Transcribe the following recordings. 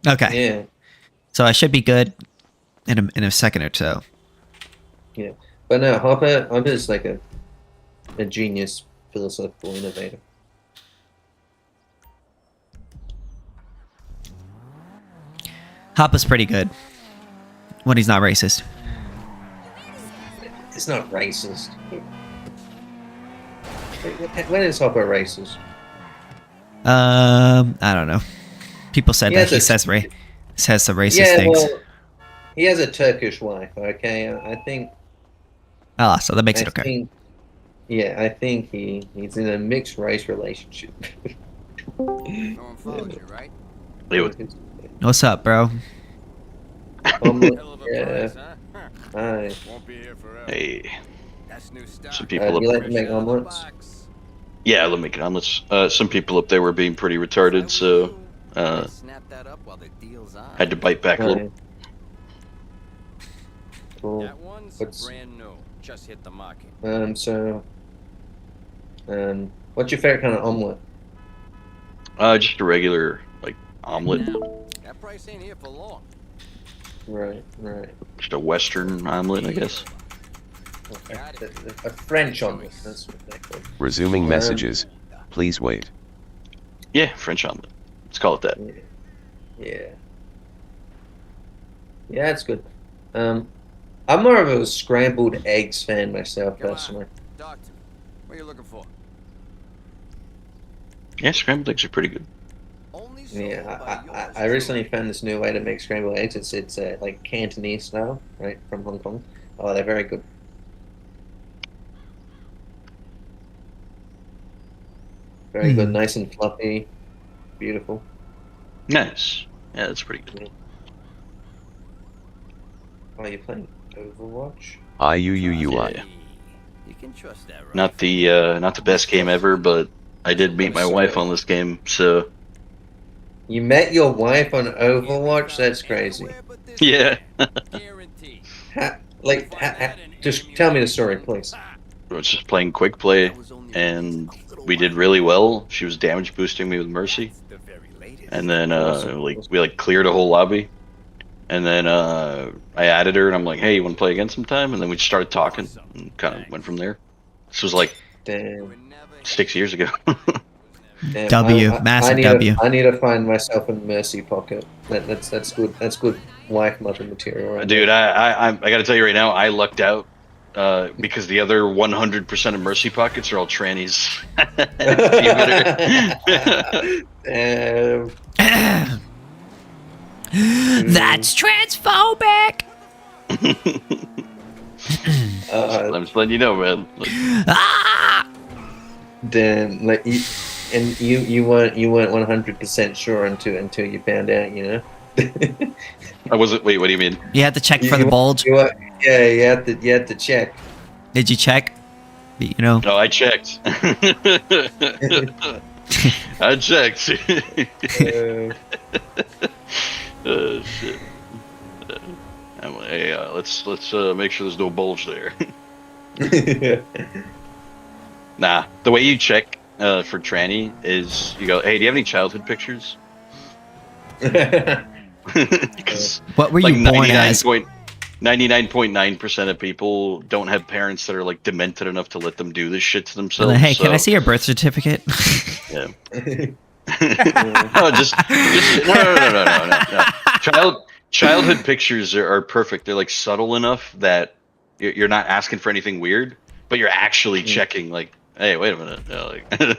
Okay. Yeah. So I should be good in a second or so. Yeah. But no, Hopper's like a genius philosophical innovator. Hoppa's pretty good when he's not racist. It's not racist. When is Hopper racist? I don't know. People said that he says some racist things. Well, he has a Turkish wife. Okay, I think. Ah, so that makes it okay. I think he's in a mixed race relationship. Right? What's up, bro? Yeah. Hi. Hey. Some Do people you up. like to make omelets? Yeah, I love making omelets. Some people up there were being pretty retarded, so had to bite back a little. Cool. That one's brand new. Just hit the market. What's your favorite kind of omelet? Just a regular omelet. That price ain't here for long. Right. Just a Western omelet, I guess. A French omelet. That's what they call it. Resuming messages. Please wait. Yeah, French omelet. Let's call it that. Yeah, it's good. I'm more of a scrambled eggs fan myself, personally. Doctor, what are you looking for? Yeah, scrambled eggs are pretty good. Yeah, I recently found this new way to make scrambled eggs. It's like Cantonese style, right, from Hong Kong. Oh, they're very good. Very good, nice and fluffy, beautiful. Nice. Yeah, that's pretty good. Oh, you're playing Overwatch? IUUUI. Yeah. You can trust that, right? Not the best game ever, but I did meet my wife on this game, so You met your wife on Overwatch? That's crazy. yeah. Just tell me the story, please. I was just playing quick play, and we did really well. She was damage boosting me with Mercy, and then we cleared a whole lobby, and then I added her, and I'm like, hey, you want to play again sometime? And then we just started talking, and kind of went from there. This was like Damn. 6 years ago. Damn, Massive W. I need to find myself a Mercy pocket. That's good. That's good wife mother material, right? Dude, I got to tell you right now, I lucked out because the other 100% of Mercy pockets are all trannies. That's transphobic. I'm just letting you know, man. Damn, you weren't 100% sure until you found out, you know. I wasn't. Wait, what do you mean? You had to check for the bulge. You had to check. Did you check? You know. No, I checked. I checked. Shit. Hey, let's make sure there's no bulge there. Nah, the way you check for tranny is you go, hey, do you have any childhood pictures? Because what were you born as? 99.9% of people don't have parents that are demented enough to let them do this shit to themselves. Hey, can I see your birth certificate? Yeah. No, no. Childhood pictures are perfect. They're subtle enough that you're not asking for anything weird, but you're actually checking. Hey, wait a minute,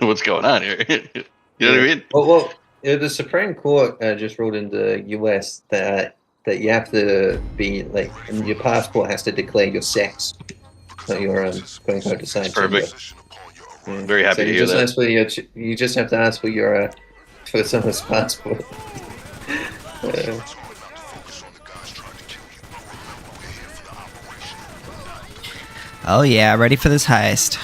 what's going on here? You know what I mean? Well, the Supreme Court just ruled in the U.S. that you have to be your passport has to declare your sex. So you're quote unquote deciding. Perfect. Yeah. Very happy to hear that. You just have to ask for for someone's passport. Oh yeah, ready for this heist.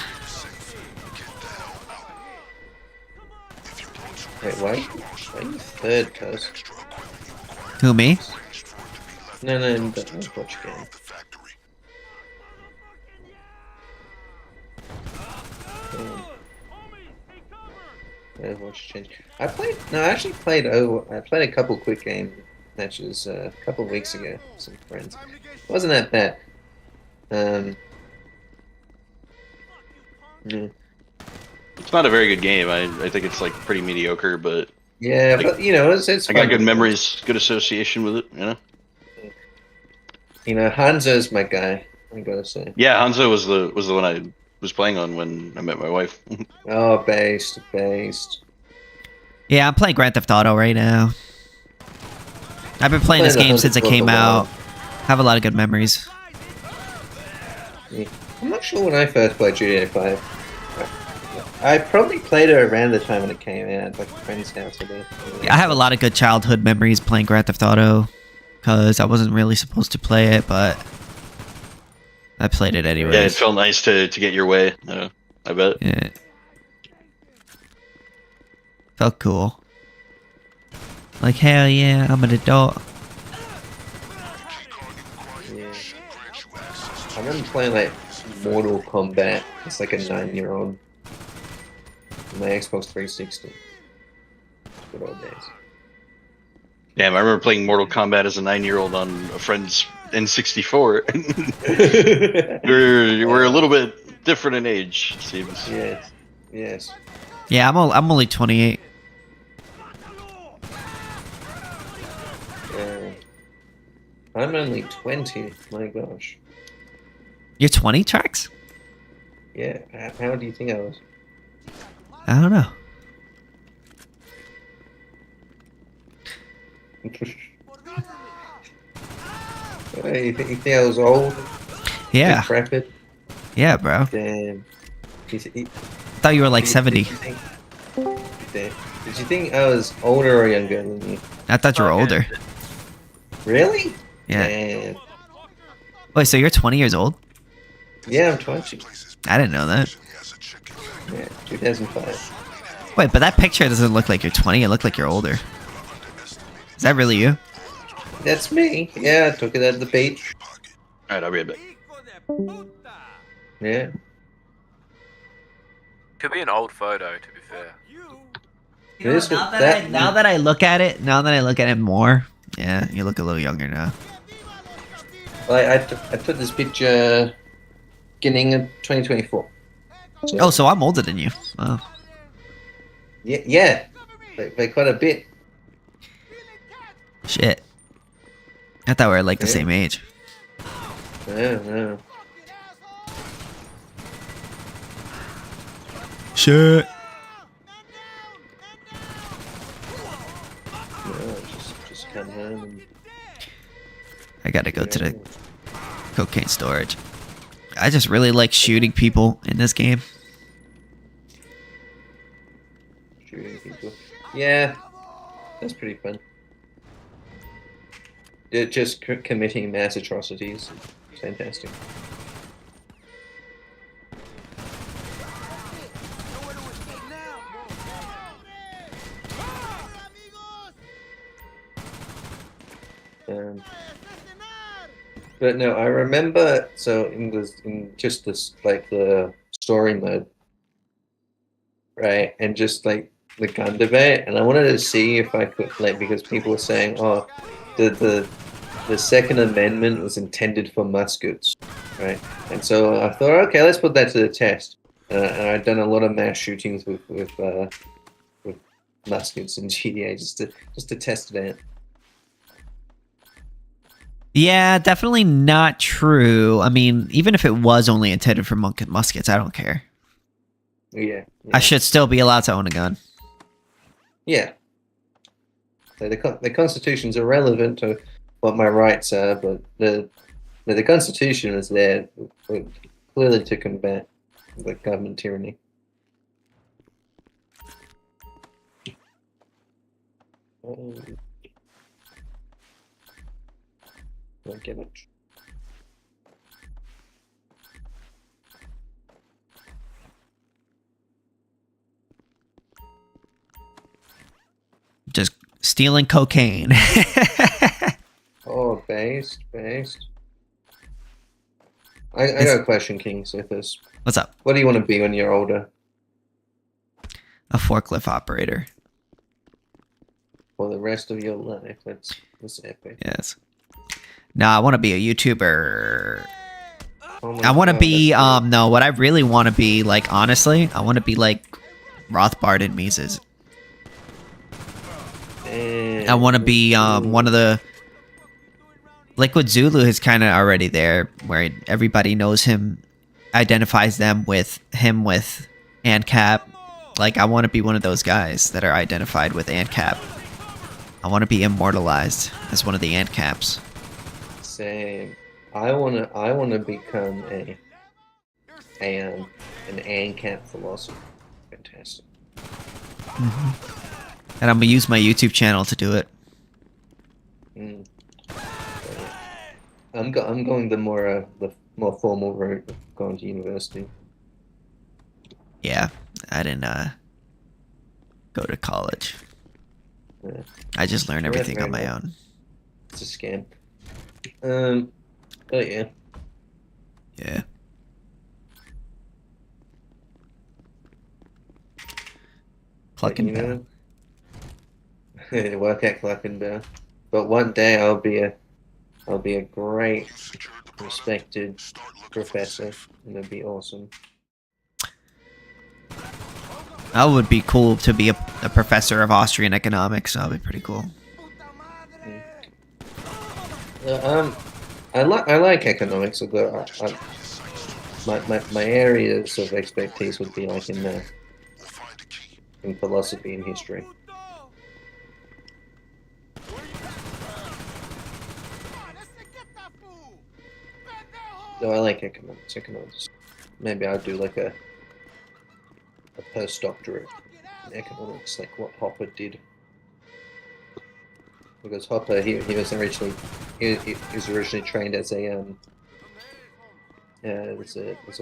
Wait, why are you third, cuz? Who, me? No, don't watch again. Overwatch change. I actually played I played a couple quick game matches a couple of weeks ago with some friends. It wasn't that bad. Yeah. It's not a very good game. I think it's like pretty mediocre, but Yeah, like, but you know, it's I fun. got good memories, good association with it. You know. You know, Hanzo's my guy. I gotta say. Yeah, Hanzo was the one I was playing on when I met my wife. Oh, based. Yeah, I'm playing Grand Theft Auto right now. I've been playing this game since it came out. Have a lot of good memories. Yeah. I'm not sure when I first played GTA 5. I probably played it around the time when it came out, like a friend's house or something. Yeah, I have a lot of good childhood memories playing Grand Theft Auto, because I wasn't really supposed to play it, but I played it anyway. Yeah, it felt nice to get your way. I bet. Yeah. Felt cool. Like, hell yeah, I'm an adult. Yeah. I remember playing like Mortal Kombat. It's like a 9-year-old. My Xbox 360. Good old days. Damn, I remember playing Mortal Kombat as a 9-year-old on a friend's N64. we're a little bit different in age, it seems. Yes. Yeah, I'm only 28. I'm only 20. My gosh. You're 20, Trax? Yeah. How do you think I was? I don't know. You think I was old? Yeah. Decrepit? Yeah, bro. Damn. I thought you were like 70. Did you think I was older or younger than you? I thought you were older. Really? Yeah. Damn. Wait, so you're 20 years old? Yeah, I'm 20. I didn't know that. Yeah, 2005. Wait, but that picture doesn't look like you're 20. It looked like you're older. Is that really you? That's me. Yeah, I took it at the beach. Alright, I'll be a bit. Yeah. Could be an old photo, to be fair. You know, now that I look at it more, yeah, you look a little younger now. I took this picture beginning of 2024. Oh, so I'm older than you. Oh. Yeah. By quite a bit. Shit. I thought we were like the Yeah. same age. No. Shit. No, just come home and I gotta go to the cocaine storage. I just really like shooting people in this game. shooting people. Yeah, that's pretty fun. Just committing mass atrocities. Fantastic. But no, I remember. So in just this like the story mode, right, and just like the gun debate, and I wanted to see if I could like because people were saying, oh, the Second Amendment was intended for muskets, right? And so I thought, okay, let's put that to the test. And I'd done a lot of mass shootings with muskets in GTA just to test it out. Yeah, definitely not true. I mean, even if it was only intended for muskets, I don't care. Yeah. I should still be allowed to own a gun. Yeah. So the Constitution's irrelevant to what my rights are, but the Constitution is there clearly to combat the government tyranny. I get it. Just stealing cocaine. Oh, based. I got a question, KingSithis. What's up? What do you want to be when you're older? A forklift operator. for the rest of your life. That's epic. Yes. No, I want to be a YouTuber. Oh my I want to God, be, that's great. no, what I really want to be, like, honestly, I want to be like Rothbard and Mises. Damn, I want to be, that's one of cool. the, like what Zulu is kind of already there, where everybody knows him, identifies them with him with Ancap. Like, I want to be one of those guys that are identified with Ancap. I want to be immortalized as one of the Ancaps. Same. I wanna become an ANCAP philosopher. Fantastic. And I'm gonna use my YouTube channel to do it. Mm. I'm going the more formal route of going to university. Yeah, I didn't go to college. Yeah. I just learned everything Very on my well. own. It's a scam. But yeah. Yeah. Clucking bell. Work at Clucking Bell. But one day I'll be a great, respected professor, and it'll be awesome. That would be cool to be a professor of Austrian economics. That would be pretty cool. I like economics, although my areas of expertise would be like in philosophy and history. So I like economics. Maybe I'll do like a postdoctorate in economics, like what Hopper did. Because Hopper, he was originally trained as a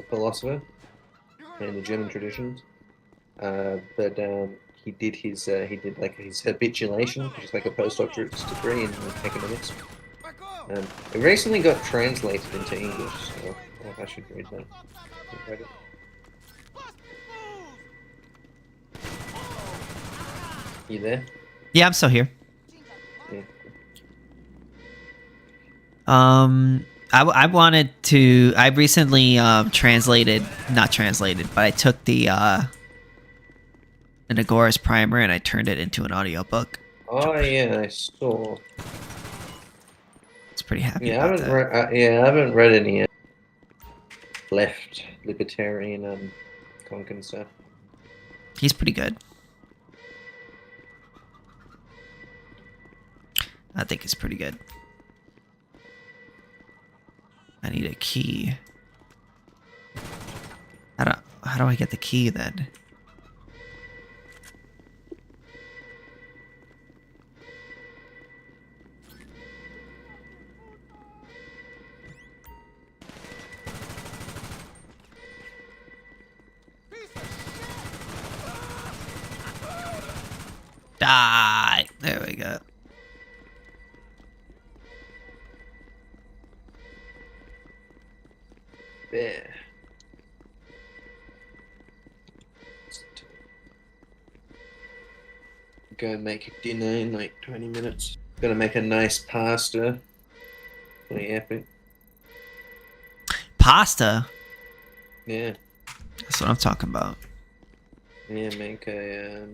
philosopher in the German traditions, but he did like his habituation, which is like a postdoctorate degree in economics. It recently got translated into English, so I should read that. I've read it. You there? Yeah, I'm still here. Yeah. I wanted to. I recently not translated, but I took the an Agoras primer and I turned it into an audiobook. Oh yeah, I saw. It's pretty happy Yeah, about that. I haven't read any left libertarian Konkin stuff. He's pretty good. I think it's pretty good. I need a key. How do I get the key then? Die! There we go. There. Go and make dinner in like 20 minutes. Gonna make a nice pasta. Pretty epic. Pasta? Yeah. That's what I'm talking about. Yeah, make a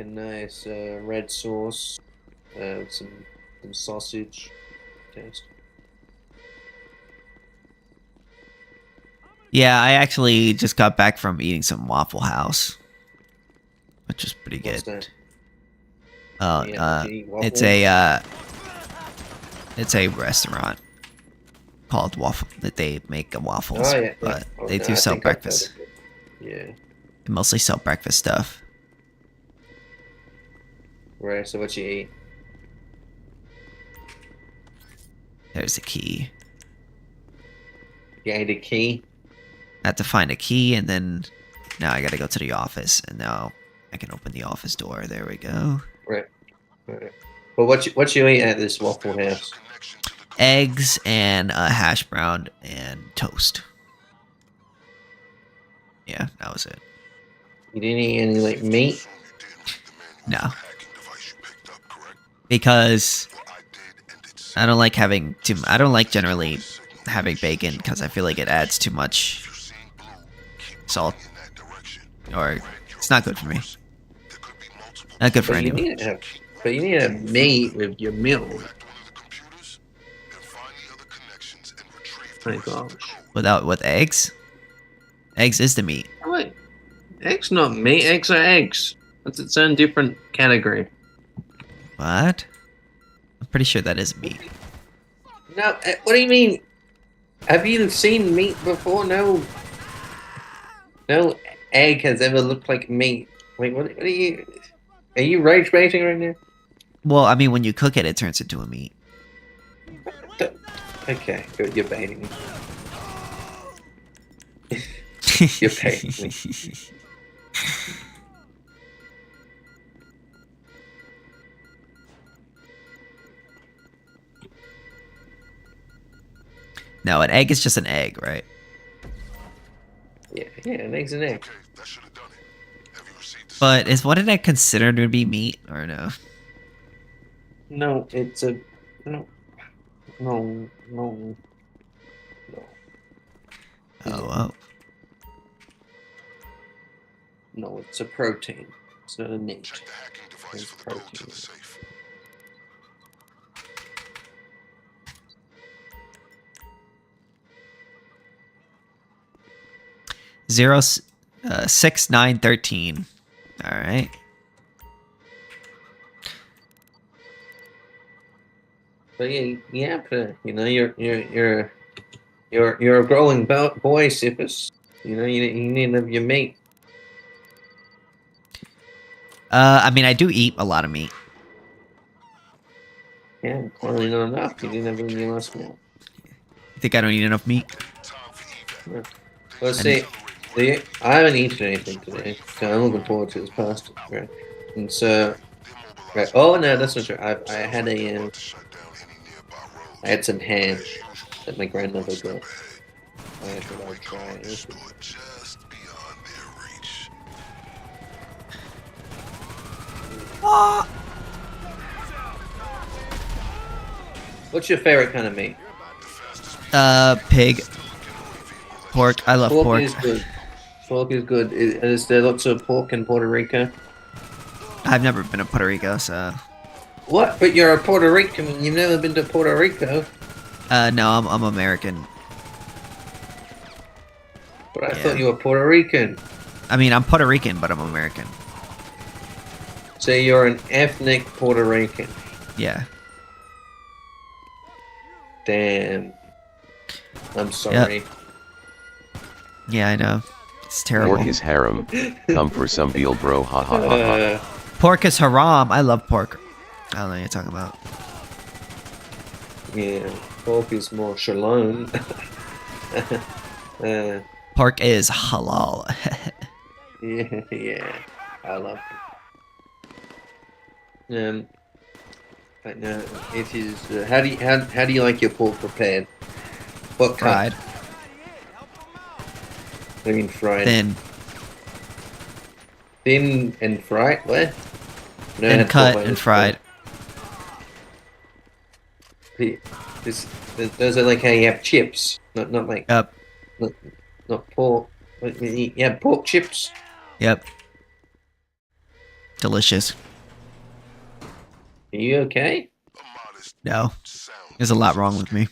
nice red sauce, with some sausage. Taste. Yeah, I actually just got back from eating some Waffle House, which is pretty What's good. that? It's a restaurant called Waffle that they make waffles, Oh yeah, but Oh, they no, do I sell think I've heard breakfast. of it. Yeah. They mostly sell breakfast stuff. Right. So what you eat? There's a key. You ate a key. I have to find a key, and then now I gotta go to the office, and now I can open the office door. There we go. Right. Right. But what you eat at this Waffle House? Eggs and a hash brown and toast. Yeah, that was it. You didn't eat any like meat? No. because I don't like having too. I don't like generally having bacon because I feel like it adds too much salt, or it's not good for me. Not good for But you anyone. need to have, but you need to have meat with your milk. My gosh. With eggs. Eggs is the meat. Wait, eggs not meat. Eggs are eggs. That's its own different category. What? I'm pretty sure that is meat. No, what do you mean? Have you seen meat before? No. No egg has ever looked like meat. Wait, what are you? Are you rage baiting right now? Well, I mean, when you cook it, it turns into a meat. Okay, good. You're baiting me. You're baiting me. No, an egg is just an egg, right? Yeah, an egg's an egg. But is what an egg considered to be meat or no? No, it's a no. No. Oh, well. No, it's a protein. It's not a meat. It's protein. Zero, 6, 9, 13. All right. But yeah, but, you know, you're a growing boy, Sippus. You know, you need to have your meat. I mean, I do eat a lot of meat. Yeah, clearly not enough. You didn't have it in your last meal. You think I don't eat enough meat? Yeah. Well, see, I haven't eaten anything today, so I'm looking forward to this pasta. Right? And so, right. Oh no, that's not true. I had I had some ham that my grandmother got. I thought I'd try it. What's your favorite kind of meat? Pig. Pork. I love pork. Is good. Pork is good. Is there lots of pork in Puerto Rico? I've never been to Puerto Rico, so. What? But you're a Puerto Rican. You've never been to Puerto Rico. No, I'm American. But I thought you were Puerto Rican. I mean, I'm Puerto Rican, but I'm American. So you're an ethnic Puerto Rican. Yeah. Damn. I'm sorry. Yep. Yeah, I know. It's terrible. Pork is haram. Come for some veal, bro. Ha ha ha ha. Pork is haram. I love pork. I don't know what you're talking about. Yeah, pork is more shalom. Pork is halal. yeah, I love it. But no, it is. How do you like your pork prepared? What Fried. cut? I mean fried. Thin. Thin and fried. What? No, Thin cut and fried. Those are like how you have chips, not like Yep. not pork. You have pork chips. Yep. Delicious. Are you okay? No. There's a lot wrong with me.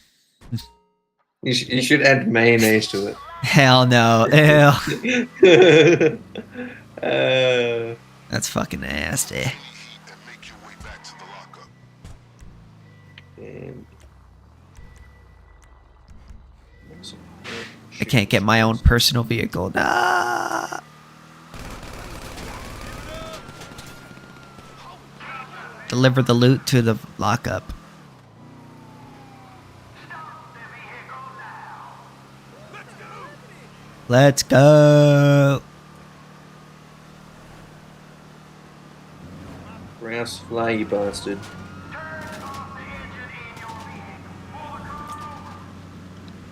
You should add mayonnaise to it. Hell no. Ew. uh, That's fucking nasty. I can't get my own personal vehicle. Nah. Deliver the loot to the lockup. Let's go. Rouse fly, you bastard.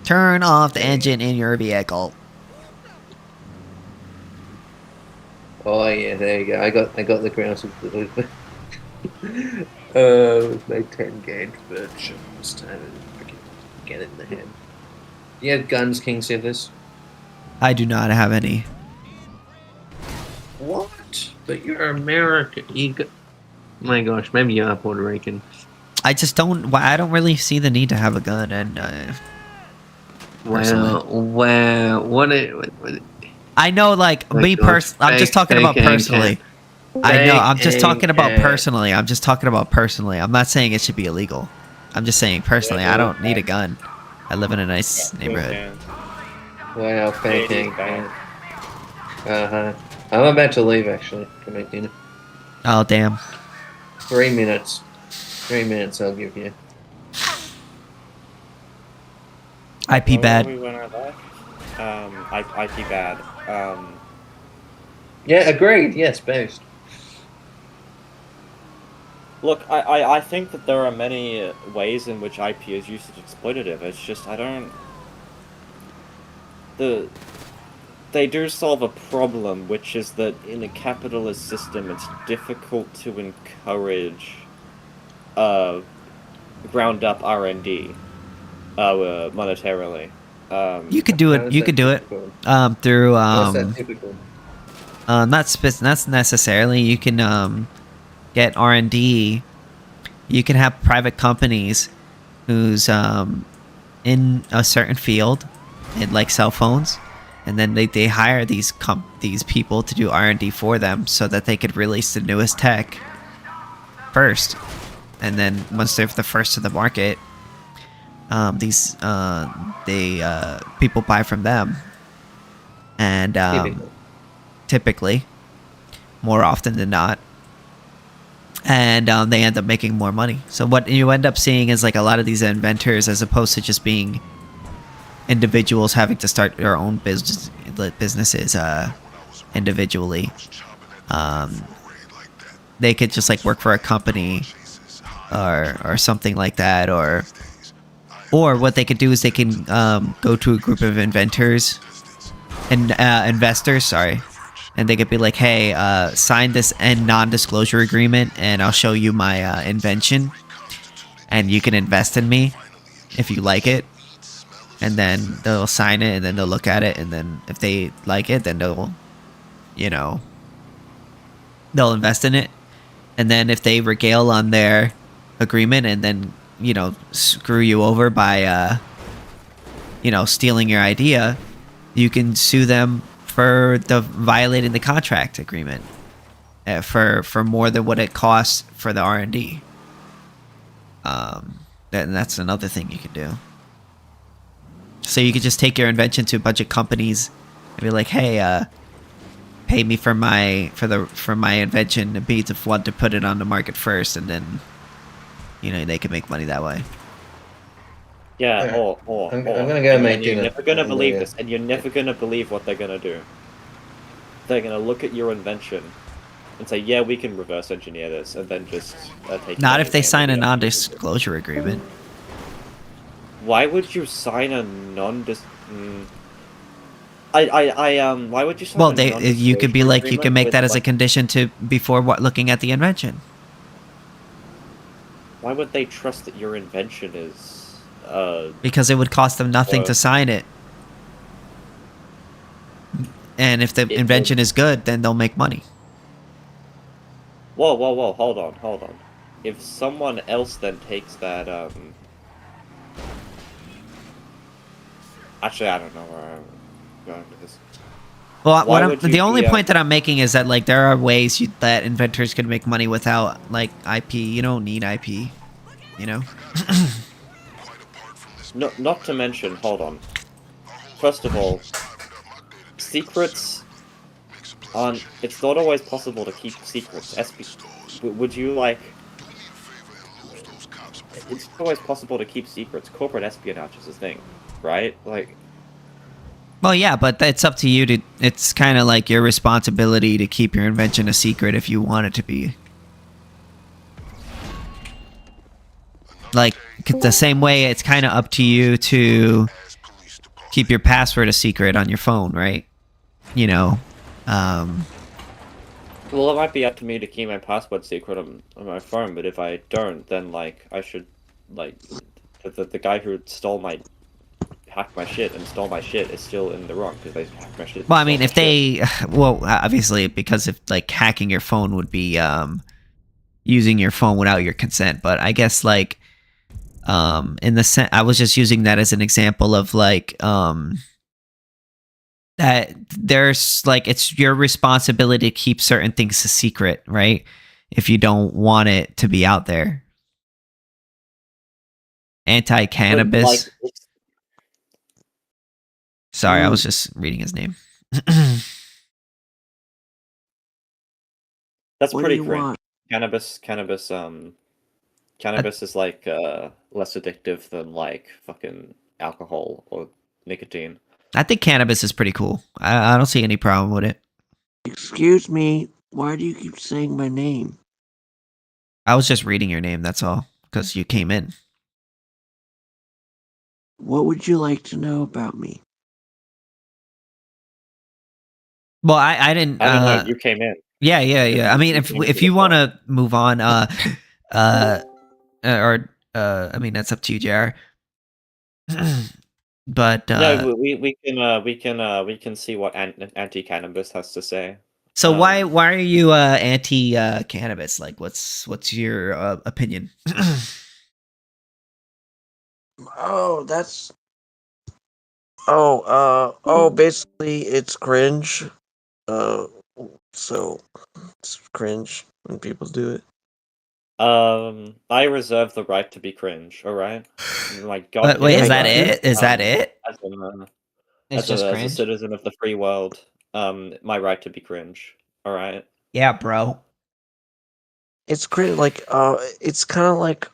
Turn off the engine in your vehicle. Oh yeah, there you go. I got the grouse. With my 10 gauge version this time and freaking get it in the head. You have guns, KingSithis? I do not have any. What? But you're American. My gosh, maybe you are Puerto Rican. I just don't. I don't really see the need to have a gun, and personally. What I know, like My me gosh, personally. I'm just talking about fake personally. I know. I'm just talking about Fake personally. I'm just talking about personally. I'm not saying it should be illegal. I'm just saying personally. I don't need a gun. I live in a nice neighborhood. Wow, fake ink. Uh-huh. I'm about to leave, actually, to make dinner. Oh damn. 3 minutes. 3 minutes I'll give you. IP bad. We went out there. IP bad. Yeah, agreed. Yes, based. Look, I think that there are many ways in which IP is used as exploitative. It's just, I don't... They do solve a problem, which is that in a capitalist system, it's difficult to encourage ground-up R&D monetarily. You could do it. You could do it through What's that typical? not necessarily. You can get R&D. You can have private companies who's in a certain field, in like cell phones, and then they hire these people to do R&D for them so that they could release the newest tech first, and then once they're the first to the market, people buy from them, and typically, more often than not, and they end up making more money. So what you end up seeing is like a lot of these inventors, as opposed to just being individuals having to start their own businesses individually, they could just like work for a company or something like that, or what they could do is they can go to a group of inventors and investors, sorry, and they could be like, hey, sign this non-disclosure agreement and I'll show you my invention and you can invest in me if you like it. And then they'll sign it, and then they'll look at it, and then if they like it, then they'll invest in it. And then if they regale on their agreement and then, screw you over by, stealing your idea, you can sue them for violating the contract agreement for more than what it costs for the R&D. And that's another thing you can do. So you could just take your invention to a bunch of companies and be like, "Hey, pay me for my invention to be the one to put it on the market first," and then, they can make money that way. Yeah, Alright. or I'm gonna go make you're dinner. never gonna And, believe this, and you're never gonna believe what they're gonna do. They're gonna look at your invention and say, "Yeah, we can reverse engineer this," and then just take. Not if they sign a non-disclosure agreement. Why would you sign a non-dis? Why would you sign? Well, a you could be like, you can make that as a like, condition before looking at the invention. Why would they trust that your invention is? Because it would cost them nothing to sign it. And if the invention is good, then they'll make money. Whoa, hold on. If someone else then takes that, Actually, I don't know where I'm going with this. Well, the only point that I'm making is that, like, there are ways that inventors could make money without, like, IP. You don't need IP, No, not to mention, hold on. First of all, secrets aren't... It's not always possible to keep secrets. Would you, like... It's not always possible to keep secrets. Corporate espionage is a thing, right? Like... Well, yeah, but it's up to you to... It's kind of like your responsibility to keep your invention a secret if you want it to be. Like, the same way it's kind of up to you to keep your password a secret on your phone, right? Well, it might be up to me to keep my password secret on my phone, but if I don't, then like I should like the guy who hacked my shit and stole my shit is still in the wrong because they hacked my shit. And Well, I stole mean, my if shit. they, well, obviously, because if like hacking your phone would be using your phone without your consent, but I guess like in the I was just using that as an example of like that there's like it's your responsibility to keep certain things a secret, right? If you don't want it to be out there. But, like, Anti-cannabis. Sorry, I was Mm. just reading his name. That's What do pretty you cringe. want? Cannabis is like less addictive than like fucking alcohol or nicotine. I think cannabis is pretty cool. I don't see any problem with it. Excuse me, why do you keep saying my name? I was just reading your name, that's all, because you came in. What would you like to know about me? Well, I didn't. I don't know. You came in. Yeah. I mean, You if came into if the you want call. to move on, I mean, that's up to you, Jr. But No, we can see what anti-cannabis has to say. so why are you anti cannabis? Like, what's your opinion? Oh, that's basically it's cringe. Uh so it's cringe when people do it. I reserve the right to be cringe. All right, my But God. wait, is Yeah, that you do. it? Is that it? As a, It's just as a cringe. citizen of the free world, my right to be cringe. All right. Yeah, bro. It's cringe it's kinda like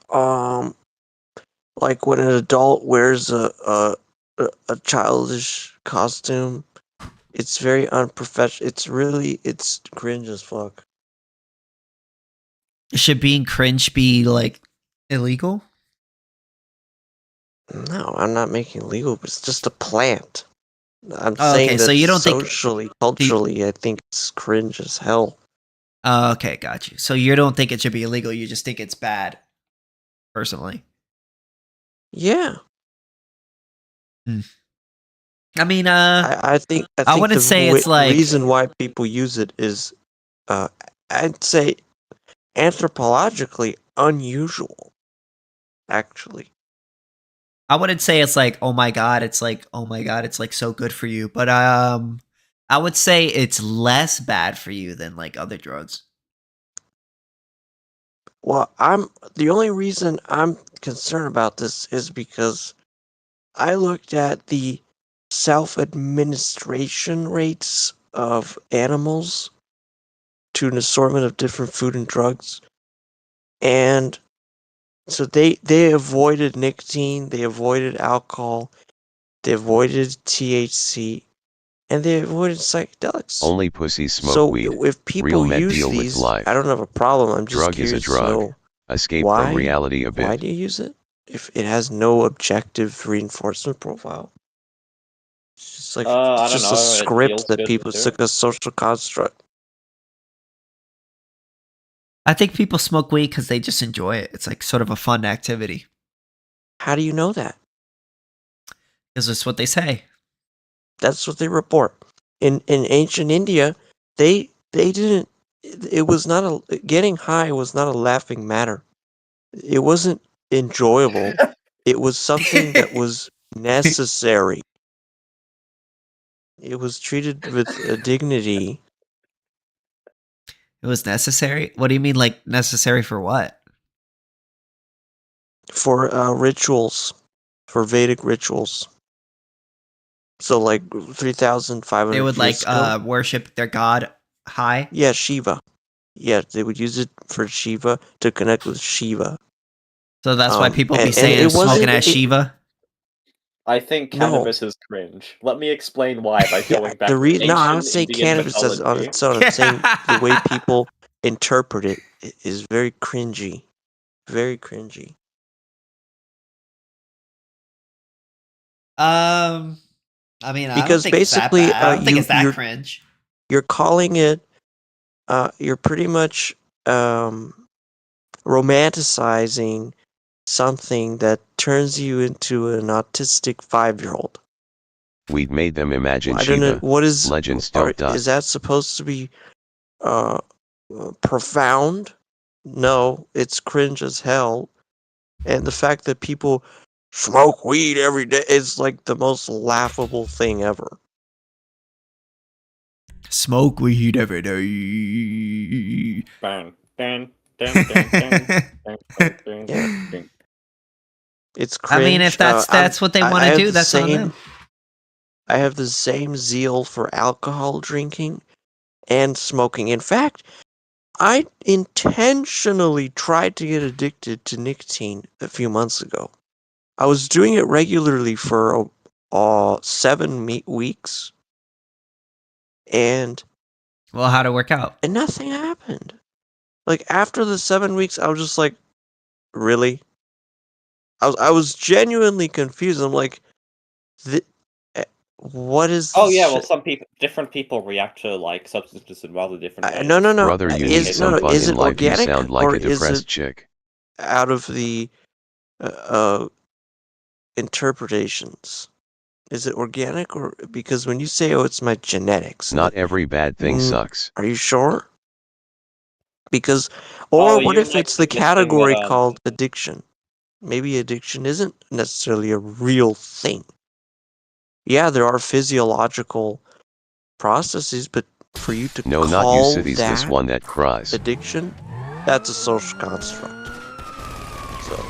when an adult wears a childish costume. It's very unprofessional. It's cringe as fuck. Should being cringe be like illegal? No, I'm not making it legal, but it's just a plant. I'm Oh, okay, saying so that you don't think? socially, Do you, culturally, I think it's cringe as hell. oh, okay, got you. So you don't think it should be illegal? You just think it's bad, personally. Yeah, I mean, I I think wouldn't say it's like. reason why people use it is, I'd say anthropologically unusual. Actually, I wouldn't say it's like, oh my god, it's like, oh my god, it's like so good for you. But I would say it's less bad for you than like other drugs. well, the only reason I'm concerned about this is because I looked at the self-administration rates of animals to an assortment of different food and drugs, and so they avoided nicotine, they avoided alcohol, they avoided THC, and they avoided psychedelics. Only pussies smoke So weed. if people Real men use deal with these, life. I don't have a problem. I'm just Drug is a curious to drug. know Escape why. from reality a bit. Why do you use it if it has no objective reinforcement profile? It's just like I it's don't just a know. It script feels that good people to it's do. like a social construct. I think people smoke weed because they just enjoy it. It's like sort of a fun activity. How do you know that? Because it's what they say. That's what they report. In ancient India, they didn't. It was not a getting high was not a laughing matter. It wasn't enjoyable. It was something that was necessary. It was treated with a dignity. It was necessary. What do you mean, like necessary for what? For rituals, for Vedic rituals. So like 3,500 They would years like ago. worship their god high. Yeah, Shiva. Yeah, they would use it for Shiva to connect with Shiva. So that's why people be And saying it smoking wasn't. at Shiva. I think No. cannabis is cringe. Let me explain why by Yeah, going back to no, I'm not ancient saying Indian cannabis as on mythology. its own. I'm saying the way people interpret it is very cringy. Very cringy. I mean, I don't Because think it's that basically, bad. I don't think it's that cringe. you're calling it you're pretty much romanticizing something that turns you into an autistic 5-year-old. We'd made them imagine I don't know Shiva. what is. Legends don't die. Is that supposed to be profound? No, it's cringe as hell. And the fact that people smoke weed every day is like the most laughable thing ever. Smoke weed every day. Bang, bang, bang, bang, bang, bang, bang, bang, Yeah. bang. It's cringe. I mean, if that's what they want to do, that's on them. I have the same zeal for alcohol drinking and smoking. In fact, I intentionally tried to get addicted to nicotine a few months ago. I was doing it regularly for 7 weeks, and Well, how'd it work out? and nothing happened. Like after the 7 weeks, I was just like, really? I was genuinely confused. I'm like, what is? Oh this yeah, well, shit? different people react to like substances in rather different ways. No. Brother, you need some fun Is in it life. You organic sound like or a depressed is it chick. out of the interpretations? Is it organic or because when you say, "Oh, it's my genetics," Not every bad thing sucks. Are you sure? Because, or what if it's the category called addiction? Maybe addiction isn't necessarily a real thing. Yeah, there are physiological processes, but for you to No, not call KingSithis, that this one that cries. addiction, that's a social construct. So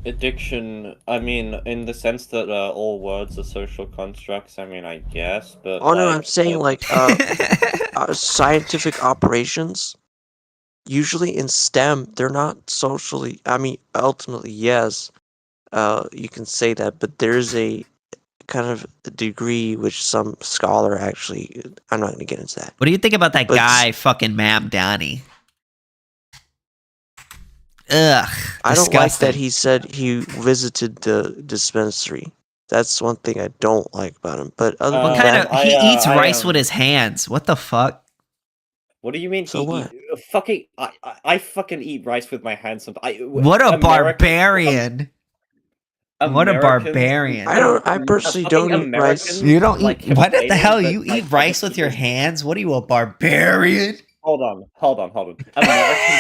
addiction, I mean, in the sense that all words are social constructs, I mean, I guess, but oh no, I'm saying like scientific operations. Usually in STEM, they're not socially. I mean, ultimately, yes, you can say that, but there's a kind of a degree which some scholar actually. I'm not going to get into that. What do you think about that But guy, fucking Mam Donnie? Ugh, I don't like that disgusting. he said he visited the dispensary. That's one thing I don't like about him. But other What than kind that, of? He eats rice with his hands. What the fuck? What do you mean? So what? I fucking eat rice with my hands. What a barbarian! What a barbarian! I personally don't eat rice. You don't eat. What the hell? You eat rice with your hands? What are you, a barbarian? Hold on. Americans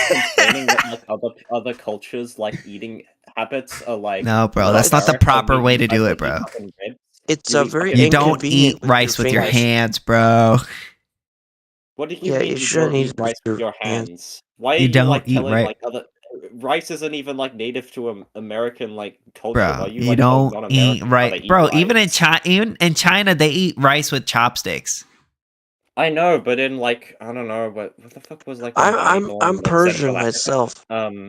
complaining that like other cultures like eating habits are like. No, bro, that's not the proper way to do it, bro. It's a very You don't inconvenient eat rice with your fingers. hands, bro. What do you Yeah, mean you you shouldn't don't eat eat rice with your hands? Why are You you don't like eat telling rice. like other rice isn't even like native to American like culture? Bro, Why you you like don't telling eat non-Americans how rice, to eat bro. rice? Even in China, they eat rice with chopsticks. I know, but in like I don't know, but what the fuck was like I'm Persian myself. The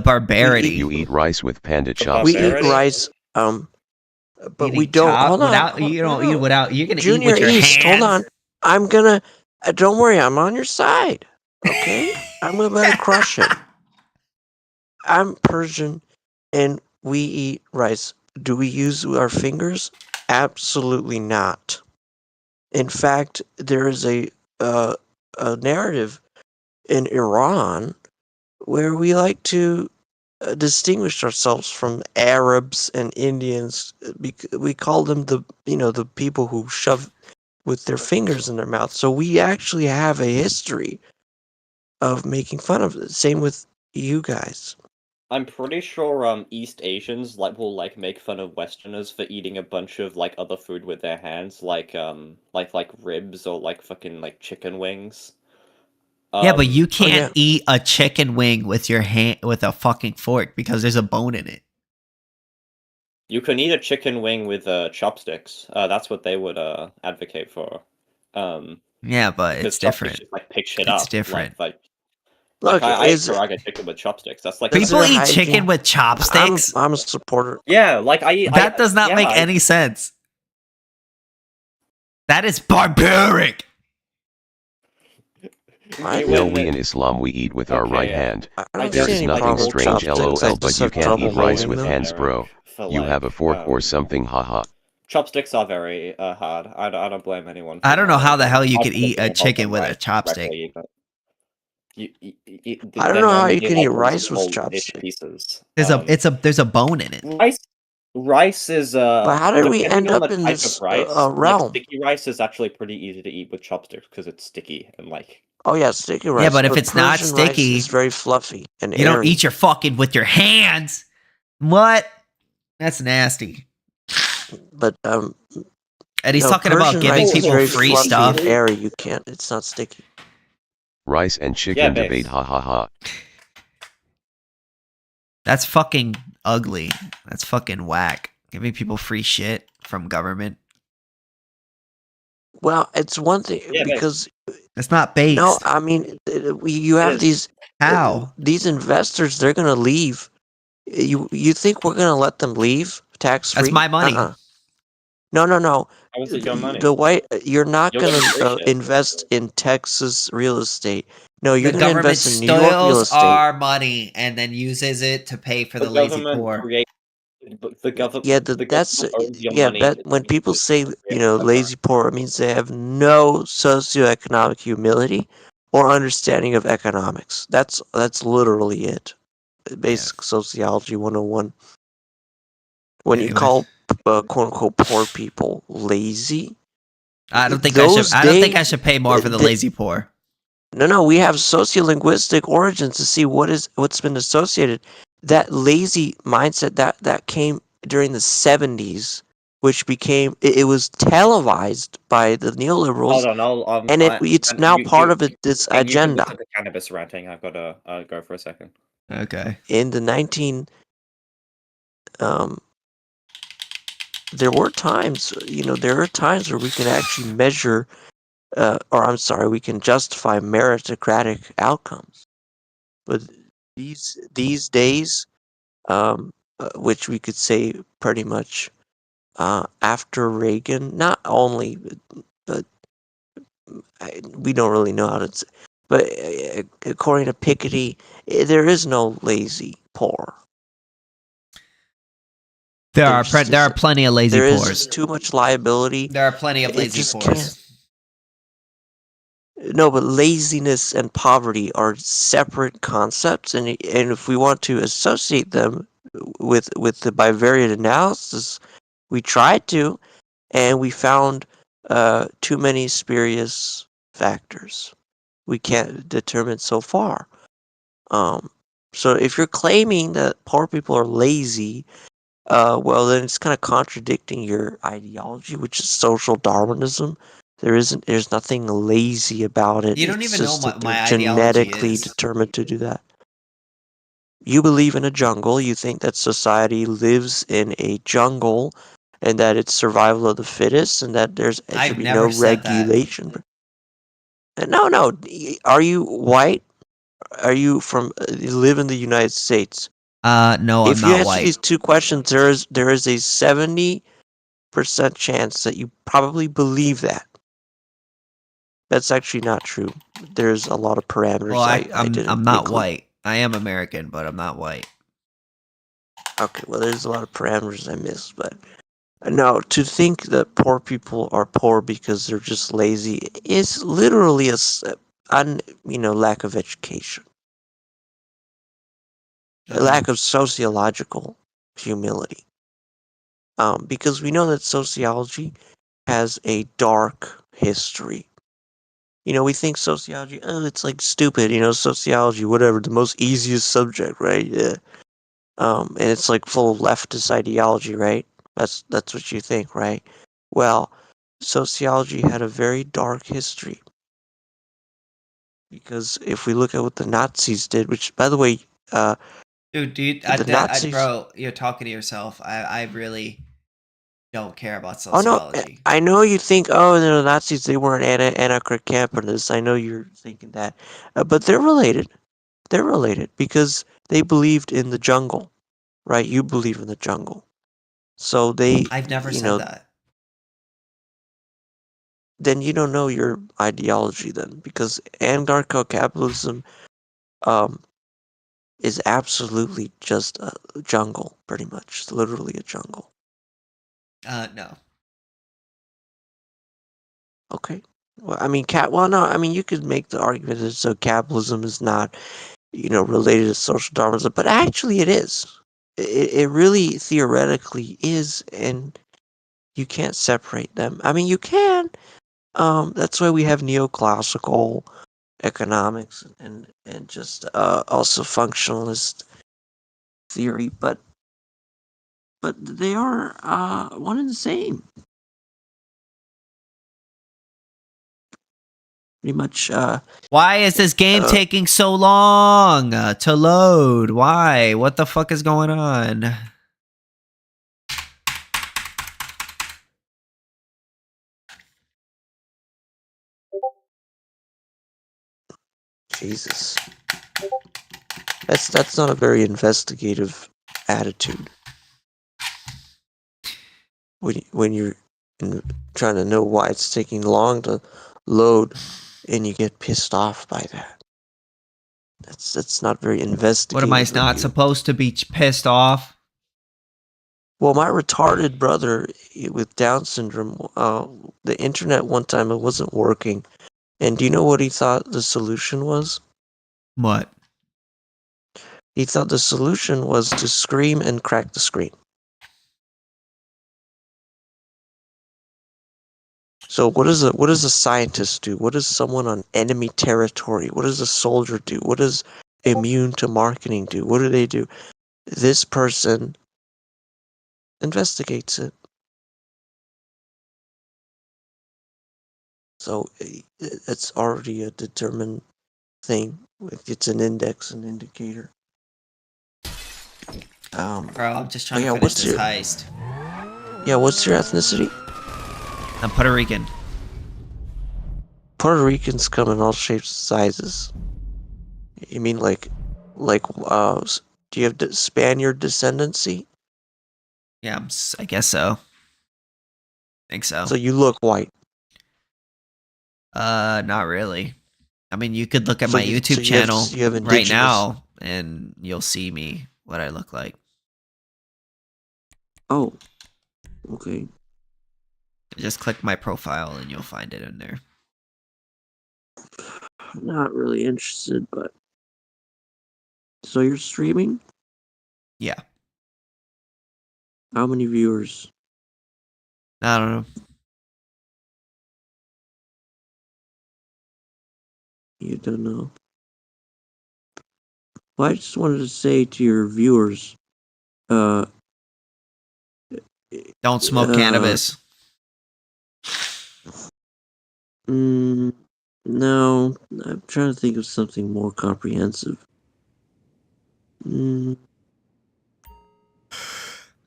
barbarity. You eat rice with panda We chopsticks. eat rice, but we don't. Hold on. You don't eat without. You're gonna Junior eat with your East, hands. hold on. I'm gonna. Don't worry, I'm on your side. Okay, I'm about to crush him. I'm Persian, and we eat rice. Do we use our fingers? Absolutely not. In fact, there is a narrative in Iran where we like to distinguish ourselves from Arabs and Indians. We call them the people who shove with their fingers in their mouth. So we actually have a history of making fun of it. Same with you guys. I'm pretty sure East Asians will make fun of Westerners for eating a bunch of like other food with their hands, like ribs or like fucking like chicken wings. Yeah, but you can't yeah. eat a chicken wing with your hand with a fucking fork because there's a bone in it. You can eat a chicken wing with chopsticks. That's what they would advocate for. Yeah, but it's different. Just, like pick shit It's up. different. Look, I get chicken with chopsticks. That's like people eat chicken with chopsticks. I'm a supporter. Yeah, like I. That does not make any sense. That is barbaric. No, we in Islam we eat with our right hand. There is nothing strange, lol, but you can't eat rice with hands, bro. You have a fork or something, haha. chopsticks are very hard. I don't blame anyone. For I don't know how the hell you I could eat a couldn't hold chicken them with a right chopstick. correctly either. I don't then know you're how only you can eating, eat like, rice with small-ish chopsticks. pieces. There's a bone in it. Rice is But how did we depending end on up the in type this of rice, like realm? sticky rice is actually pretty easy to eat with chopsticks because it's sticky and like. Oh yeah, sticky rice. Yeah, but if it's not Persian rice sticky, is very fluffy and you don't airy. eat your fucking with your hands. What? That's nasty. But And he's no, talking about Persian giving rice is people very free fluffy stuff. and airy. You can't. It's not sticky. Rice and chicken Yeah, debate, base. ha ha ha. That's fucking ugly. That's fucking whack. Giving people free shit from government. Well, it's one thing Yeah, because It's not based. no, I mean you have these How? these investors. They're gonna leave. You think we're gonna let them leave tax free? That's my money. No. How is it your money? You're not You're gonna getting free shit. invest in Texas real estate. No, you're The gonna government invest in New York real steals estate. our money and then uses it to pay for the lazy poor. The government. Yeah, The that's government owns your yeah. money. But when people say lazy poor, it means they have no socioeconomic humility or understanding of economics. That's literally it. Basic sociology 101. When you Anyway. call quote unquote poor people lazy, I don't think I should. those I don't think I days- should pay more for the lazy poor. No, we have sociolinguistic origins to see what's been associated. That lazy mindset that came during the 70s, which became it was televised by the neoliberals, Hold on, and it's now part of this You can agenda. listen to cannabis ranting. I've got to go for a second. Okay. In the there were times, there are times where we can actually measure, we can justify meritocratic outcomes. But these days, which we could say pretty much after Reagan, not only, but we don't really know how to say, but according to Piketty, there is no lazy poor. There are plenty of lazy there poors. is just too much liability. There are plenty of It lazy just poors. No, but laziness and poverty are separate concepts, and if we want to associate them with the bivariate analysis, we tried to, and we found too many spurious factors. We can't determine so far. So if you're claiming that poor people are lazy, well, then it's kind of contradicting your ideology, which is social Darwinism. There's nothing lazy about it. You don't It's even know just what that my they're ideology genetically is. determined to do that. You believe in a jungle. You think that society lives in a jungle, and that it's survival of the fittest, and that there I've should be never no said that. regulation. No. Are you white? Are you from? You live in the United States? No, I'm If you not answer white. these two questions, there is a 70% chance that you probably believe that. That's actually not true. There's a lot of parameters Well, I didn't I'm not include. white. I am American, but I'm not white. Okay, well, there's a lot of parameters I missed, but no, to think that poor people are poor because they're just lazy is literally lack of education, a lack of sociological humility. Because we know that sociology has a dark history. We think sociology, it's like stupid, sociology, whatever, the most easiest subject, right? Yeah. And it's like full of leftist ideology, right? That's what you think, right? Well, sociology had a very dark history. Because if we look at what the Nazis did, which, by the way, Dude, Nazis, bro, you're talking to yourself. I really don't care about oh no, sociology. I know you think, the Nazis, they weren't anarcho-capitalists. I know you're thinking that, but they're related. They're related because they believed in the jungle, right? You believe in the jungle, so they. I've never said that. Then you don't know your ideology then, because anarcho-capitalism is absolutely just a jungle, pretty much. It's literally a jungle. No. Okay. Well, I mean, well, no, I mean, you could make the argument that so capitalism is not, related to social Darwinism, but actually it is. It really theoretically is, and you can't separate them. I mean, you can. That's why we have neoclassical economics and just also functionalist theory, but they are one and the same. Pretty much. Why is this game taking so long to load? Why? What the fuck is going on? Jesus. That's not a very investigative attitude. When you're trying to know why it's taking long to load, and you get pissed off by that. That's not very investigative. What am I not supposed to be pissed off? Well, my retarded brother with Down syndrome, the internet one time it wasn't working, and do you know what he thought the solution was? What? He thought the solution was to scream and crack the screen. So what does a scientist do? What does someone on enemy territory? What does a soldier do? What does immune to marketing do? What do they do? This person investigates it. So it's already a determined thing. It's an index, an indicator. Bro, I'm just trying to finish what's this heist. Yeah, what's your ethnicity? I'm Puerto Rican. Puerto Ricans come in all shapes and sizes. You mean like, do you have Spaniard descendancy? Yeah, I guess so. Think so. So you look white. Not really. I mean, you could look at So my you- YouTube so you have- channel you have right indigenous- now, and you'll see me, what I look like. Oh, okay. Just click my profile, and you'll find it in there. Not really interested, but so you're streaming? Yeah. How many viewers? I don't know. You don't know. Well, I just wanted to say to your viewers, Don't smoke cannabis. No, I'm trying to think of something more comprehensive.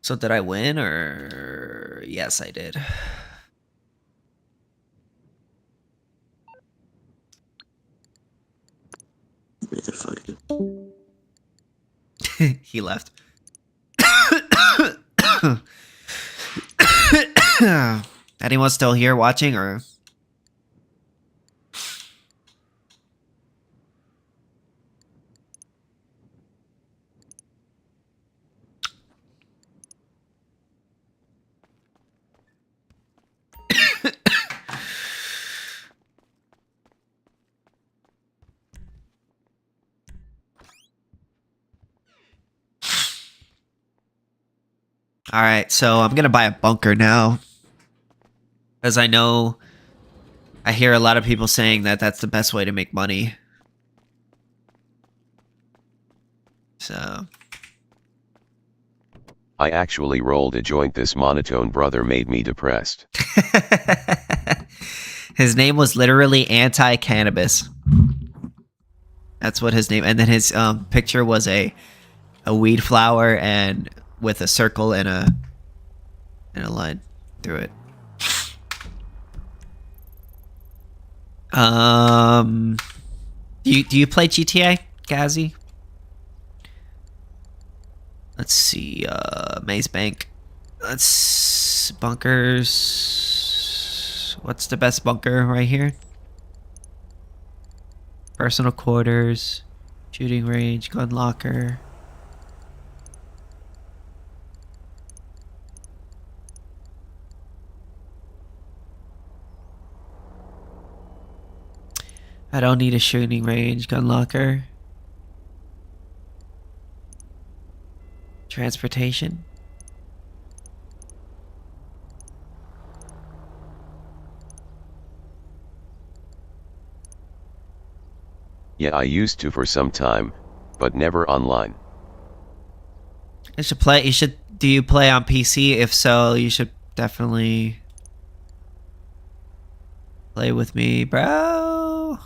So did I win, or yes, I did. Yeah, fuck it. He left. Anyone still here watching, or? All right, so I'm gonna buy a bunker now, because I know I hear a lot of people saying that that's the best way to make money. So I actually rolled a joint. This monotone brother made me depressed. his name was literally anti-cannabis. That's what his name, and then his picture was a weed flower and with a circle and a line through it. Do you play GTA, Gazzy? Let's see, Maze Bank. Let's bunkers. What's the best bunker right here? Personal quarters, shooting range, gun locker. I don't need a shooting range. Gun locker. Transportation. Yeah, I used to for some time, but never online. I should play. You should. Do you play on PC? If so, you should definitely play with me, bro.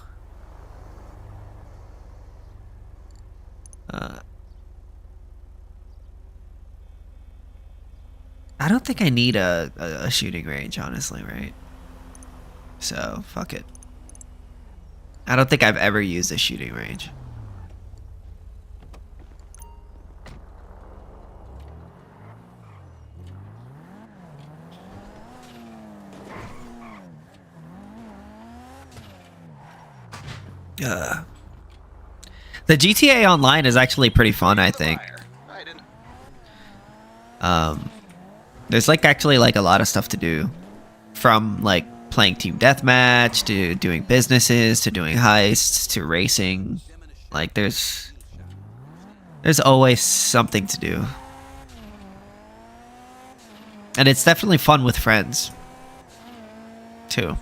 I don't think I need a shooting range, honestly, right? So, fuck it. I don't think I've ever used a shooting range. The GTA Online is actually pretty fun, I think. There's like actually like a lot of stuff to do, from like playing team deathmatch to doing businesses to doing heists to racing. Like there's always something to do, and it's definitely fun with friends too.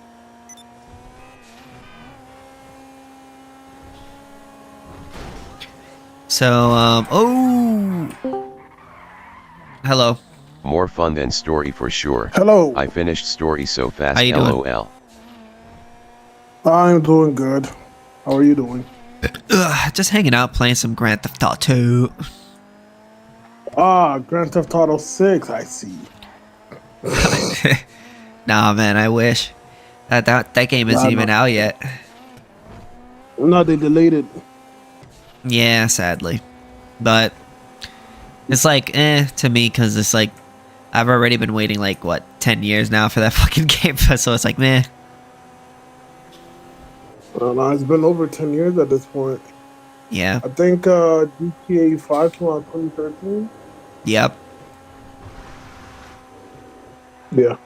So oh, hello. More fun than story for sure. Hello. I finished story so fast. How you doing? LOL. I'm doing good. How are you doing? Just hanging out, playing some Grand Theft Auto. Grand Theft Auto 6, I see. Nah, man, I wish. That game isn't even out yet. No, they delayed it. Yeah, sadly. But it's like, to me, because it's like, I've already been waiting like, what, 10 years now for that fucking game, so it's like, meh. No, it's been over 10 years at this point. Yeah. I think GTA 5 came out in 2013. Yep. Yeah.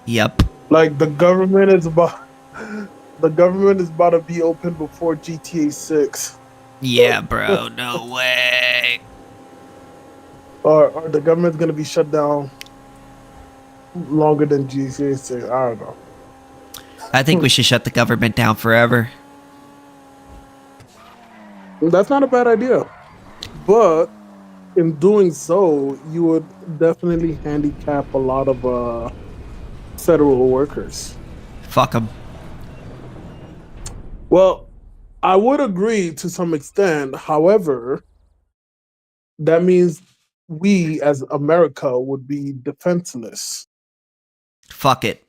Yep. Like the government is about to be open before GTA 6. Yeah, bro, no way. Or the government's gonna be shut down longer than GTA 6. I don't know. I think we should shut the government down forever. That's not a bad idea. But in doing so, you would definitely handicap a lot of federal workers. Fuck them. Well, I would agree to some extent. However, that means we as America would be defenseless. Fuck it.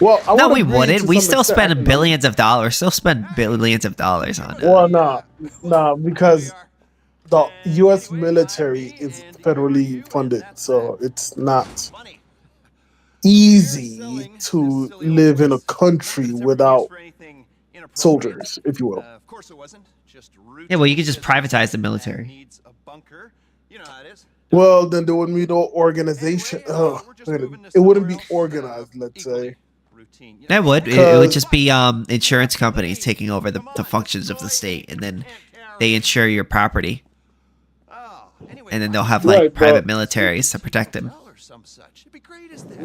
Well, I No, would we agree wouldn't. to We some still extent, spend billions of dollars. Still spend billions of dollars on it. Well, nah, because the U.S. military is federally funded, so it's not easy to live in a country without soldiers, if you will. Yeah, well, you could just privatize the military. Well, then there wouldn't be no organization. It wouldn't be organized, let's say. It would. It would just be insurance companies taking over the functions of the state, and then they insure your property. And then they'll have like Right, private militaries to protect them.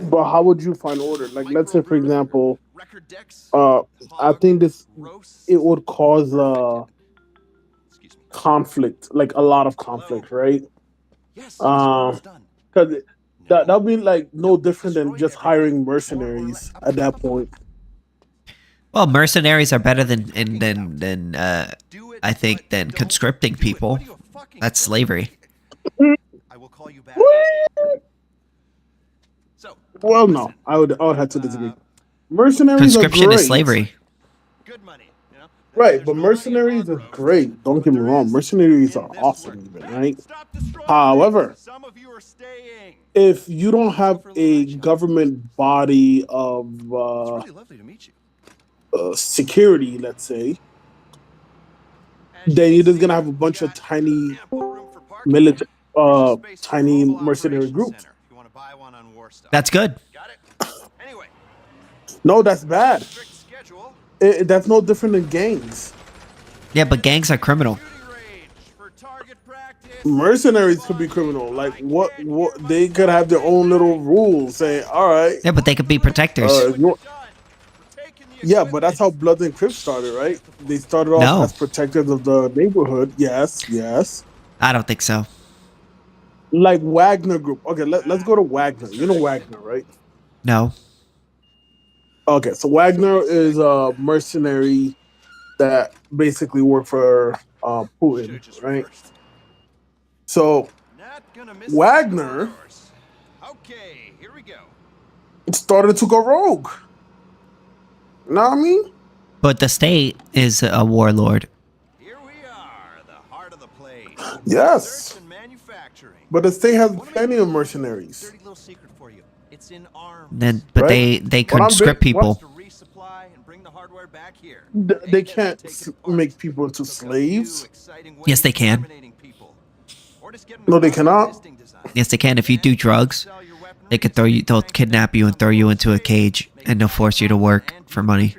But how would you find order? Like, let's say, for example, I think it would cause conflict, like a lot of conflict, right? Because that'd be like no different than just hiring mercenaries at that point. Well, mercenaries are better than I think than conscripting people. That's slavery. Well, no, I would have to disagree. Mercenaries are Conscription great. is slavery. Right, but mercenaries are great. Don't get me wrong. Mercenaries are awesome, even, right? However, if you don't have a government body of security, let's say, then you're just gonna have a bunch of tiny tiny mercenary groups. That's good. No, that's bad. That's no different than gangs. Yeah, but gangs are criminal. Mercenaries could be criminal. Like what they could have their own little rules saying, all right, Yeah, but they could be protectors. yeah, but that's how Bloods and Crips started, right? They started off No. as protectors of the neighborhood. Yes, yes. I don't think so. Like Wagner Group. Okay, let's go to Wagner. You know Wagner, right? No. Okay, so Wagner is a mercenary that basically work for Putin, right? So Wagner started to go rogue. You know what I mean? But the state is a warlord. Yes. But the state has plenty of mercenaries. Then, but Right? they conscript people. They can't make people into slaves. Yes, they can. No, they cannot. Yes, they can. If you do drugs, they could they'll kidnap you and throw you into a cage, and they'll force you to work for money.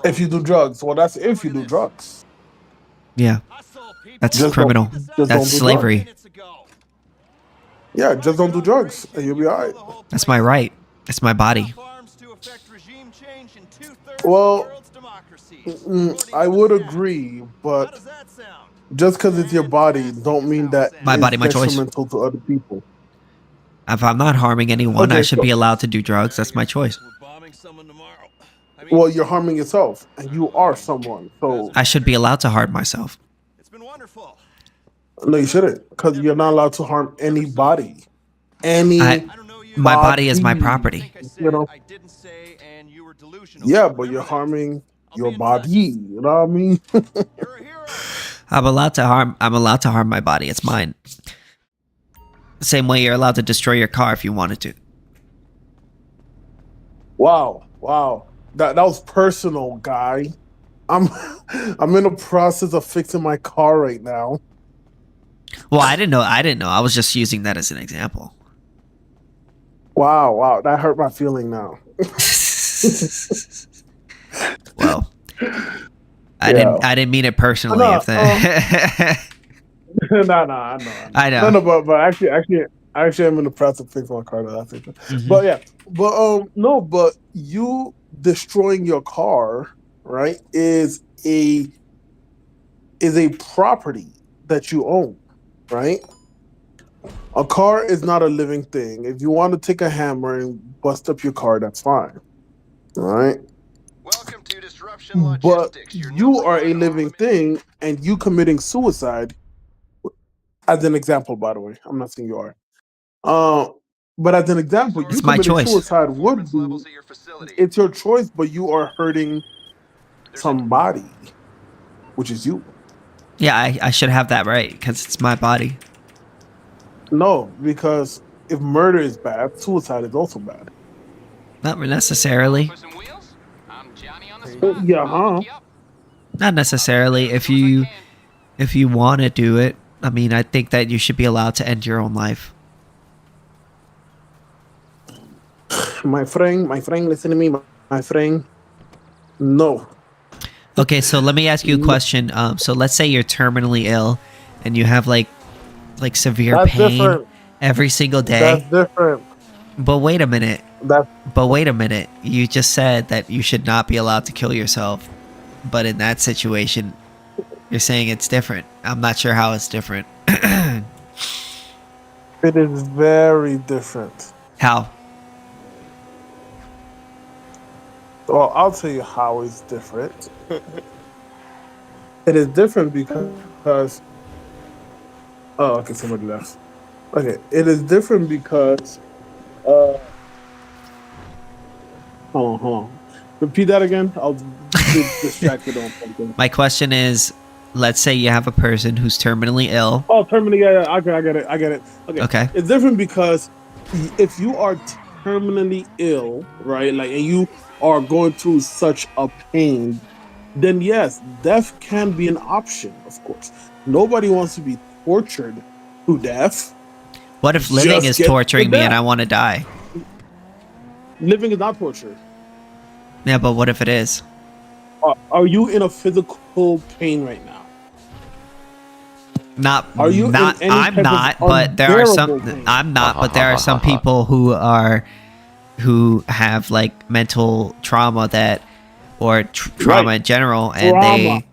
If you do drugs, well, that's if you do drugs. Yeah, that's Just criminal. don't- just don't That's do slavery. Yeah, just don't do drugs, and you'll be all right. That's my right. That's my body. Well, I would agree, but just because it's your body, don't mean that My it's body, my choice. detrimental to other people. If I'm not harming anyone, Okay, I should so- be allowed to do drugs. That's my choice. Well, you're harming yourself, and you are someone. So I should be allowed to harm myself. no, you shouldn't, because you're not allowed to harm anybody. My body is my property. You know. Yeah, but you're harming your body. You know what I mean? I'm allowed to harm my body. It's mine. Same way you're allowed to destroy your car if you wanted to. Wow. That was personal, guy. I'm in the process of fixing my car right now. Well, I didn't know. I was just using that as an example. Wow, that hurt my feeling now. Well, I didn't mean it personally. No, If that, no, I know. No, but actually, I'm in the process of fixing my car. That's it. Mhm. But yeah, but you destroying your car, right, is a property that you own, right? A car is not a living thing. If you want to take a hammer and bust up your car, that's fine, all right? Welcome to Disruption But Logistics. you are a living thing, and you committing suicide, as an example, by the way, I'm not saying you are. But as an example, you It's my committing choice. suicide would be, it's your choice, but you are hurting somebody, which is you. Yeah, I should have that right because it's my body. No, because if murder is bad, suicide is also bad. Not necessarily. Yeah, huh? Not necessarily. If you want to do it, I mean, I think that you should be allowed to end your own life. My friend, listen to me, my friend. No. Okay, so let me ask you a question. So let's say you're terminally ill, and you have like severe That's pain different. every single day. That's different. But wait a minute. That's You just said that you should not be allowed to kill yourself. But in that situation, you're saying it's different. I'm not sure how it's different. it is very different. How? Well, I'll tell you how it's different. It is different because oh, okay, somebody left. Okay, it is different because hold on. Repeat that again. I'll get distracted on something. My question is, let's say you have a person who's terminally ill. Oh, terminally, yeah, I get it. Okay. It's different because if you are terminally ill, right, like, and you are going through such a pain, then yes, death can be an option, of course. Nobody wants to be tortured to death. What if living Just is get torturing the me and death. I want to die? Living is not torture. Yeah, but what if it is? Are you in a physical pain right now? Are you not? I'm not, but there are some. Pain? I'm not, but there are some people who have like mental trauma or trauma in general, and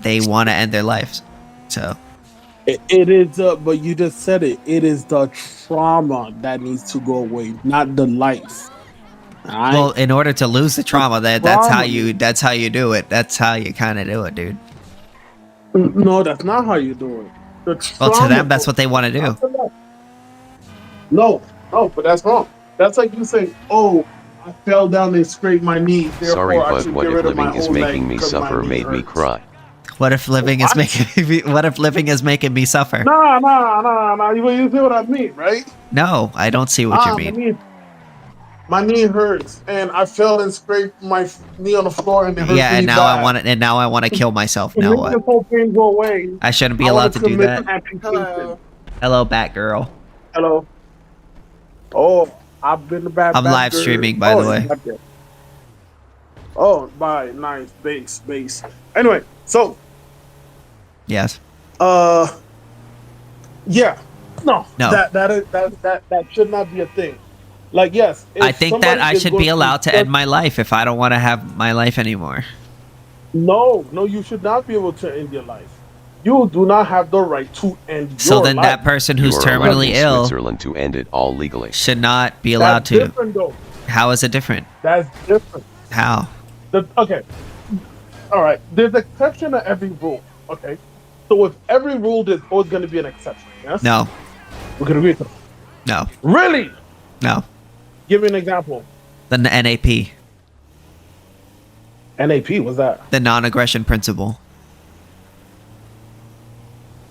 they want to end their lives. So it is, but you just said it. It is the trauma that needs to go away, not the life. Right? Well, in order to lose the trauma, that's how you do it. That's how you kind of do it, dude. No, that's not how you do it. Well, to them, that's what they want to do. No, but that's wrong. That's like you saying, "Oh, I fell down and scraped my knee." Sorry, but what if living is making me suffer made me cry? What if living is making me? What if living is making me suffer? Nah. You see what I mean, right? No, I don't see what you mean. My knee hurts, and I fell and scraped my knee on the floor, and it hurts. Yeah, and now I want it. And now I want to kill myself. Now what? This whole pain go away. I shouldn't be allowed to do that. Hello. Hello, Batgirl. Hello. Oh, I've been the bad. I'm live streaming, by the way. Oh, bye. Nice base. Anyway, so. Yes. Yeah. No. No. That should not be a thing. Like, yes. I think that I should be allowed to end my life if I don't want to have my life anymore. No, you should not be able to end your life. You do not have the right to end your life. So then that person who's terminally ill Switzerland to end it all legally should not be allowed to. That's different, though. How is it different? That's different. How? Okay. All right. There's exception to every rule. Okay. So with every rule, there's always going to be an exception. Yes. No. We can agree to that. No. Really? No. Give me an example. The NAP. NAP, what's that? The non-aggression principle.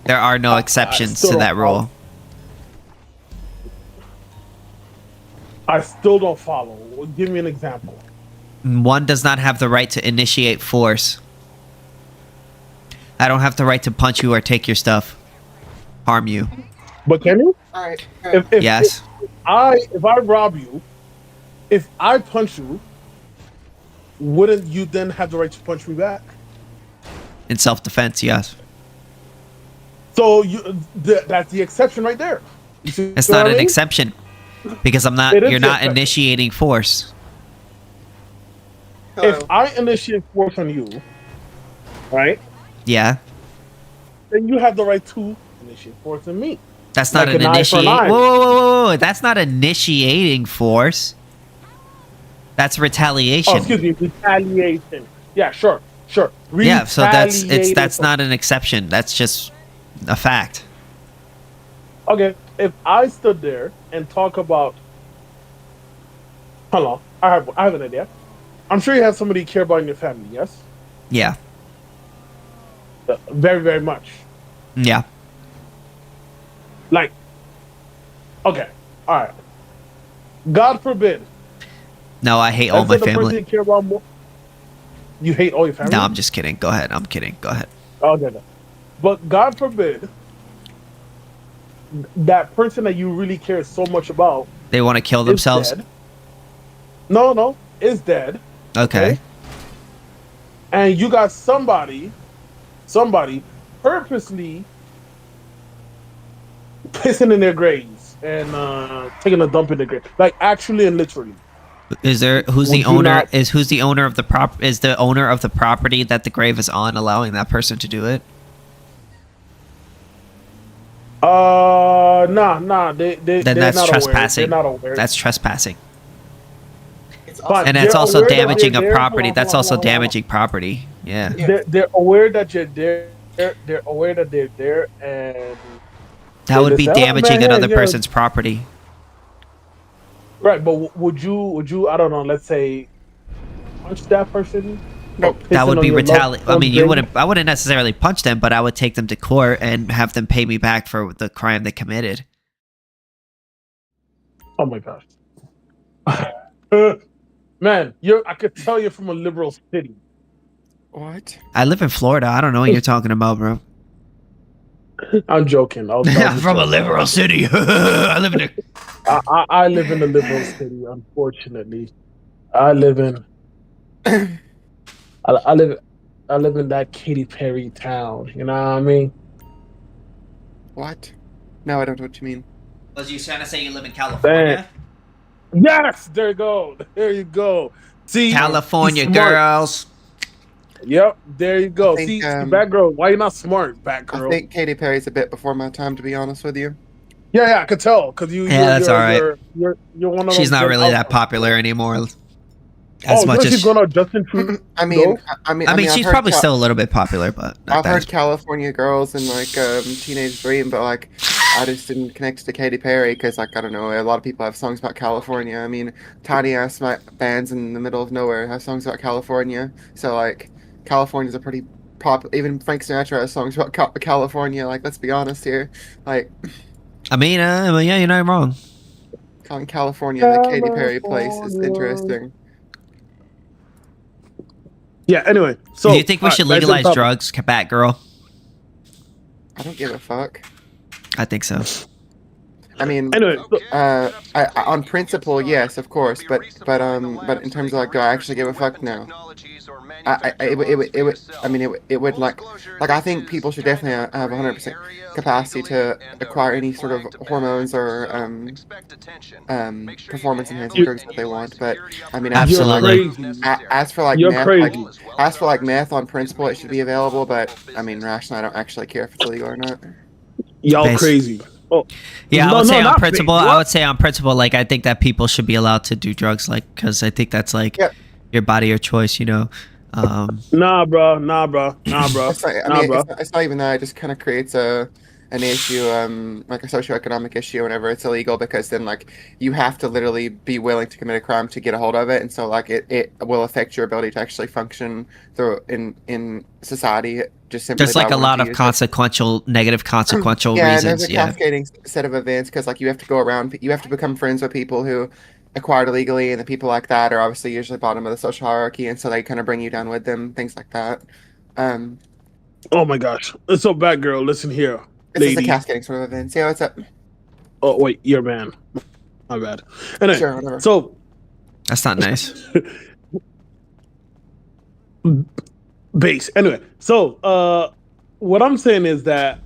There are no exceptions to that rule. I still don't follow. Give me an example. One does not have the right to initiate force. I don't have the right to punch you or take your stuff. Harm you. But can you? All right. Yes. If I rob you, if I punch you, wouldn't you then have the right to punch me back? In self-defense, yes. So that's the exception right there. It's not an exception because you're not initiating force. If I initiate force on you, right? Yeah. Then you have the right to initiate force on me. That's not an initiating. Whoa. That's not initiating force. That's retaliation. Oh, excuse me, retaliation. Yeah, sure. Yeah, so that's not an exception. That's just a fact. Okay, if I stood there and talk about, hold on, I have an idea. I'm sure you have somebody you care about in your family. Yes. Yeah. Very, very much. Yeah. Like, okay, all right. God forbid. No, I hate all my family. You care about more. You hate all your family? No, I'm just kidding. Go ahead. I'm kidding. Go ahead. Okay. But God forbid that person that you really care so much about. They want to kill themselves? Dead. No, is dead. Okay. And you got somebody purposely pissing in their graves and taking a dump in their grave, like actually and literally. Is the owner of the property that the grave is on allowing that person to do it? Nah. Then that's trespassing. They're not aware. That's trespassing. But and that's also damaging a property. That's also damaging property. Yeah. They're aware that you're there. They're aware that they're there, and that would be damaging another person's property. Right, but would you? I don't know. Let's say punch that person. That would be retaliation. I mean, I wouldn't necessarily punch them, but I would take them to court and have them pay me back for the crime they committed. Oh my gosh, man! I could tell you're from a liberal city. What? I live in Florida. I don't know what you're talking about, bro. I'm joking. I'm from a liberal city. I live in a... I live in a liberal city, unfortunately. I live in I live in that Katy Perry town. You know what I mean? What? No, I don't know what you mean. Was you trying to say you live in California? Yes, there you go. There you go. See, California he's smart. girls. Yep, there you go. I think, See, Batgirl, why you not smart, I Batgirl? think Katy Perry's a bit before my time, to be honest with you. Yeah, I could tell because you're that's all right. You're one of She's those not really that outsiders. popular anymore. As much she's as going on Justin Trudeau. I mean, she's I've probably heard still a little bit popular, but not I've that. heard California Girls and like Teenage Dream, but like I just didn't connect to Katy Perry because like I don't know, a lot of people have songs about California. I mean, tiny ass bands in the middle of nowhere have songs about California. So like, California's a pretty pop. Even Frank Sinatra has songs about California. Like, let's be honest here. Like, I mean, yeah, you're not wrong. calling California the Katy Perry place is interesting. Yeah. Anyway, so do you think we should legalize drugs, Batgirl? I don't give a fuck. I think so. I mean, anyway, on principle, yes, of course, but in terms of like, do I actually give a fuck? No. It would like I think people should definitely have 100% capacity to acquire any sort of hormones or performance enhancing drugs that they want. But I mean, absolutely. As for like you're meth, crazy. as for like meth, on principle, it should be available. But I mean, rationally, I don't actually care if it's illegal or not. Y'all crazy. Oh. Yeah, I would say on not principle. fake. I would say on principle, like I think that people should be allowed to do drugs, like because I think that's like your body, your choice. You know. Nah, bro. It's not even that. It just kind of creates an issue, like a socioeconomic issue whenever it's illegal, because then like you have to literally be willing to commit a crime to get a hold of it, and so like it will affect your ability to actually function through in society. Just like a lot of negative consequential reasons. And there's a cascading set of events because like you have to go around, you have to become friends with people who acquired illegally, and the people like that are obviously usually bottom of the social hierarchy, and so they kind of bring you down with them, things like that. Oh my gosh! So Batgirl, listen here, it's just a cascading sort of event. See what's up? Oh wait, you're man. My bad. Anyway, sure, whatever. So that's not nice. Base. Anyway, so what I'm saying is that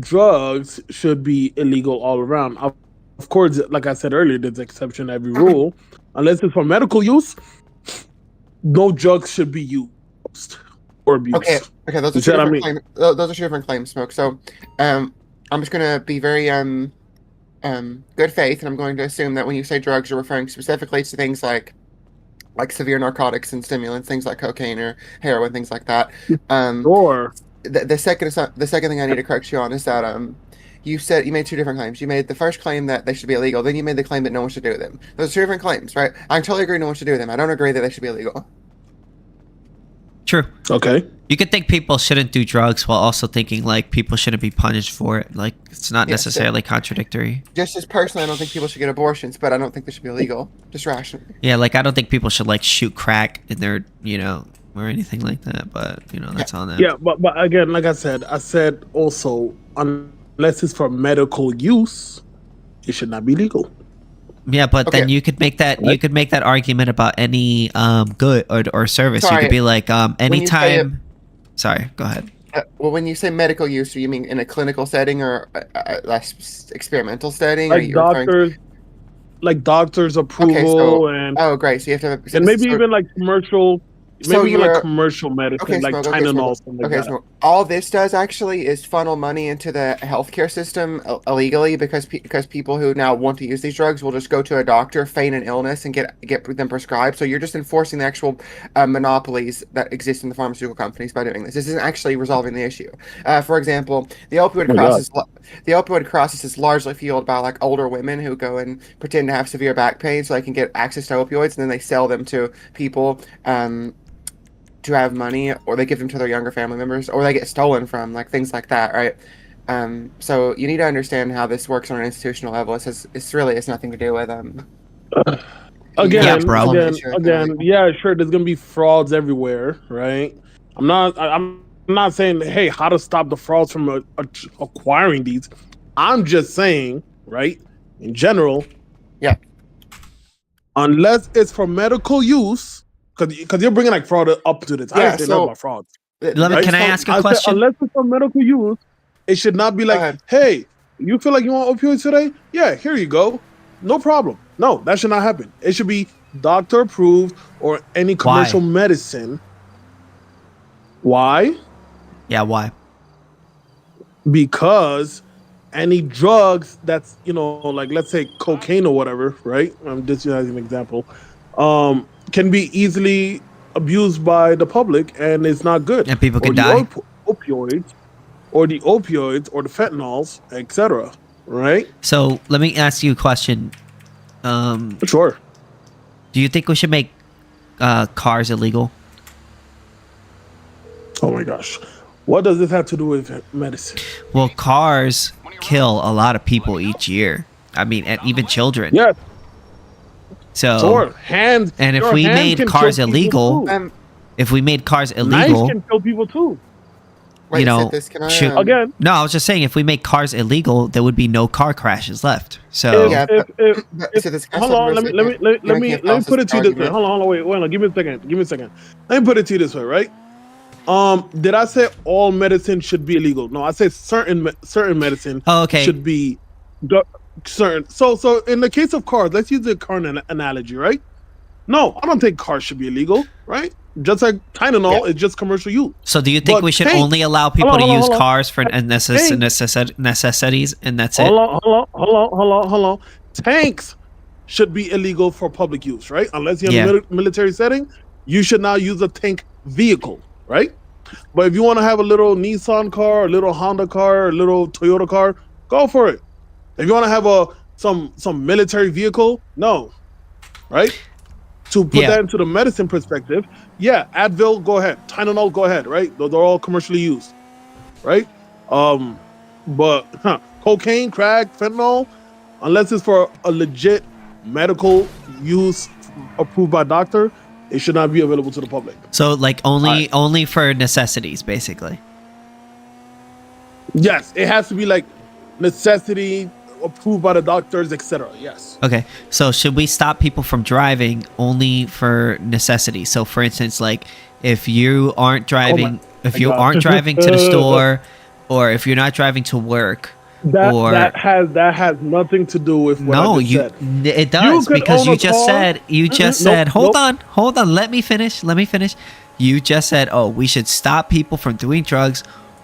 drugs should be illegal all around. Of course, like I said earlier, there's exception to every rule. Unless it's for medical use, no drugs should be used or abused. Okay, those are two different claims. Those are two different claims, Smoke. So, I'm just gonna be very good faith, and I'm going to assume that when you say drugs, you're referring specifically to things like severe narcotics and stimulants, things like cocaine or heroin, things like that. Or the second thing I need to correct you on is that you made two different claims. You made the first claim that they should be illegal, then you made the claim that no one should do them. Those are two different claims, right? I totally agree no one should do them. I don't agree that they should be illegal. True. Okay. You could think people shouldn't do drugs while also thinking like people shouldn't be punished for it. Like it's not necessarily contradictory. Just as personally, I don't think people should get abortions, but I don't think they should be illegal. Just rationally. Yeah, like I don't think people should like shoot crack in their, or anything like that. But that's on them. Yeah, but again, like I said also unless it's for medical use, it should not be legal. Yeah, but then you could make that you could make that argument about any good or service. Sorry, you could be like anytime. Sorry, go ahead. Well, when you say medical use, do you mean in a clinical setting or a less experimental setting? Like doctors' approval and great. So you have to have, and maybe even like commercial. Maybe even like commercial medicine, like Tylenol, something like that. All this does actually is funnel money into the healthcare system illegally because people who now want to use these drugs will just go to a doctor, feign an illness, and get them prescribed. So you're just enforcing the actual monopolies that exist in the pharmaceutical companies by doing this. This isn't actually resolving the issue. For example, the opioid crisis is largely fueled by like older women who go and pretend to have severe back pain so they can get access to opioids, and then they sell them to people. To have money, or they give them to their younger family members, or they get stolen from, like things like that, right? So you need to understand how this works on an institutional level. It's nothing to do with Again, yeah, yeah, sure. There's gonna be frauds everywhere, right? I'm not saying, hey, how to stop the frauds from acquiring these. I'm just saying, right, in general, Yeah. unless it's for medical use, because you're bringing like fraud up to this. I Yeah, didn't say so- nothing about frauds. Can I ask a said, question? unless it's for medical use, it should not be like, ahead. hey, you feel like you want opioids today? Yeah, here you go. No problem. No, that should not happen. It should be doctor approved or any commercial medicine. Why? Yeah, why? Because any drugs that's, like let's say cocaine or whatever, right? I'm just using an example, can be easily abused by the public and it's not good. And people Or can the die. opioids or the fentanyls, etc. Right? So let me ask you a question. Sure. Do you think we should make cars illegal? Oh my gosh. What does this have to do with medicine? Well, cars kill a lot of people each year. I mean, and even children. Yeah. So, Sure. Hands. and if your we hands made can cars kill people illegal, too. if we made cars Knives illegal, can kill people too. Wait, you know, Sithis, can I, should- Again, no, I was just saying, if we make cars illegal, there would be no car crashes left. So, Yeah, if, Sithis, can I hold on, let me can put it to you this way. argument? Hold on, wait, give me a second. Let me put it to you this way, right? Did I say all medicine should be illegal? No, I said certain medicine Oh, okay. should be certain. So in the case of cars, let's use the car analogy, right? No, I don't think cars should be illegal, right? Just like Tylenol is just commercial use. so do you think But we should tanks- only allow people hold to on, use hold on. cars for Tanks- necessities, and that's it? Hold on. Tanks should be illegal for public use, right? Unless you're in a military setting, you should not use a tank vehicle, right? But if you want to have a little Nissan car, a little Honda car, a little Toyota car, go for it. If you want to have some military vehicle, no, right? To put that into the medicine perspective, yeah, Advil, go ahead. Tylenol, go ahead, right? They're all commercially used, right? But cocaine, crack, fentanyl, unless it's for a legit medical use approved by doctor, it should not be available to the public. So, like, only for necessities, basically. Yes, it has to be like necessity, approved by the doctors, etc. Yes. Okay, so should we stop people from driving only for necessity? So, for instance, like if you aren't driving, to the store, or if you're not driving to work, that has nothing to do with what I just said. It does, because you just said, hold on, let me finish. You just said, oh, we should stop people from doing drugs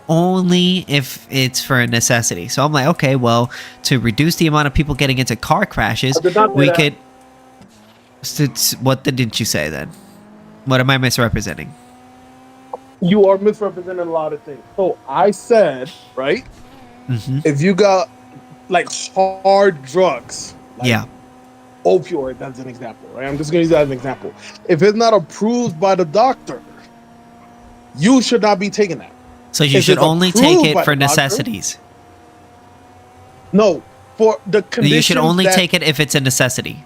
only if it's for a necessity. So I'm like, okay, well, to reduce the amount of people getting into car crashes, we could. What didn't you say then? What am I misrepresenting? You are misrepresenting a lot of things. So I said, right? Mm-hmm. If you got like hard drugs, like opioid, that's an example, right? I'm just gonna use that as an example. If it's not approved by the doctor, you should not be taking that. So you should only take it for necessities. No, for the condition. You should only take it if it's a necessity.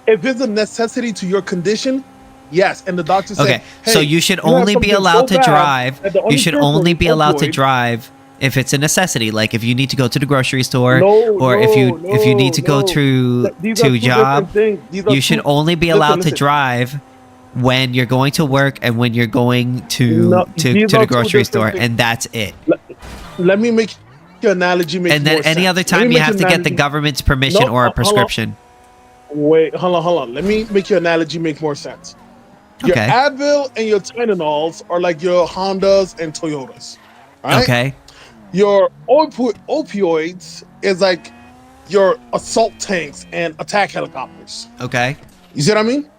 If it's a necessity to your condition, yes. And the doctor said, okay, hey, so you should only be allowed to drive. You should only be allowed to drive if it's a necessity. Like if you need to go to the grocery store, if you need to go to a job, you should only be allowed to drive when you're going to work and when you're going to the grocery store, and that's it. Let me make your analogy make more sense. And then any other time you have to get the government's permission or a prescription. Wait, hold on. Let me make your analogy make more sense. Your Advil and your Tylenols are like your Hondas and Toyotas. Right? Okay. Your opioids is like your assault tanks and attack helicopters. Okay. You see what I mean?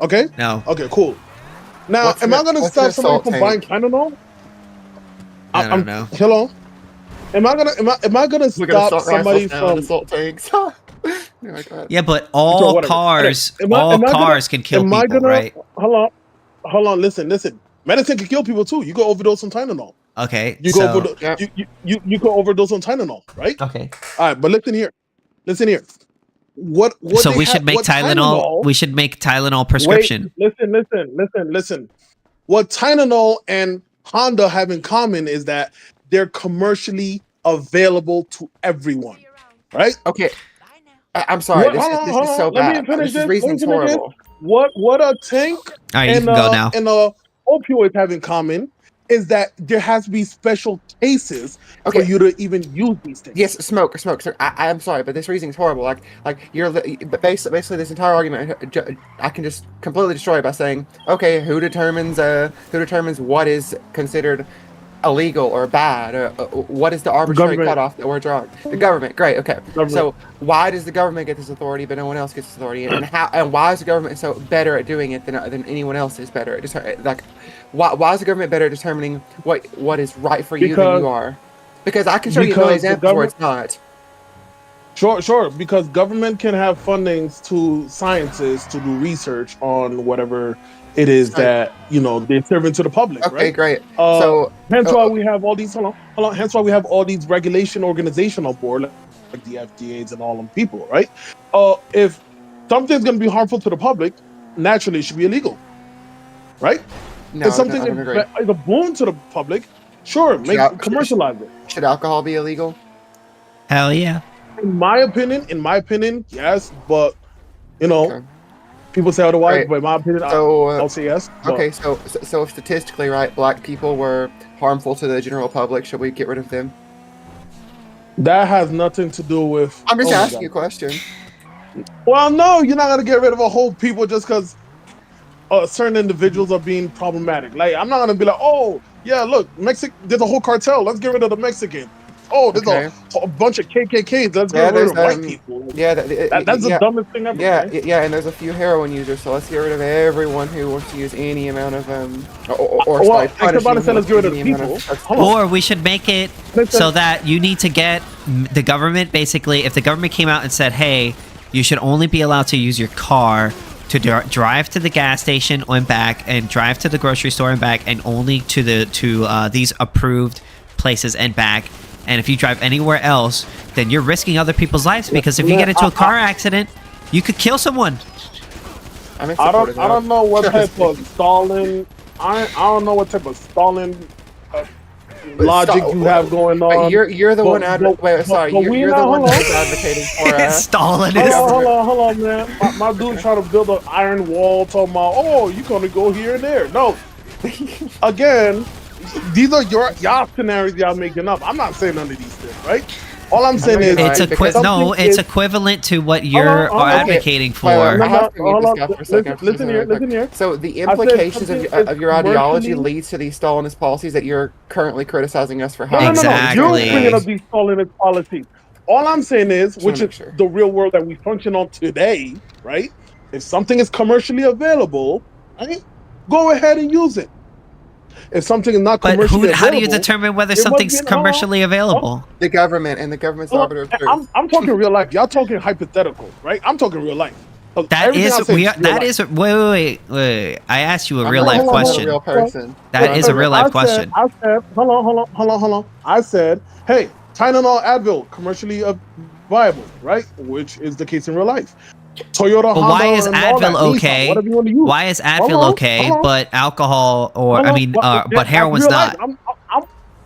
Okay? No. Okay, cool. Now, am I going to stop somebody from buying Tylenol? I don't know. Hello? Am I gonna stop somebody from assault tanks? Yeah, but all cars can kill people, right? Hold on. Listen. Medicine can kill people too. You go overdose on Tylenol. Okay. You go overdose on Tylenol, right? Okay. All right, but listen here. What so we should make Tylenol. We should make Tylenol prescription. Wait, listen. What Tylenol and Honda have in common is that they're commercially available to everyone, right? Okay, I'm sorry. This Hold on, this hold is on. so Let me bad. finish This this. reasoning's horrible. What a tank All right, you can go now. and opioids have in common is that there has to be special cases for Okay. you to even use these things. Yes, smoke. Sir, I'm sorry, but this reasoning's horrible. Like but basically this entire argument, I can just completely destroy it by saying, okay, who determines what is considered illegal or bad? What is the arbitrary Government. cutoff that we're drawing? The government. Great. Okay. Government. So why does the government get this authority, but no one else gets this authority? And why is the government so better at doing it than anyone else is better at? Like, why is the government better at determining what is right for you than you are? Because I can show you no examples where it's not. Sure. Because government can have fundings to scientists to do research on whatever it is that they're serving to the public. Okay, right? Great. Hence why we have all these. Hold on. Hence why we have all these regulation organization on board, like the FDAs and all them people, right? If something's going to be harmful to the public, naturally it should be illegal, right? No, if something I don't agree. is a boon to the public, sure, commercialize it. Should alcohol be illegal? Hell yeah. In my opinion, yes, but people say otherwise. Right. But in my opinion, So, I'll say yes. but- Okay, so if statistically, right, black people were harmful to the general public, should we get rid of them? That has nothing to do with. I'm just my asking God. you a question. Well, no, you're not gonna get rid of a whole people just because certain individuals are being problematic. Like, I'm not gonna be like, oh yeah, look, there's a whole cartel. Let's get rid of the Mexican. Oh, there's a bunch of KKKs. Let's get rid of white people. Yeah, that's the dumbest thing ever. Yeah, right? yeah, and there's a few heroin users, so let's get rid of everyone who wants to use any amount of let's get rid of the people. Or we should make it so that you need to get the government, basically, if the government came out and said, hey, you should only be allowed to use your car to drive to the gas station and back, and drive to the grocery store and back, and only to these approved places and back. And if you drive anywhere else, then you're risking other people's lives, because if you get into a car accident, you could kill someone. I don't know what type of stalling. I don't know what type of stalling logic you have going on. You're the one advocating. Sorry, you're the one that's advocating for stalling. Hold on, man. My dude trying to build an iron wall, talking about, oh, you're gonna go here and there. No, again. These are y'all scenarios y'all making up. I'm not saying none of these things, right? All I'm saying is it's equivalent to what you're advocating for. Listen here. So the implications of your ideology leads to these Stalinist policies that you're currently criticizing us for having. Exactly. You're bringing up these Stalinist policies. All I'm saying is, which is the real world that we function on today, right? If something is commercially available, right, go ahead and use it. If something is not commercially available, how do you determine whether something's commercially available? The government and the government's arbiter of truth. I'm talking real life. Y'all talking hypothetical, right? I'm talking real life. Wait. I asked you a real life question. A real person. That is a real life question. I said, hold on. I said, hey, Tylenol, Advil, commercially viable, right? Which is the case in real life. Toyota, Honda, why is Advil okay? Nissan, why is Advil okay, but alcohol but heroin's not?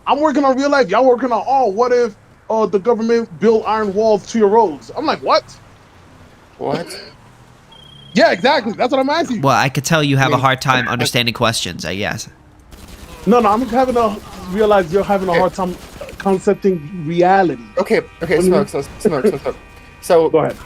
I'm working on real life. Y'all working on what if the government built iron walls to your roads? I'm like, what? What? Yeah, exactly. That's what I'm asking you. Well, I could tell you have a hard time understanding questions, I guess. No, I'm having to realize you're having a hard time concepting reality. Okay, smoke. So go ahead.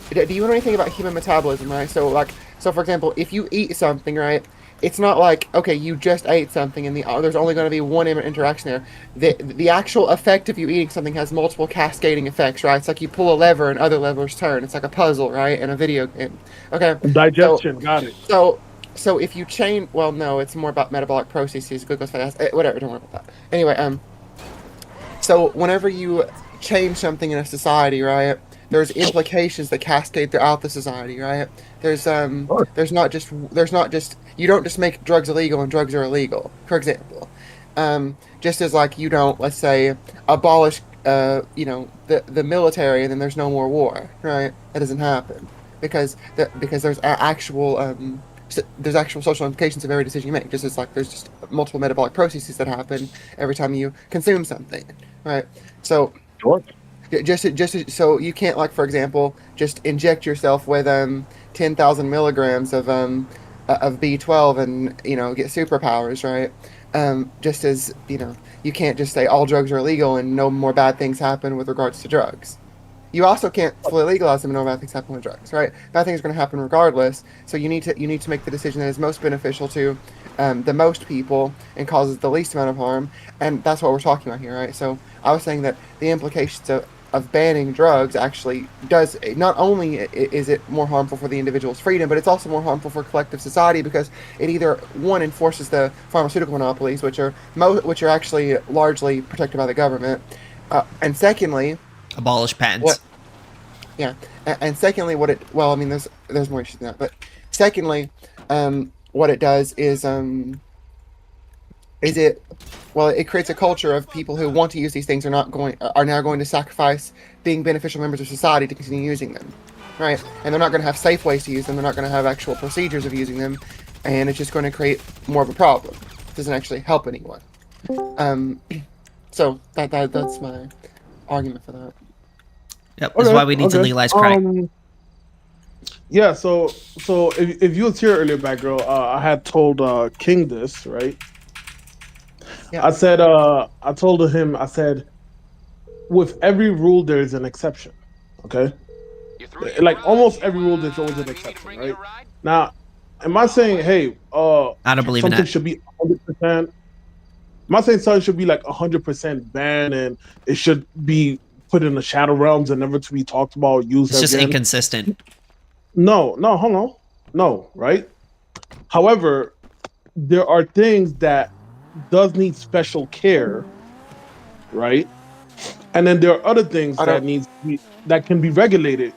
Do you know anything about human metabolism, right? So for example, if you eat something, right, it's not like, okay, you just ate something and there's only going to be one interaction there. The actual effect of you eating something has multiple cascading effects, right? It's like you pull a lever and other levers turn. It's like a puzzle, right? In a video game. Okay. Digestion, got it. So if you well, no, it's more about metabolic processes, glucose, fat acid, whatever, don't worry about that. Anyway, so whenever you change something in a society, right, there's implications that cascade throughout the society, right? There's not just you don't just make drugs illegal and drugs are illegal, for example. Just as like you don't, let's say, abolish the military and then there's no more war, right? That doesn't happen because there's actual there's actual social implications of every decision you make. Just as like there's just multiple metabolic processes that happen every time you consume something, right? So Sure. just so you can't, like, for example, just inject yourself with 10,000 milligrams of B12 and get superpowers, right? Just as you can't just say all drugs are illegal and no more bad things happen with regards to drugs. You also can't fully legalize them and no bad things happen with drugs, right? Bad things are going to happen regardless. So you need to make the decision that is most beneficial to the most people and causes the least amount of harm, and that's what we're talking about here, right? So I was saying that the implications of banning drugs actually does, not only is it more harmful for the individual's freedom, but it's also more harmful for collective society, because it either, one, enforces the pharmaceutical monopolies, which are actually largely protected by the government, and secondly, Abolish patents. and secondly, there's more issues than that, but secondly, what it does is it creates a culture of people who want to use these things are now going to sacrifice being beneficial members of society to continue using them, right? And they're not going to have safe ways to use them. They're not going to have actual procedures of using them, and it's just going to create more of a problem. It doesn't actually help anyone. So that's my argument for that. Yep, that's why we need to legalize crack. Yeah, so if you was here earlier, Batgirl, I had told King this, right? Yeah. I said, I told him, I said, with every rule there is an exception. Okay, like almost every rule there's always an exception, right? Now, am I saying, hey, I don't believe in something that. should be 100%? Am I saying something should be like 100% banned and it should be put in the shadow realms and never to be talked about, used It's just again? inconsistent. No, hold on. No, right? However, there are things that does need special care, right? And then there are other things that can be regulated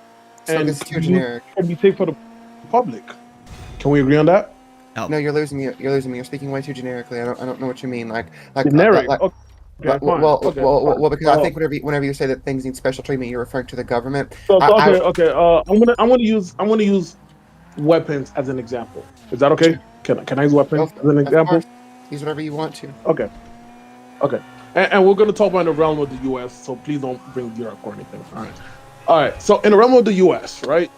and It's too generic. can be safe for the public. Can we agree on that? No, you're losing me. You're speaking way too generically. I don't know what you mean. Like Generic. Okay, well, because I think whenever you say that things need special treatment, you're referring to the government. Okay. I'm gonna use weapons as an example. Is that okay? Can I use weapons as an example? Of course. Use whatever you want to. Okay. And we're gonna talk about the realm of the U.S. So please don't bring Europe or anything. All right. So in the realm of the U.S., right,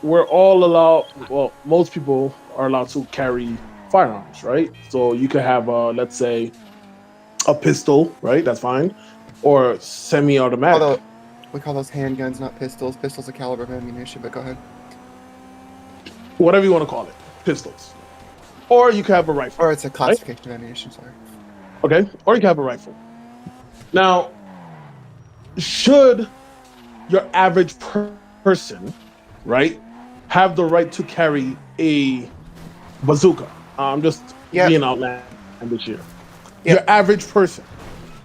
we're all allowed. Well, most people are allowed to carry firearms, right? So you could have, let's say, a pistol, right? That's fine, or semi-automatic. Although we call those handguns, not pistols. Pistols a caliber of ammunition. But go ahead. Whatever you want to call it, pistols. Or you could have a rifle. Or it's a classification of ammunition. Sorry. Okay. Or you could have a rifle. Now, should your average person, right, have the right to carry a bazooka? I'm just being outlandish here. Your average person.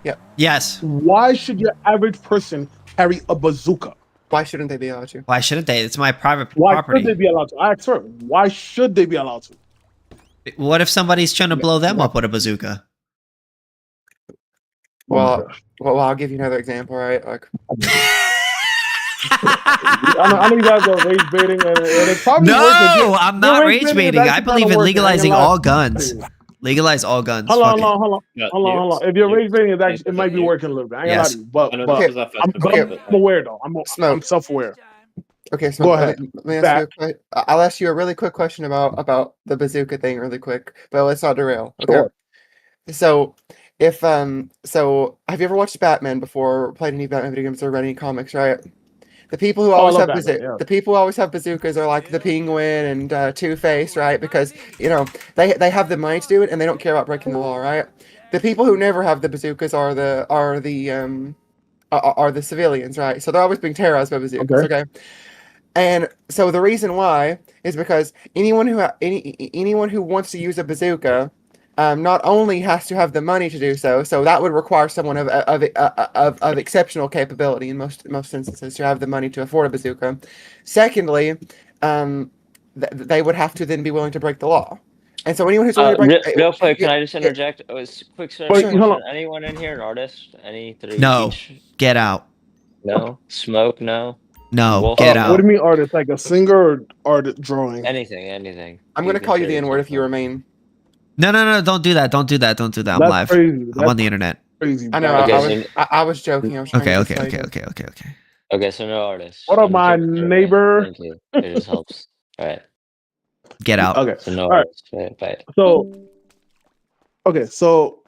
Yeah. Yes. Why should your average person carry a bazooka? Why shouldn't they be allowed to? Why shouldn't they? It's my private Why property. should they be allowed to? I asked her. Why should they be allowed to? What if somebody's trying to blow them up with a bazooka? Well, I'll give you another example, right? Like, I know you guys are rage baiting, and it's probably no, I'm not rage baiting. I believe in legalizing all guns. Legalize all guns. Hold on. If you're rage baiting, it might be working a little bit. I ain't gonna lie to you, but I'm aware though. I'm self-aware. Okay, so go ahead. Let me ask you I'll ask you a really quick question about the bazooka thing, really quick, but let's not derail. Okay. Sure. So, if have you ever watched Batman before, or played any Batman video games, or read any comics, right? The people who always have the people who always have bazookas are like the Penguin and Two-Face, right? Because they have the money to do it and they don't care about breaking the law, right? The people who never have the bazookas are the civilians, right? So they're always being terrorized by bazookas. Okay. And so the reason why is because anyone who wants to use a bazooka not only has to have the money to do so that would require someone of exceptional capability in most instances to have the money to afford a bazooka. Secondly, they would have to then be willing to break the law. And so anyone who's willing to break real quick, can I just interject? Quick question. Anyone in here an artist? Any three? No. Each? Get out. No. Smoke? No. No, Well, get What out. do you mean artist? Like a singer or artist drawing? anything. I'm gonna call you the N-word if you remain. No, don't do that. Don't do that. Don't do that. I'm That's live. crazy. I'm That's on the internet. crazy. I know. bro. Okay, I was joking. I was trying Okay, to okay, get okay, excited. okay. Okay, so no artists. What up, I'm my just kidding. neighbor? Thank you. It just helps. Alright. Get out. Okay. So no All right. artists. Right, bye. So, okay. So,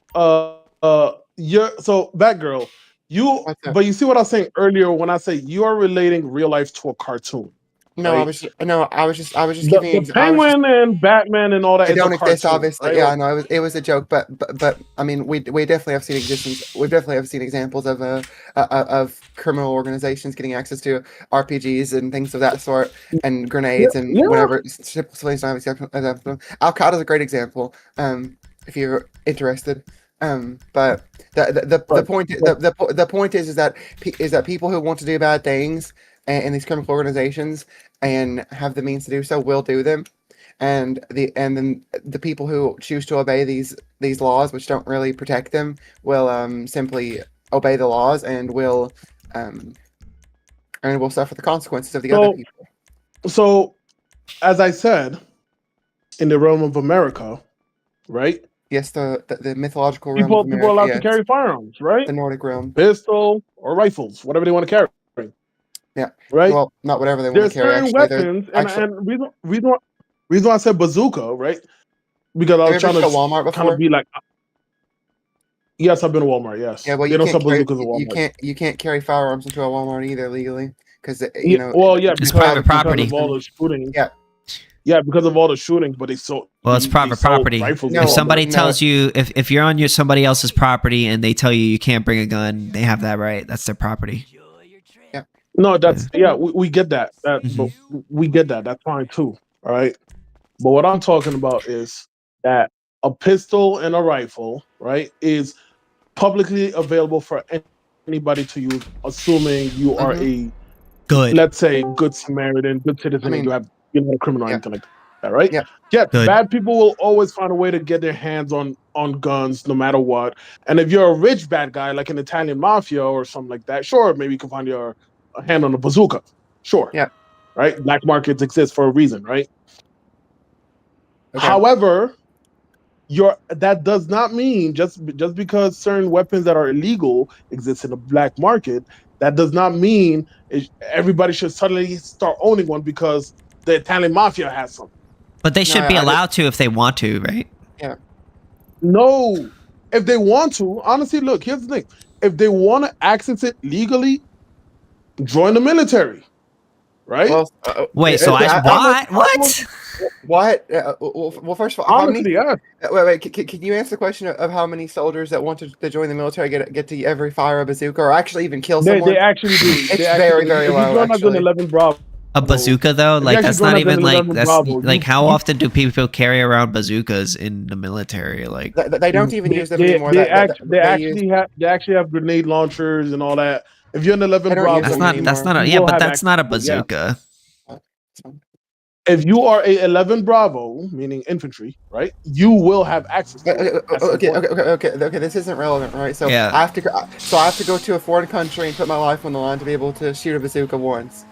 you're so Batgirl. What's up? But you see what I was saying earlier when I say you are relating real life to a cartoon. No, right? I was just The giving. I was Penguin and Batman and all that They is a don't exist, cartoon, obviously. right? Yeah, no, it was a joke, but I mean, we definitely have seen existence. We definitely have seen examples of criminal organizations getting access to RPGs and things of that sort, and grenades and Yeah. whatever. Civilians don't have example. Al Qaeda is a great example. If you're interested. But the point is that people who want to do bad things in these criminal organizations and have the means to do so will do them, and then the people who choose to obey these laws, which don't really protect them, will simply obey the laws and will suffer the consequences of the other people. So, as I said, in the realm of America, right? Yes, the mythological realm People of America. are allowed Yes. to carry firearms, right? The Nordic realm. Pistol or rifles, whatever they want to carry. Yeah. Right. Well, not whatever they want There's to carry. certain Actually, weapons, and reason why I said bazooka, right? Because I have was you ever trying been to Walmart to kind before? of be like, yes, I've been to Walmart. Yes. Yeah, well, they don't sell bazookas at Walmart. you can't carry firearms into a Walmart either legally because Well, yeah, It's because, private property. because of all the shootings. Yeah. Yeah, because of all the shootings, but they sold. Well, it's private property. Rifles If somebody tells you, if you're on somebody else's property and they tell you you can't bring a gun, they have that right. That's their property. Yeah. No, that's we get that. But we get that. That's fine too. All right. But what I'm talking about is that a pistol and a rifle, right, is publicly available for anybody to use, assuming you are a let's say, good Samaritan, good citizen, and you're not a criminal or anything like that, right? Yeah. Bad people will always find a way to get their hands on guns, no matter what. And if you're a rich bad guy, like an Italian mafia or something like that, sure, maybe you can find your hand on a bazooka. Sure. Yeah. Right? Black markets exist for a reason, right? Okay. However, that does not mean just because certain weapons that are illegal exist in the black market, that does not mean everybody should suddenly start owning one because the Italian mafia has some. But they should be allowed to if they want to, right? Yeah. No, if they want to, honestly, look, here's the thing: if they want to access it legally, join the military, right? Well, wait, so what? What? Well, first of all, honestly, wait. Can you answer the question of how many soldiers that want to join the military get to ever fire a bazooka or actually even kill someone? They actually do. It's very low. If you join 11 Bravo, a bazooka though, like that's not even like that's like how often do people carry around bazookas in the military? Like they don't even use them anymore. They actually have grenade launchers and all that. If you're in 11 Bravo, that's not a bazooka. If you are a 11 Bravo, meaning infantry, right, you will have access to it. Okay. This isn't relevant, right? So I have to go to a foreign country and put my life on the line to be able to shoot a bazooka once.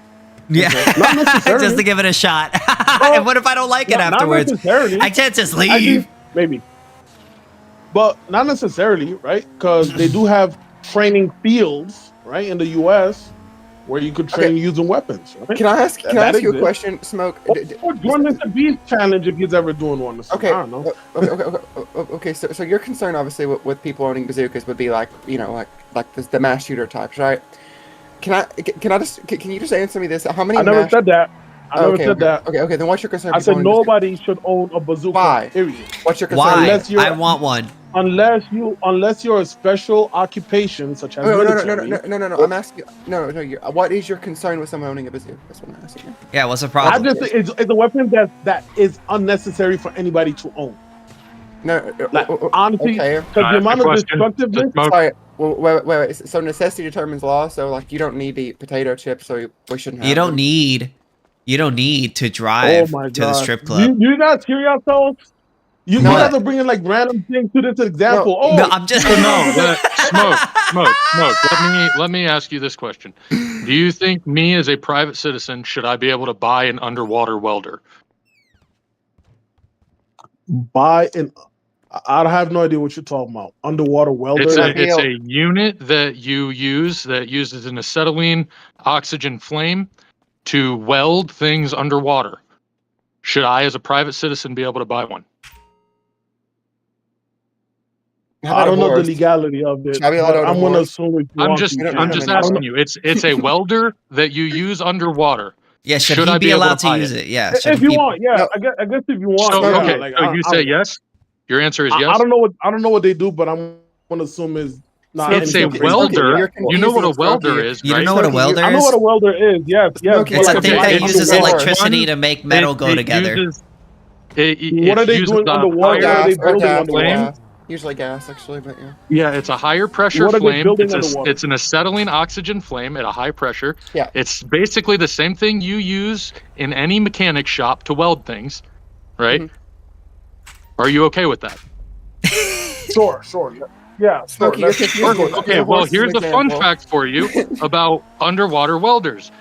Yeah, not necessarily. Just to give it a shot. And what if I don't like it afterwards? Not necessarily. I can't just leave. Actually, maybe, but not necessarily, right? Because they do have training fields, right, in the U.S. where you could train using weapons. Right? Can I ask you a question, Smoke? Or join the Beast Challenge if he's ever doing one. Okay. I don't know. Okay. So your concern, obviously, with people owning bazookas would be like the mass shooter types, right? Can you just answer me this? How many? I never said that. I never said that. Okay. Then what's your concern? I said nobody should own a bazooka. Why? Period. What's your concern? Why? I want one. Unless you're a special occupation such as military. No. I'm asking. No. What is your concern with someone owning a bazooka? That's what I'm asking. Yeah. What's the problem? It's a weapon that is unnecessary for anybody to own. No. Honestly, because the amount of destructiveness. Sorry. Wait. So necessity determines law. So like, you don't need to eat potato chips, so we shouldn't have. You don't need to drive to the strip club. You guys hear yourselves? You What? guys are bringing like random things to this example. Oh, No, I'm just Smoke. Let me ask you this question: do you think me as a private citizen should I be able to buy an underwater welder? buy an. I have no idea what you're talking about. Underwater welder. It's a unit that you use that uses an acetylene oxygen flame to weld things underwater. Should I, as a private citizen, be able to buy one? I don't know the legality of it, but I'm going to assume if you I'm want just to. I'm just asking you. It's a welder that you use underwater. Yeah, should he be allowed to use it? Yeah. If you want, yeah. I guess if you want, So, yeah. okay, Like, so you say yes? Your answer is yes? I don't know what they do, but I'm going to assume is not. It's a welder. You know what a welder is, You right? don't know what a welder is? I know what a welder is. Yes. It's a thing that uses electricity to make metal go together. What are they doing underwater? What are they building underwater? Usually gas, actually, but yeah. Yeah, it's a higher pressure What are they flame. building It's underwater? an acetylene oxygen flame at a high pressure. Yeah. It's basically the same thing you use in any mechanic shop to weld things, right? Mm-hmm. Are you okay with that? Sure. Yeah. Smokey, you're confusing. Okay, well, here's a fun fact for you about underwater welders.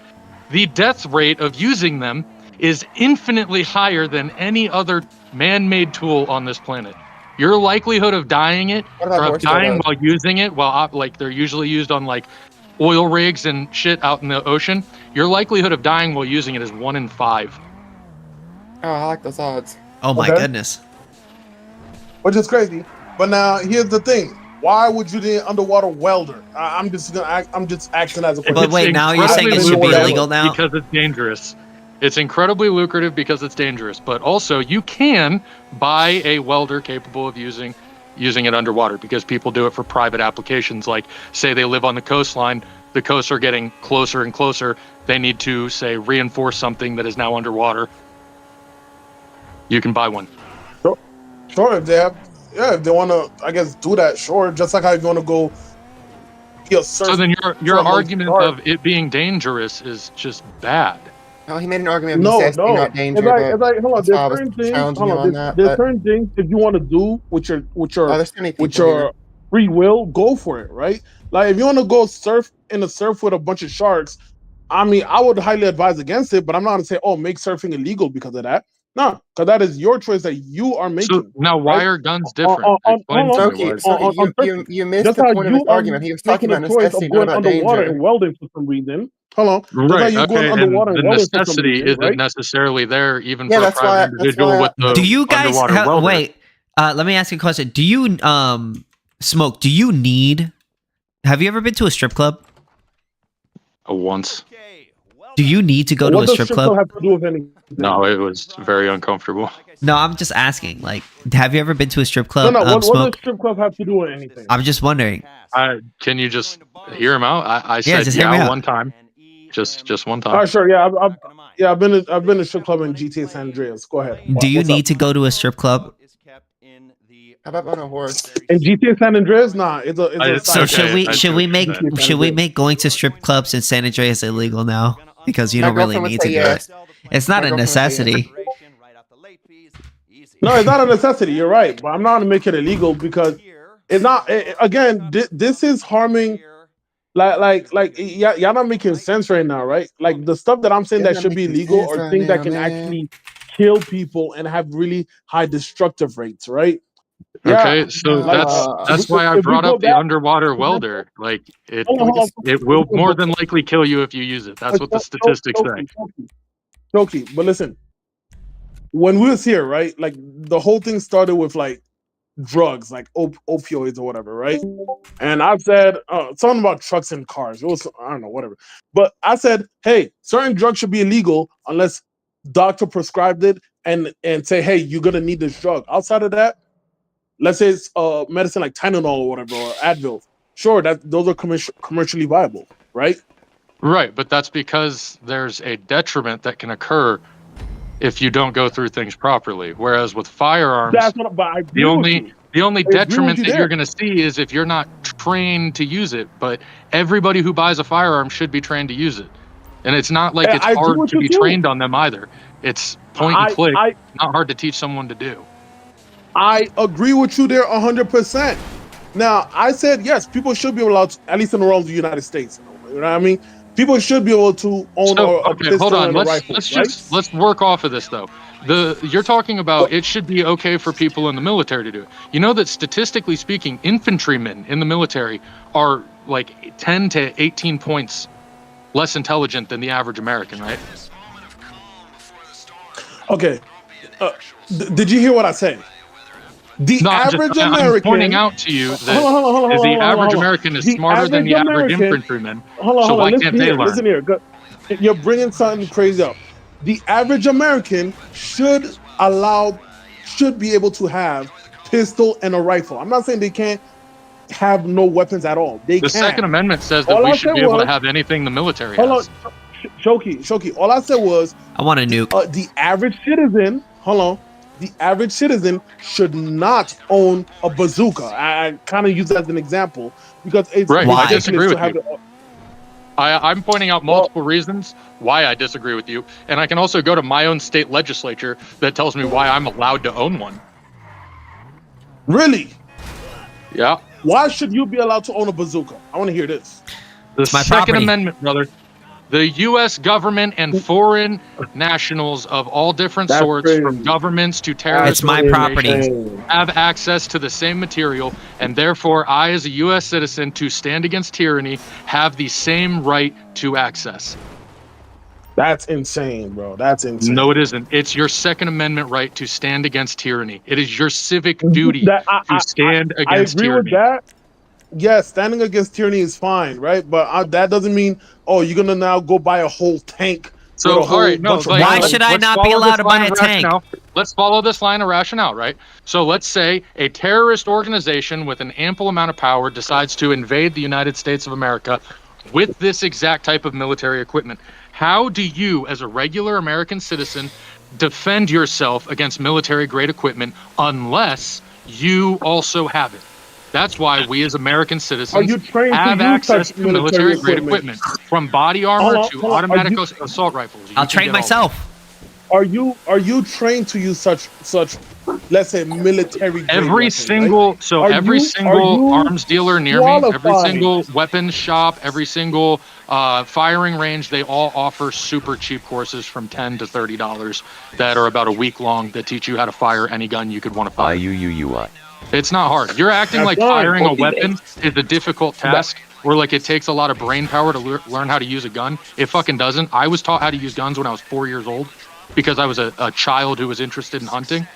The death rate of using them is infinitely higher than any other man-made tool on this planet. Your likelihood of dying while using it, like they're usually used on like oil rigs and shit out in the ocean, your likelihood of dying while using it is 1 in 5. Oh, I like those odds. Oh my goodness. Which is crazy. But now here's the thing. Why would you need an underwater welder? I'm just acting as a question. But wait, now you're saying it should be illegal now? Because it's dangerous. It's incredibly lucrative because it's dangerous, but also you can buy a welder capable of using it underwater because people do it for private applications. Like, say they live on the coastline, the coasts are getting closer and closer. They need to, say, reinforce something that is now underwater. You can buy one. Sure, if they have, if they want to, I guess, do that, sure. Just like how you want to go. So then your argument of it being dangerous is just bad. Oh, he made an argument of necessity, not danger. It's like, hold on, there's certain things. There's certain things if you want to do with your free will, go for it, right? Like if you want to go surf in a surf with a bunch of sharks, I mean, I would highly advise against it, but I'm not gonna say, oh, make surfing illegal because of that. No, because that is your choice that you are making. So now, why are guns different? You missed the point of his argument. He was talking about necessity, not about underwater danger. and welding for some reason. Hold on. Right. Okay. And the necessity isn't necessarily there, even for a private individual with the Do you guys welder. wait? Let me ask you a question. Do you Smoke? Do you need? Have you ever been to a strip club? Once. Do you need to go to a strip club? Have to do with anything? No, it was very uncomfortable. No, I'm just asking. Like, have you ever been to a strip club? No. What Smoke? does strip club have to do with anything? I'm just wondering. Can you just hear him out? I said just hear me out. one time. Just one time. All right, sure. Yeah, I've been to a strip club in GTA San Andreas. Go ahead. Do you need to go to a strip club? How about on a horse? In GTA San Andreas, nah. So should we make going to strip clubs in San Andreas illegal now? Because you don't really need to do it. It's not a necessity. No, it's not a necessity. You're right, but I'm not gonna make it illegal because it's not. Again, this is harming. Like, y'all not making sense right now, right? Like the stuff that I'm saying that should be illegal are things that can actually kill people and have really high destructive rates, right? Okay, so that's why I brought up the underwater welder. Like it will more than likely kill you if you use it. That's what the statistics say. Okay, but listen, when we was here, right? Like the whole thing started with like drugs, like opioids or whatever, right? And I've said something about trucks and cars. It was, I don't know, whatever. But I said, hey, certain drugs should be illegal unless doctor prescribed it and say, hey, you're gonna need this drug. Outside of that, let's say it's medicine like Tylenol or whatever, or Advil. Sure, those are commercially viable, right? Right, but that's because there's a detriment that can occur if you don't go through things properly. Whereas with firearms, the only detriment that you're going to see is if you're not trained to use it. But everybody who buys a firearm should be trained to use it. And it's not like it's hard to be trained on them either. It's point and click, not hard to teach someone to do. I agree with you there 100%. Now, I said yes, people should be allowed to, at least in the realms of the United States. You know what I mean? People should be able to own a pistol hold on. and a Let's rifle, right? let's work off of this though. You're talking about it should be okay for people in the military to do it. You know that statistically speaking, infantrymen in the military are like 10 to 18 points less intelligent than the average American, right? Okay. Did you hear what I said? The average American. I'm pointing out to you that the average American is smarter than the average infantryman. So why can't they learn? Listen here. You're bringing something crazy up. The average American should be able to have pistol and a rifle. I'm not saying they can't have no weapons at all. The Second Amendment says that we should be able to have anything the military has. Hold on, Shoki. All I said was I want a nuke. The average citizen. Hold on. The average citizen should not own a bazooka. I kind of use that as an example because it's right. ridiculous I disagree with to have you. I'm pointing out multiple reasons why I disagree with you, and I can also go to my own state legislature that tells me why I'm allowed to own one. Really? Yeah. Why should you be allowed to own a bazooka? I want to hear this. The Second Amendment, brother. The U.S. government and foreign nationals of all different sorts, from governments to terrorist it's my property, have access to the same material, and therefore I, as a U.S. citizen, to stand against tyranny, have the same right to access. That's insane, bro. That's insane. No, it isn't. It's your Second Amendment right to stand against tyranny. It is your civic duty to stand against tyranny. I agree with that. Yes, standing against tyranny is fine, right? But that doesn't mean, you're gonna now go buy a whole tank. So, all right, no. Why should I not be allowed to buy a tank? Let's follow this line of rationale, right? So let's say a terrorist organization with an ample amount of power decides to invade the United States of America with this exact type of military equipment. How do you, as a regular American citizen, defend yourself against military-grade equipment unless you also have it? That's why we as American citizens have access to military-grade equipment, from body armor to automatic assault rifles. I'll train myself. Are you trained to use such let's say military grade every weapons, single right? so every single arms dealer near me, every single weapons shop, every single firing range, they all offer super cheap courses from $10 to $30 that are about a week long that teach you how to fire any gun you could want to fire. It's not hard. You're acting like firing a weapon is a difficult task, or like it takes a lot of brain power to learn how to use a gun. It fucking doesn't. I was taught how to use guns when I was 4 years old because I was a child who was interested in hunting.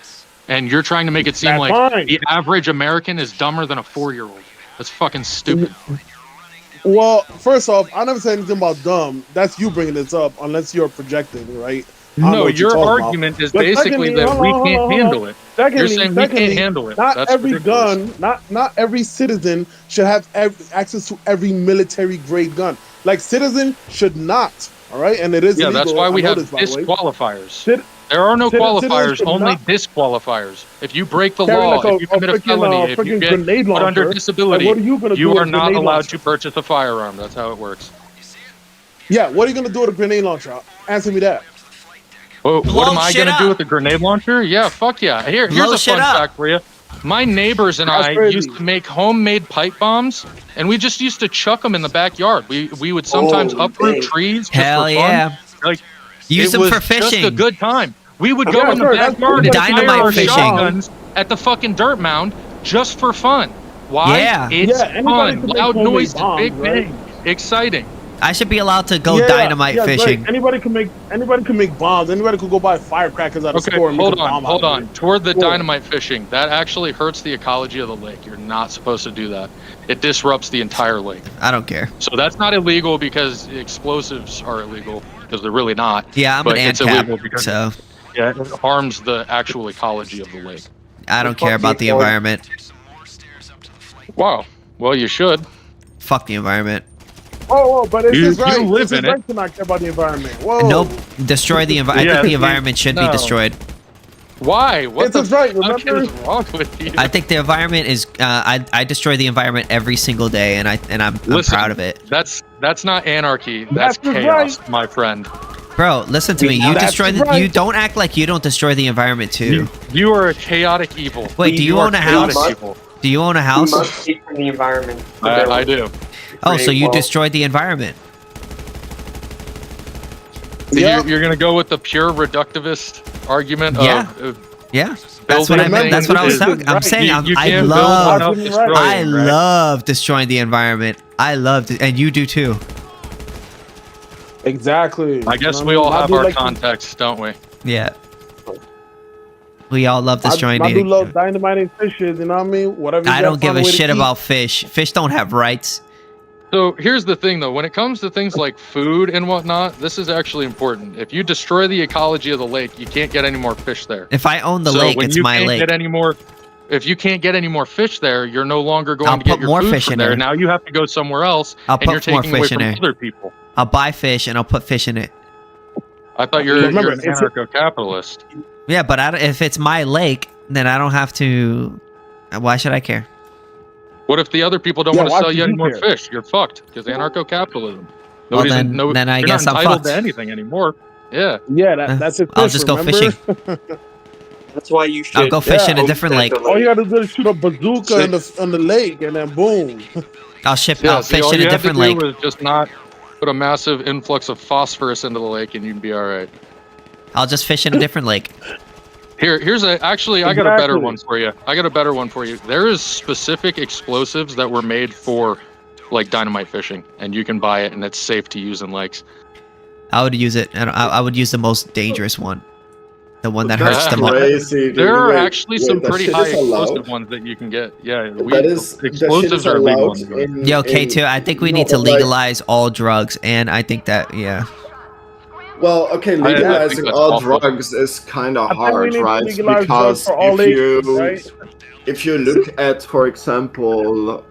And you're trying to make it seem like the average American is dumber than a 4-year-old. That's fucking stupid. Well, first off, I never said anything about dumb. That's you bringing this up, unless you're projecting, right? No, your argument is basically that we can't handle it. You're saying we can't handle it. Not every gun, not every citizen should have access to every military grade gun. Like, citizen should not. All right, and it is illegal. That's why we have disqualifiers. There are no qualifiers, only disqualifiers. If you break the law, if you commit a felony, if you get put under disability, you are not allowed to purchase a firearm. That's how it works. Yeah, what are you going to do with a grenade launcher? Answer me that. Well, what am I going to do with a grenade launcher? Yeah, fuck yeah. Here's a fun fact for you. My neighbors and I used to make homemade pipe bombs, and we just used to chuck them in the backyard. We would sometimes uproot trees just for fun. Yeah. Like, use them for fishing. Just a good time. We would go in the backyard and fire our shotguns at the fucking dirt mound just for fun. Why? Yeah. It's fun. Loud noises, big bang, exciting. I should be allowed to go dynamite fishing. Like, anybody can make bombs. Anybody could go buy firecrackers at a store and make a bomb. Hold on. Toward the dynamite fishing, that actually hurts the ecology of the lake. You're not supposed to do that. It disrupts the entire lake. I don't care. So that's not illegal because explosives are illegal, because they're really not. Yeah, I'm an Ancap, so yeah, it harms the actual ecology of the lake. I don't care about the environment. Wow. Well, you should. Fuck the environment. Oh, but it's his right. You live it's his in right it. to not care about the environment. Whoa. Nope. Destroy the environment. I think the environment should be destroyed. Why? What it's his right. What is wrong with you? I think the environment is. I destroy the environment every single day, and I'm proud of it. That's not anarchy. That's chaos, my friend. Bro, listen to me. You That's destroy the. right. You don't act like you don't destroy the environment too. You are a chaotic evil. Wait, do you are own a chaotic house? evil. Do you own a We house? must take from the environment. I do. Oh, so you Well, destroyed the environment. So Yeah. you're gonna go with the pure reductivist argument Yeah. of Yeah, that's what I meant. That's what I was talking. I'm saying You I can't build love. without destroying, I right? love destroying the environment. I love it, and you do too. Exactly. I guess You know we what all I mean? have My our dude like- context, don't we? Yeah. We all love destroying my dude the. loves dynamiting fishes. You know what I mean? Whatever. you I gotta don't give find a way to shit eat. about fish. Fish don't have rights. So here's the thing, though. When it comes to things like food and whatnot, this is actually important. If you destroy the ecology of the lake, you can't get any more fish there. If I own the So lake, when it's you my can't lake. Get any more, if you can't get any more fish there, you're no longer going I'll to get put your more food fish from in there. there. Now you have to go somewhere else, I'll and you're put more taking away fish in from there. other people. I'll buy fish and I'll put fish in it. I thought Remember, you're an it's- anarcho-capitalist. Yeah, but if it's my lake, then I don't have to. Why should I care? What if the other people don't Yeah, want to why sell should you any you more care? fish? You're fucked because anarcho-capitalism. Well, Nobody's then I you're guess not I'm entitled to fucked. anything anymore. Yeah. Yeah, that's it. I'll just go fishing. That's why you should. I'll go fish in a homestead different lake. the All you gotta do is shoot a bazooka in the lake, and then boom. I'll ship. Yeah, I'll see, fish all in you a have different to lake. do is just not put a massive influx of phosphorus into the lake, and you'd be all right. I'll just fish in a different lake. Here's a actually I got a better Exactly. one for you. I got a better one for you. There is specific explosives that were made for like dynamite fishing, and you can buy it, and it's safe to use in lakes. I would use it, and I would use the most dangerous one, the one that That's hurts the most. crazy. dude. There are Wait, actually wait, some that pretty shit high is allowed? explosive ones that you can get. Yeah, That shit explosives is are illegal. allowed in the US. in- Yo, in- K2, I think we no, need to but, like- legalize all drugs, and I think that Well, okay, think legalizing that's all awful. drugs is kind of I think we hard, need to right? legalize drugs Because for all ages, right? if you look at, for example,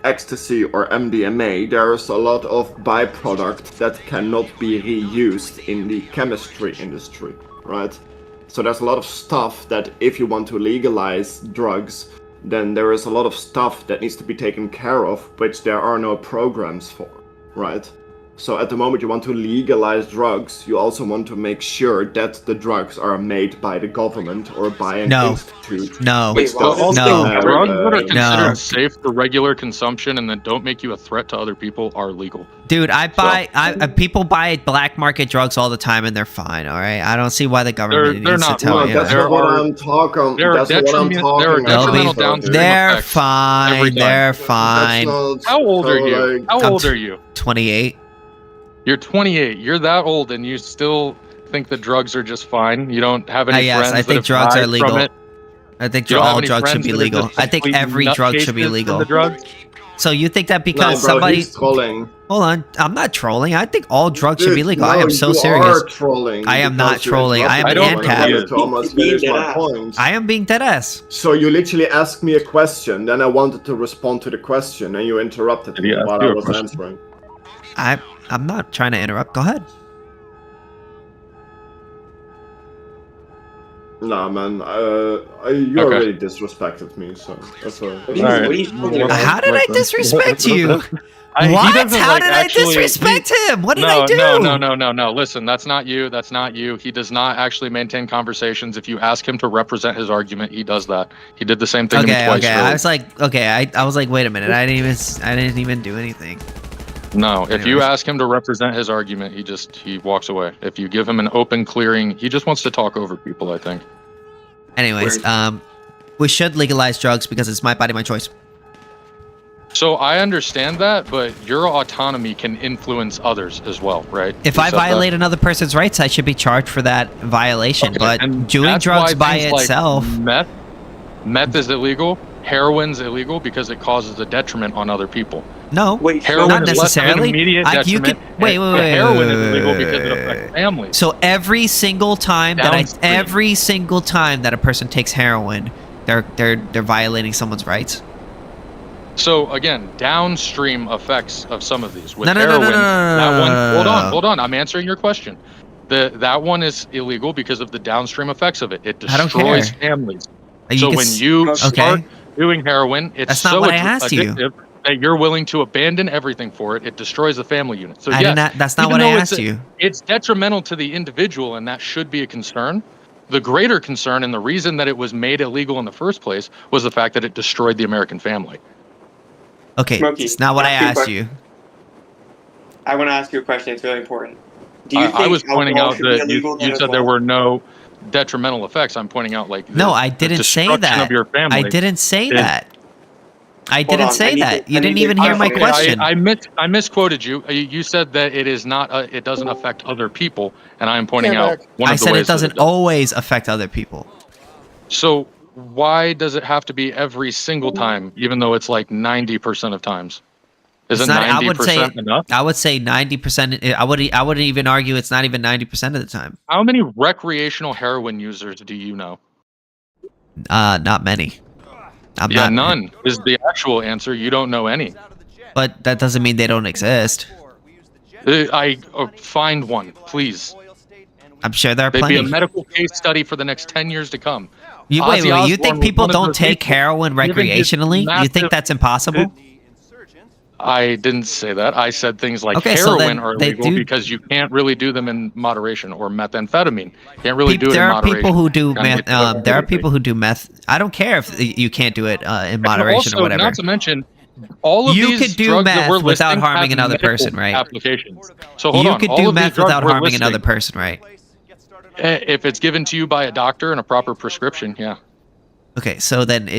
ecstasy or MDMA, there's a lot of byproduct that cannot be reused in the chemistry industry, right? So there's a lot of stuff that if you want to legalize drugs, then there is a lot of stuff that needs to be taken care of, which there are no programs for, right? So at the moment you want to legalize drugs, you also want to make sure that the drugs are made by the government or by an No. institute. no, Wait, Still- what? no. Drugs that are considered No. safe for regular consumption and then don't make you a threat to other people are legal. Dude, people buy black market drugs all the time, and they're fine. All right, I don't see why the government They're needs not to tell legal. you. That's There not what are- I'm talking. there are That's not what I'm detriment- there are talking about. detrimental dude. downstream They're effects fine. every time. They're That's fine. not- How old are so, you? like- How I'm old are you? 28. You're 28. You're that old, and you still think that drugs are just fine. You don't have any Yes, friends I that think have drugs died are from legal. it. I think You don't have all any drugs should friends be that are legal. just I think complete every drug should be nutcases from legal. the drugs. So you think that No, because bro, somebody? he's trolling. Hold on, I'm not trolling. I think all drugs should be Dude, legal. no, I am so you serious. are trolling. I am not because you trolling. I am interrupted an me ANCAP. in order to almost finish my point. I am being dead ass. So you literally asked me a question, then I wanted to respond to the question, and you interrupted Did me he ask while you I a was question? answering. I'm not trying to interrupt. Go ahead. Nah, man, you Okay. already disrespected me, so that's all. What are you talking about? How did I disrespect you? He What? doesn't, How like, did actually- I disrespect him? What did no, I do? No. Listen, that's not you. That's not you. He does not actually maintain conversations. If you ask him to represent his argument, he does that. He did the same thing to me Okay, twice. okay. earlier. I was like, okay. I was like, wait a minute. I didn't even do anything. No, if you Anyways. ask him to represent his argument, he walks away. If you give him an open clearing, he just wants to talk over people, I think. Anyways, we should legalize drugs because it's my body, my choice. So I understand that, but your autonomy can influence others as well, right? If You I said that. violate another person's rights, I should be charged for that violation. Okay, But and doing that's drugs why by things like itself, meth is illegal. Heroin's illegal because it causes a detriment on other people. no, Wait, Heroin not is less of an necessarily. immediate You detriment. can wait. and heroin is illegal because it affects families. So every single time that a person takes heroin, they're violating someone's rights. So again, downstream effects of some of these with No, no, no, heroin. no, no, no, that no, one. no, no. Hold on. I'm answering your question. That one is illegal because of the downstream effects of it. It I don't destroys care. families. You so can when s- you okay. start doing heroin, it's That's not so what I asked you. addictive. that you're willing to abandon everything for it. It destroys the family unit. So I yes, didn't. That's not even what I though asked you. It's detrimental to the individual, and that should be a concern. The greater concern, and the reason that it was made illegal in the first place, was the fact that it destroyed the American family. Okay, Smokey, it's not what I ask you a asked question. you. I want to ask you a question. It's really important. Do you think I was pointing alcohol out should be that illegal then you as said there well? were no detrimental effects. I'm pointing out like No, I didn't the say destruction that. of your family. I didn't say is- that. I Hold didn't on, I say need that. to- You I didn't need to even hear my clarify. question. I misquoted you. You said that it is not. It doesn't affect other people, and I am pointing Yeah, out but- one I of the said ways it doesn't that always affect other people. So why does it have to be every single time, even though it's like 90% of times? Isn't It's not- I 90% enough? I would say 90%. I wouldn't even argue it's not even 90% of the time. How many recreational heroin users do you know? Not many. I'm Yeah, not, none is the actual answer. You don't know any. But that doesn't mean they don't exist. Find one, please. I'm sure there are They'd be a plenty. medical case study for the next 10 years to come. Wait, Ozzy you Osbourne think was people one of don't those take people heroin given his recreationally? You massive- think that's impossible? I didn't say that. I said things like Okay, so heroin then are they illegal do- because you can't really do them in moderation, or methamphetamine. You can't really do it There in are moderation. people who do You gotta meth. get to it There are immediately. people who do meth. I don't care if you can't do it in And moderation also, or whatever. not to mention, all of You these could do drugs that meth we're without listing harming have another medical person, right? Applications. So hold You on. could all do of these meth drugs without we're harming listing, another person, right? If it's given to you by a doctor and a proper prescription, yeah. Okay, so then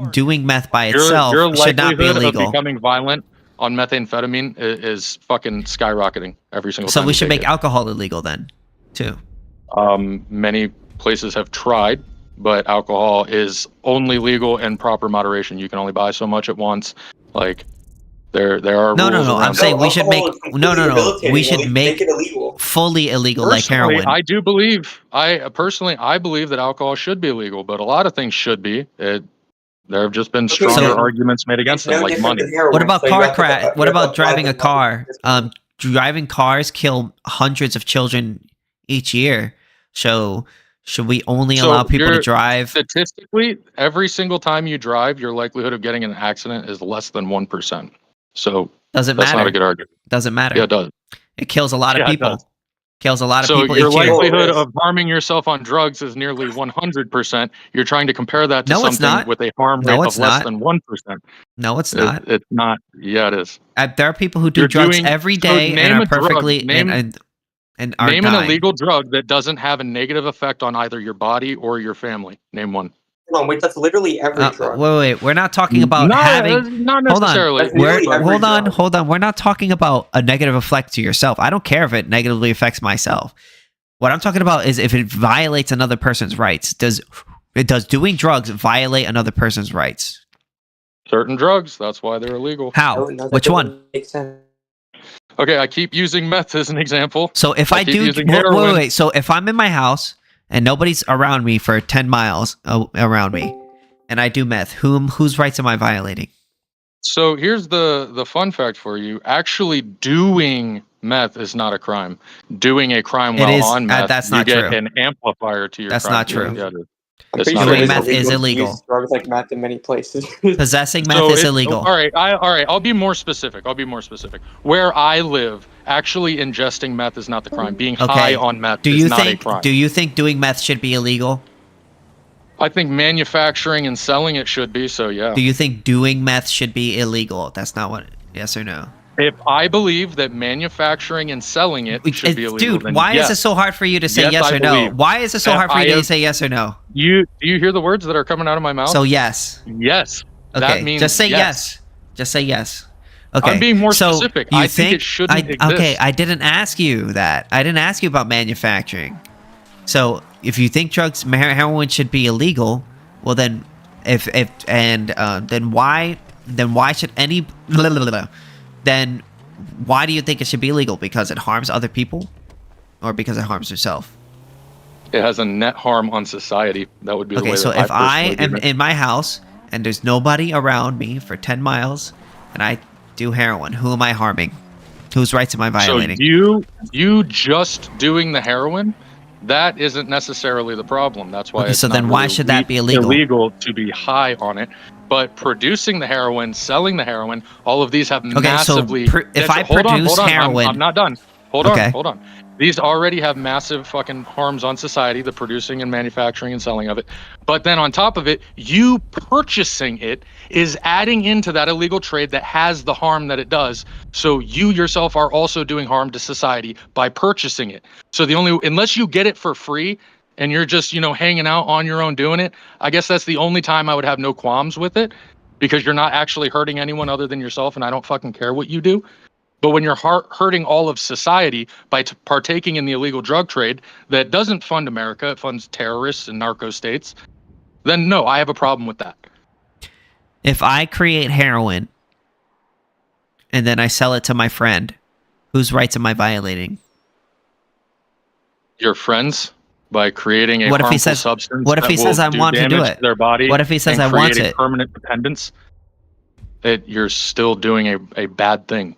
doing meth by Your itself should not be likelihood of illegal. becoming violent on methamphetamine is fucking skyrocketing every single So time. we you should take make it. alcohol illegal then, too. Many places have tried, but alcohol is only legal in proper moderation. You can only buy so much at once. Like there are No, rules around I'm that. saying we should make. Alcohol is No. completely We should debilitating. make Make it illegal. fully illegal, like Personally, heroin. I do believe. I believe that alcohol should be illegal, but a lot of things should be. There have just been stronger so- arguments made against It's no them, like different money. than heroin. What about So you car have to- crash? you What have to about apply driving a the car? law. Driving cars kill hundreds of children each year. So should we only So allow people to you're- drive? Statistically, every single time you drive, your likelihood of getting in an accident is less than 1%. So Doesn't that's matter. not a good argument. Doesn't matter. Yeah, it does. It kills a lot of Yeah, it people. does. Kills a lot of So people your each year. likelihood of harming yourself on drugs is nearly 100%. You're trying to compare that to No, it's something not. with a harm No, rate it's of less not. than 1%. No, it's not. It's not. Yeah, it is. There are people who do You're drugs doing- every so day name and are a drug. perfectly Name- and are Name an dying. illegal drug that doesn't have a negative effect on either your body or your family. Name one. Hold on, wait, that's literally every drug. Wait. We're not talking about having. Not Hold on. necessarily. That's literally every Hold on. We're not talking about a negative effect to yourself. I don't care if it negatively affects myself. What I'm talking about is if it violates another person's rights. Does doing drugs violate another person's rights? Certain drugs. That's why they're illegal. How? No, that Which doesn't one? make sense. Okay, I keep using meth as an example. So if I keep do, using wait. heroin. So if I'm in my house and nobody's around me for 10 miles around me, and I do meth, whose rights am I violating? So here's the fun fact for you. Actually doing meth is not a crime. Doing a crime It while is, on meth, that's you not get true. an amplifier to your That's crime. not true. Yeah, it is. I'm It's pretty not sure Doing it's meth is to illegal. use drugs like meth in many places. Possessing meth So is it- illegal. All right, I'll be more specific. Where I live, actually ingesting meth is not the crime. Being high on meth is not a crime. Do you think doing meth should be illegal? I think manufacturing and selling it should be, so yeah. Do you think doing meth should be illegal? That's not what. Yes or no? If I believe that manufacturing and selling it should be illegal, Dude, then why yes. is it so hard for you to say Yes, yes I or no? believe. Why is it so hard for you to say yes or no? Do you hear the words that are coming out of my mouth? So yes. Yes. Okay. That means just say yes. Just say yes. Okay. I'm being more so specific. You I think it shouldn't exist. Okay, I didn't ask you that. I didn't ask you about manufacturing. So if you think heroin should be illegal, well then, then why should any then why do you think it should be illegal? Because it harms other people, or because it harms yourself? It has a net harm on society. That would be the way Okay, so that if I personally am view it. in my house and there's nobody around me for 10 miles and I do heroin, who am I harming? Whose rights am I violating? So you just doing the heroin, that isn't necessarily the problem. That's why. Okay, it's so not then why really should that be illegal? Illegal to be high on it. But producing the heroin, selling the heroin, all of these have Okay, massively. so if I produce heroin, I'm not done. Hold Okay. on. These already have massive fucking harms on society, the producing and manufacturing and selling of it. But then on top of it, you purchasing it is adding into that illegal trade that has the harm that it does. So you yourself are also doing harm to society by purchasing it. So unless you get it for free and you're just, hanging out on your own doing it, I guess that's the only time I would have no qualms with it, because you're not actually hurting anyone other than yourself, and I don't fucking care what you do. But when you're hurting all of society by partaking in the illegal drug trade that doesn't fund America, it funds terrorists and narco states, then no, I have a problem with that. if I create heroin and then I sell it to my friend, whose rights am I violating? Your friends, by creating a What if he harmful says- substance what if that he says will I want to do damage it? their body. What if he says and I want create a it? permanent dependence, that you're still doing a bad thing.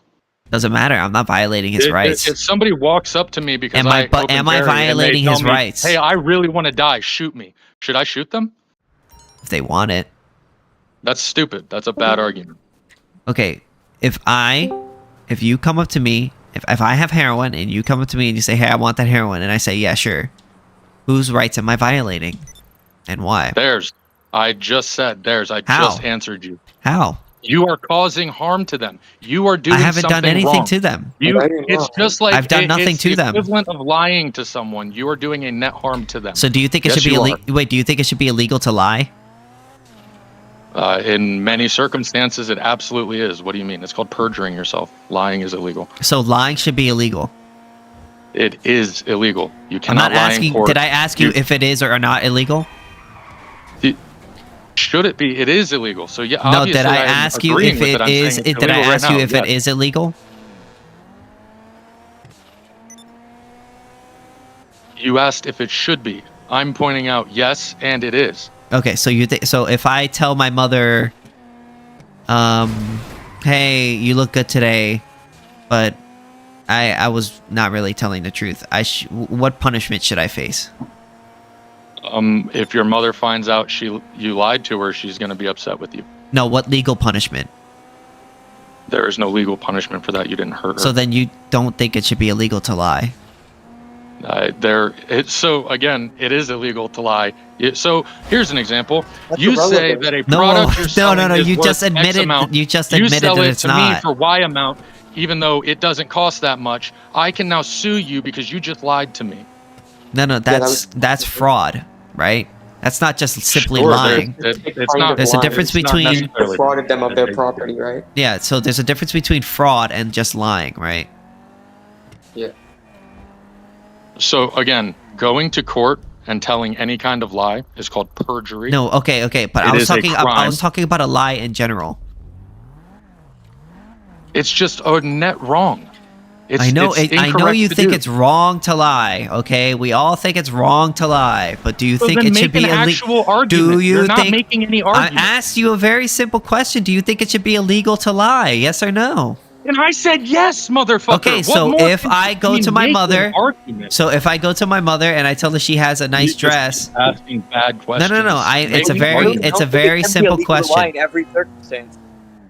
Doesn't matter. I'm not violating his rights. If somebody walks up to me because Am I open carry and they violating tell his me, rights? Hey, I really want to die. Shoot me. Should I shoot them? If they want it. That's stupid. That's a bad argument. Okay, if you come up to me, if I have heroin and you come up to me and you say, hey, I want that heroin, and I say, yeah, sure, whose rights am I violating? And why? Theirs. I just said theirs. I How? just answered you. How? You are causing harm to them. You are doing I haven't something done anything wrong. to them. It's just like I've done nothing it's to the them. equivalent of lying to someone. You are doing a net harm to them. So do you think it Yes, should be you illegal? Wait, do you think it should be illegal to lie? In many circumstances, it absolutely is. What do you mean? It's called perjuring yourself. Lying is illegal. So lying should be illegal. It is illegal. You I'm cannot not lie in asking. court. Did I ask you if it is or not illegal? Should it be? It is illegal. So yeah. No. Obviously, Did I I'm ask you agreeing if with it I'm is? saying it's Did I illegal right ask you now. if it Yes. is illegal? You asked if it should be. I'm pointing out yes, and it is. Okay. So so if I tell my mother, hey, you look good today, but I was not really telling the truth. What punishment should I face? If your mother finds out you lied to her, she's going to be upset with you. No, what legal punishment? There is no legal punishment for that. You didn't hurt her. So then you don't think it should be illegal to lie? So again, it is illegal to lie. So here's an example. That's You say irrelevant. that a No, product you're selling no. is You worth just X admitted. amount. You just You admitted sell that it it's to me not. for Y amount, even though it doesn't cost that much. I can now sue you because you just lied to me. No. That's fraud, right? That's not just simply Sure, lying. It's not. There's a difference it's not between- necessarily- Defrauded them of their property, right? Yeah. So there's a difference between fraud and just lying, right? Yeah. So again, going to court and telling any kind of lie is called perjury. No. Okay. But It I was is a talking. I crime. was talking about a lie in general. It's just a net wrong. I know. It's I know incorrect you to think do. it's wrong to lie. Okay, we all think it's wrong to lie. But do you So think then it should make be an illegal? actual argument. Do you You're not think? making any I argument. asked you a very simple question. Do you think it should be illegal to lie? Yes or no? And I said yes, motherfucker. Okay, What so more if can I you go to my make an mother, argument? so if I go to my mother and I tell her she has a nice You're dress, just asking bad questions. no. It's a Making very, arguments. it's a very simple question. in every circumstance.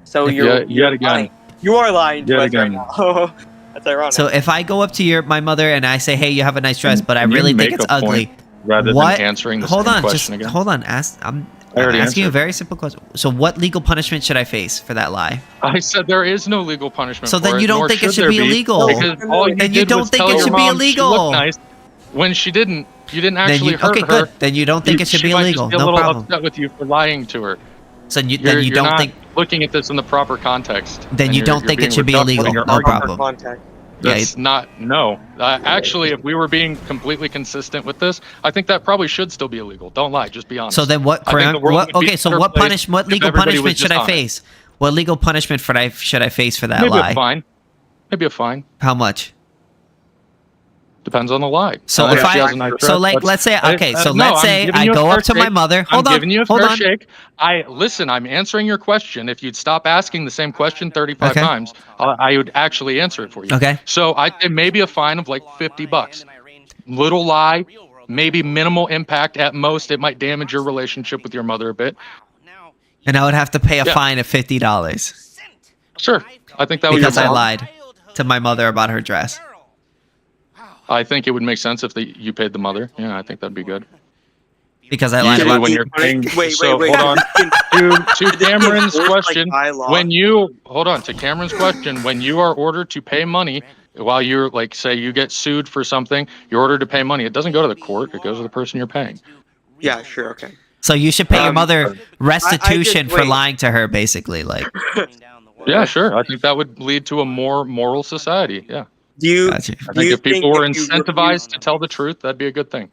So Yeah, you're yet again. lying. You are lying to Yet us right again. now. That's ironic. So if I go up to my mother and I say, "Hey, you have a nice dress, but I Can you really think make it's a ugly," point rather what? than answering the Hold same on, question just again? hold on. I'm I already asking you a answered. very simple question. So what legal punishment should I face for that lie? I said there is no legal punishment. So for then it, you don't nor think it should there be illegal. Because all you Then you did don't was think tell it your should be mom she illegal. looked nice when she didn't. You didn't Then actually you, hurt okay, her. good. Then you don't think it should She be might illegal. Just be a No little problem. upset with you for lying to her. So then you You're don't not think looking at this in the proper context. Then and you you're- don't you're think it being should be reductive illegal. in your No argument. problem. Contact. That's not no. Actually, if we were being completely consistent with this, I think that probably should still be illegal. Don't lie. Just be honest. So then what? I think the world would be Okay, a so better what place what if legal everybody was punishment should just I honest. face? What legal punishment should I face for that Maybe lie? a fine. Maybe a fine. How much? Depends on the lie. So If if she has I, a nice so dress, like, let's say, okay, so no, let's I'm say giving I you a go fair up to my shake. mother. Hold I'm on, giving you a hold fair on. shake. Listen. I'm answering your question. If you'd stop asking the same question 35 Okay. times, I would actually answer it for you. Okay. So it may be a fine of like $50. Little lie, maybe minimal impact at most. It might damage your relationship with your mother a bit. And I would have to pay a Yeah. fine of $50 Sure. I think that would because be I wrong. lied to my mother about her dress. I think it would make sense if you paid the mother. Yeah, I think that'd be good. Because I lied Usually about when you're paying, Wait, so wait. hold on. To Could this be Cameron's enforced, like, question, by law? when you hold on to Cameron's question, when you are ordered to pay money, while you're like, say you get sued for something, you're ordered to pay money. It doesn't go to the court. It goes to the person you're paying. Yeah, sure, okay. So you should pay your mother restitution for wait. lying to her, basically. Like, Yeah, sure. I think that would lead to a more moral society. Yeah. Do you? gotcha. I Do think you if people think were if you incentivized to tell the truth, that'd be a good thing.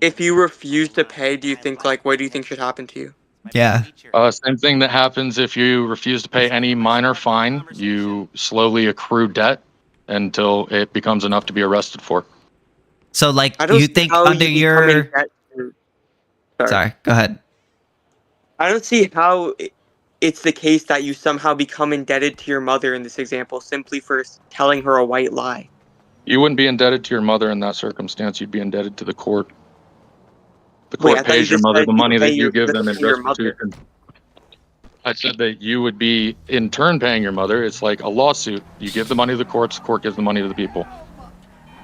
If you refuse to pay, do you think what do you think should happen to you? Yeah. Same thing that happens if you refuse to pay any minor fine. You slowly accrue debt until it becomes enough to be arrested for. So, like, I don't you see think how under you become in your... debt to- Sorry, go ahead. I don't see how it's the case that you somehow become indebted to your mother in this example simply for telling her a white lie. You wouldn't be indebted to your mother in that circumstance. You'd be indebted to the court. The Wait, court I thought you pays your just mother said the you money pay that you give them in your mother. restitution. I said that you would be in turn paying your mother. It's like a lawsuit. You give the money to the courts, the court gives the money to the people.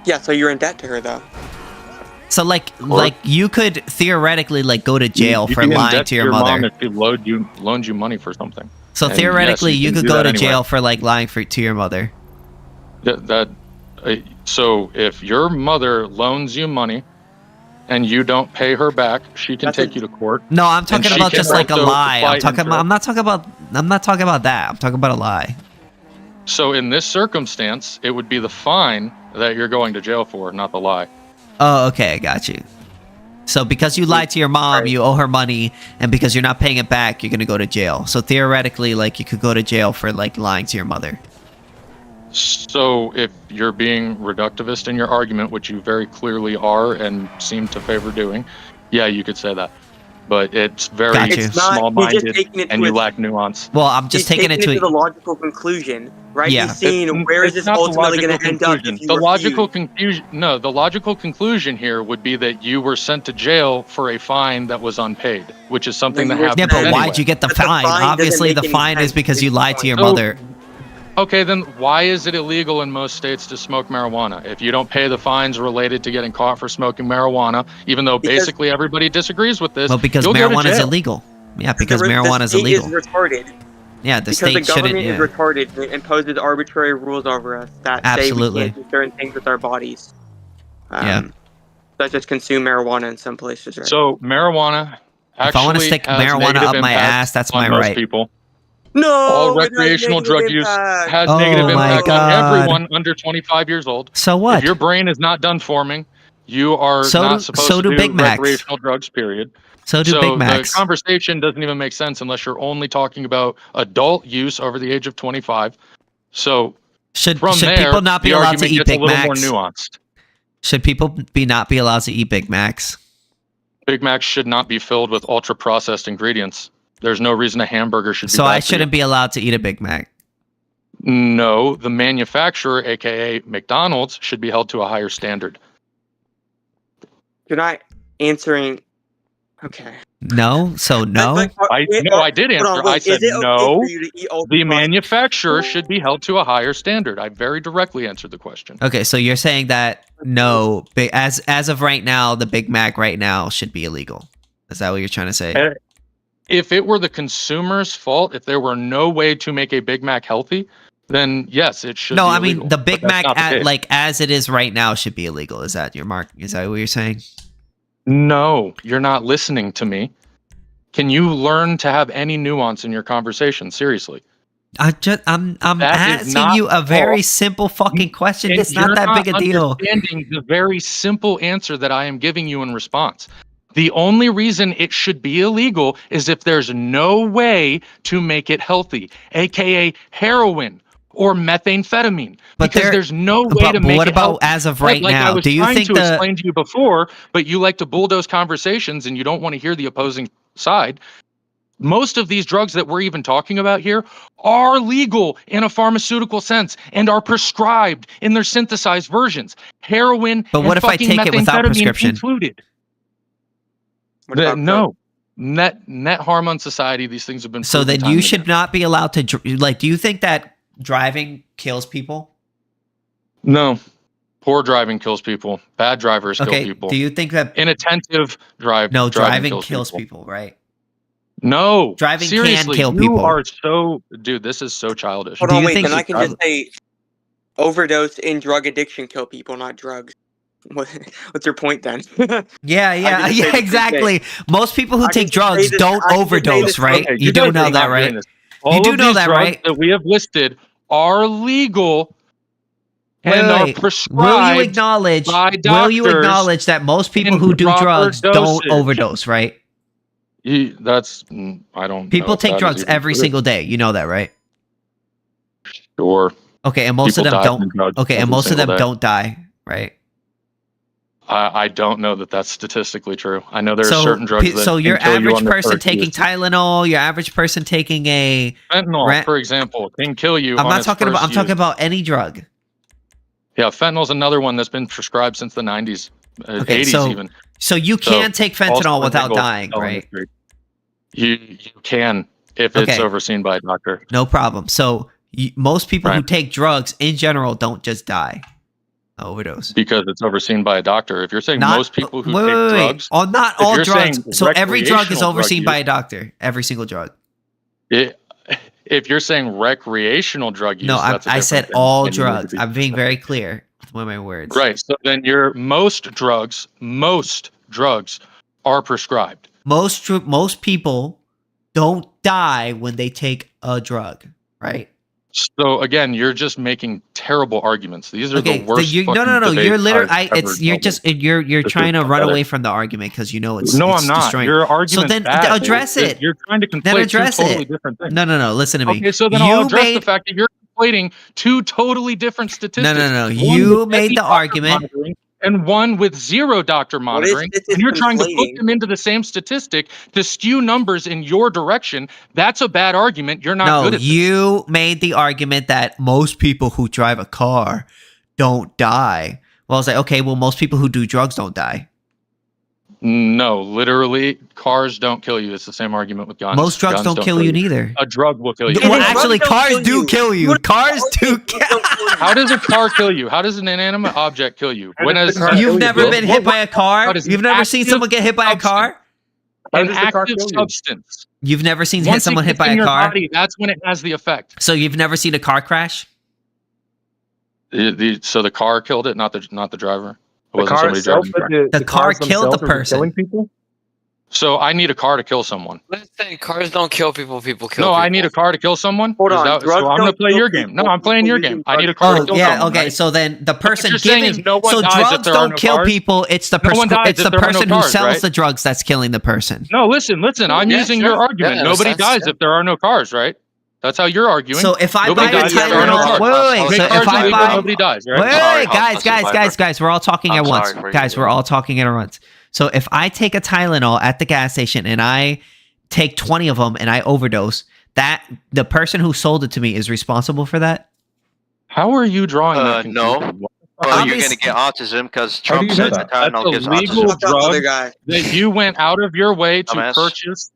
Yeah, so you're in debt to her though. So, like you could theoretically, like, go to jail You'd for be in lying debt to your mom mother. if she loaned you money for something. So, And theoretically, yes, you can could do go that to anywhere. jail for, like, lying to your mother. So if your mother loans you money and you don't pay her back, she can take you to court. No, I'm And talking she about can just like a also lie. fight in jail. I'm not talking about that. I'm talking about a lie. So in this circumstance, it would be the fine that you're going to jail for, not the lie. Oh, okay, I got you. So because you lied to your mom, you owe her money, and because you're not paying it back, you're gonna go to jail. So theoretically, like, you could go to jail for, like, lying to your mother. So if you're being reductivist in your argument, which you very clearly are and seem to favor doing, yeah, you could say that. But it's very Got you. It's not- small-minded, he's just taking it and to you its- lack nuance. Well, I'm just He's taking it the to... logical conclusion, right? Yeah. He's seeing where is It's this not the ultimately going logical to end up conclusion. if you The refuse. logical conclusion. No, the logical conclusion here would be that you were sent to jail for a fine that was unpaid, which is something No, that you were- happens. Yeah, but anyway. why'd you get the But the fine? fine doesn't Obviously, make the any fine is sense, because is you the lied to your point. mother. Okay, then why is it illegal in most states to smoke marijuana? If you don't pay the fines related to getting caught for smoking marijuana, even though Because- basically everybody disagrees with this, Well, because you'll go to marijuana is jail. illegal. Yeah, because the marijuana is state illegal. is retarded. Yeah, the Because state the government shouldn't. is Yeah. retarded and it imposes arbitrary rules over us that Absolutely. say we can't do certain things with our bodies. Yeah. Such as consume marijuana in some places, right? So marijuana actually If I want to stick has marijuana negative up my impacts ass, that's on my most right. people. no, All it has recreational negative drug use impact. has Oh negative my impact on God. everyone under 25 years old. So what? If your brain is not done forming, you are So not do- supposed so to do do Big Macs. recreational drugs, period. So do Big Macs. The conversation doesn't even make sense unless you're only talking about adult use over the age of 25. So Should from there, people not be the allowed to argument eat gets Big a little Macs? more nuanced. Should people not be allowed to eat Big Macs? Big Macs should not be filled with ultra processed ingredients. There's no reason a hamburger should be So bad I for you. shouldn't be allowed to eat a Big Mac. No, the manufacturer, aka McDonald's, should be held to a higher standard. You're not answering. Okay. No? So no? I did answer. Hold on, I wait, said is it okay no. for you to eat ultra The processed- manufacturer should be held to a higher standard. I very directly answered the question. Okay, so you're saying that no, as of right now, the Big Mac right now should be illegal. Is that what you're trying to say? If it were the consumer's fault, if there were no way to make a Big Mac healthy, then yes, it should No, be I illegal. mean the But Big that's Mac not the case. like as it is right now should be illegal. Is that your mark? Is that what you're saying? No, you're not listening to me. Can you learn to have any nuance in your conversation? Seriously. I'm That is asking not you a very all. simple fucking question. And It's not you're that big a deal. Understanding the very simple answer that I am giving you in response. The only reason it should be illegal is if there's no way to make it healthy, aka heroin or methamphetamine. But Because there's no way to but make what it about healthy. as of right Like I now? was Do you trying think to the explain to you before, but you like to bulldoze conversations and you don't want to hear the opposing side. Most of these drugs that we're even talking about here are legal in a pharmaceutical sense and are prescribed in their synthesized versions. Heroin But what and if I fucking take it without methamphetamine prescription? included. What about No. net harm on society. These things have been. So proven then time you and should again. not be allowed to like. Do you think that driving kills people? No, poor driving kills people. Bad drivers kill Okay. people. Do you think that Inattentive no driving kills kills people. people, right? No, Driving can seriously, kill you people. are so dude. This is so childish. Hold Do on, you wait. think Then I can you- just say overdose and drug addiction kill people, not drugs. What's your point then? Yeah, can just say the same exactly. Most people who I can take just say drugs this- don't I can just say overdose, this- right? Okay, You guys do are know that, not doing right? this. All do of know these that, drugs right? that we have listed are legal and are prescribed. Will you acknowledge? by Will you doctors acknowledge that most people in who do proper drugs don't dosage. overdose, right? That's I don't. know People if take that is drugs even every true. single day. You know that, right? Sure. Okay, and most People of them die from don't. drugs Okay, and every most of them single day. don't die, right? I don't know that that's statistically true. I know there are So, certain drugs that so your can kill you average on the person first taking use. Tylenol, your average person taking a Fentanyl, Ra- for example, can kill you. I'm on not its talking about. first I'm talking use. about any drug. Yeah, fentanyl's another one that's been prescribed since the 90s, Okay, 80s so even. so you So, can take also fentanyl without illegal dying, selling right? the street. You can if it's Okay. overseen by a doctor. No problem. So most people who Right. take drugs in general don't just die, overdose. Because it's overseen by a doctor. If you're saying Not- most people who wait, take wait, wait. drugs, Oh, not if all you're drugs. saying So every drug is recreational overseen drug by a use- doctor. Every single drug. if you're saying recreational drug use, No, that's a I different said thing, all and you need to drugs. be- I'm being very clear with my words. Right. So then your most drugs are prescribed. Most people don't die when they take a drug, right? So again, you're just making terrible arguments. These are the worst. No. fucking You're debates literally. I've ever You're dealt just. with. You're This trying is to run pathetic. away from the argument because you know it's. No, it's I'm not. destroying. Your So argument's then bad. address it. You're trying to Then conflate address two totally it. different things. No. Listen to me. Okay, so then I'll address the fact that you're conflating two totally different statistics. No. One You with made heavy the doctor argument. monitoring and one with zero doctor monitoring, and you're trying to put them into the same statistic to skew numbers in your direction. That's a bad argument. You're not good at you made the argument that most people who drive a car don't die. Well, I was like, okay, well, most people who do drugs don't die. No, literally, cars don't kill you. It's the same argument with guns. Most drugs Guns don't kill you neither. A drug will kill you. Well, actually, cars do kill you. Cars do kill How does a car kill you? How does an inanimate object kill you? You've never been hit by a car? What is You've an never seen active someone get hit by a car? An active substance. You've never seen Once someone it hit gets by in a your car? body, that's when it has the effect. So you've never seen a car crash? So the car killed it, not the driver. It The wasn't car somebody itself, driving The car killed the themselves are person. killing people. So I need a car to kill someone. Listen, cars don't kill people. People kill No, people. I need a car to kill someone. Hold Is on, that- drugs so I'm gonna don't play kill your game. No, people. I'm playing your game. I need a car to kill yeah, someone. okay. right? So then the person you're saying giving is no one so dies if drugs there are don't no kill cars? people. It's the No one dies it's if the there are no person who cars, sells right? the drugs that's killing the person. No, listen. I'm Yeah, using sure. your argument. Yeah, Nobody that's- dies yeah. if there are no cars, right? That's how you're arguing. So if I Nobody buy a dies if there are no Tylenol, cars. wait. Make So cars if I illegal, buy, nobody dies, right? wait, Sorry, guys, we're all talking I'm at once. sorry for you. Guys, we're all talking at once. So if I take a Tylenol at the gas station and I take 20 of them and I overdose, that the person who sold it to me is responsible for that? How are you drawing that No. conclusion? Oh, you're gonna get autism because How do Trump you said know that that? Tylenol That's gives a legal autism. drug that you went out of your way to Dumbass. purchase.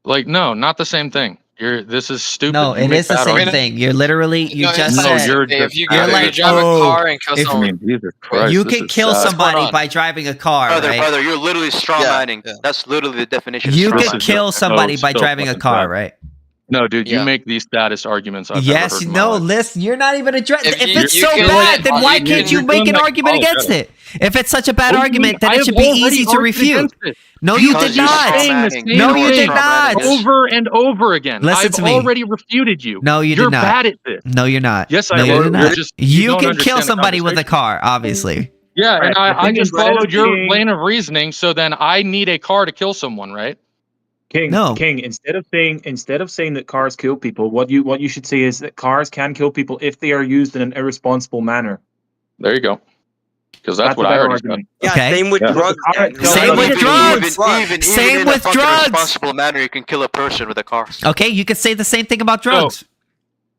Like, no, not the same thing. This is stupid. No, You it make is the bad same arguments. thing. You're literally, you No, just it's No, said, you're if you you're go like, drive oh, a car and kill if- someone, Jesus Christ, you this can is kill sad. somebody on? by driving a car, Brother, right? brother, you're literally straw manning. yeah. That's literally the definition. You of straw could manning. kill somebody by so driving a fucking car, bad. right? No, dude, you Yeah. make these status arguments. I've Yes, never heard in my no, life. listen, you're not even addressing. If If you- it's you so can bad, like- then why you can't can- you you're make doing an like argument against apologetic. it? If it's such a bad What do you argument, mean? then I it have should be already easy to argued refute. against it. No, you Because did you're not. straw Saying the manning. same No, you thing did not. over and over again. Listen I've to me. already refuted you. No, you You're did not. bad at this. No, you're not. Yes, I no, am. you did You're not. just- You you don't can kill understand the somebody with a conversation. car, obviously. Yeah, Right, and the I thing just is, Brad, followed your being- lane of reasoning. So then I need a car to kill someone, right? King, No. King. Instead of saying that cars kill people, what you should say is that cars can kill people if they are used in an irresponsible manner. There you go. Because that's That's what a I better already argument. said. Yeah, Okay. same with Yeah. drugs. Alright, then. Same Drugs with are drugs. drugs. Even Same in with a fucking drugs. irresponsible manner, you can kill a person with a car. Okay, you could say the same thing about drugs.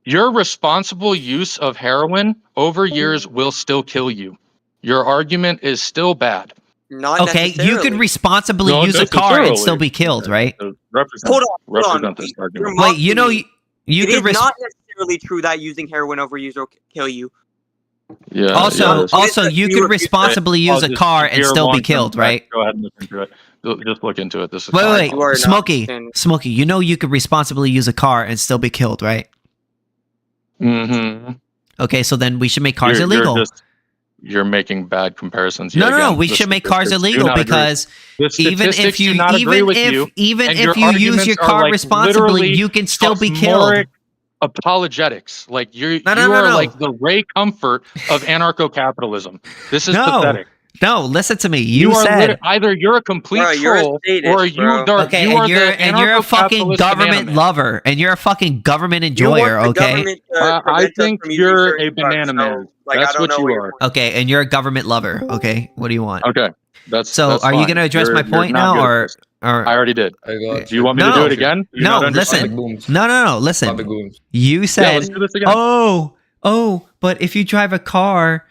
Your responsible use of heroin over years will still kill you. Your argument is still bad. Not Okay, you could necessarily. responsibly Not use a car and necessarily. still be killed, right? Hold on. This You're argument. Wait, you know, mocking me. you It could is not necessarily true that using heroin overuse will kill you. Yeah. also, yeah, you could responsibly use a car and still be killed, right? Go ahead and look into it. Just look into it. This is Wait, You are not Smokey, understanding. Smokey, you know you could responsibly use a car and still be killed, right? Mm-hmm. Okay, so then we should make cars illegal. You're making bad comparisons. No, yet no, no. again. We The should make cars statistics do illegal not agree. because The even if statistics you do not agree with you, even and if your you use arguments your are, car like, responsibly, literally you can still be killed. sophomoric apologetics. Like you No, are like the Ray Comfort of anarcho-capitalism. This is pathetic. No, listen to me. You are said either you're a complete Bro, you're a troll sadist, or you bro. are okay, you and are you're the and you're a fucking anarcho-capitalist government banana man. lover, and you're a fucking government You want enjoyer. the Okay. government to I prevent us think from using you're certain a banana drugs, man. so, like, That's I don't what know you what you're are. Okay, and you're a government lover. Okay, what do you want? Okay, that's So, are you going to address my point now, or I already did. Do you want me to do it again? Do you No, not listen. understand? No. Listen. You let's said, do this again. oh, but if you drive a car,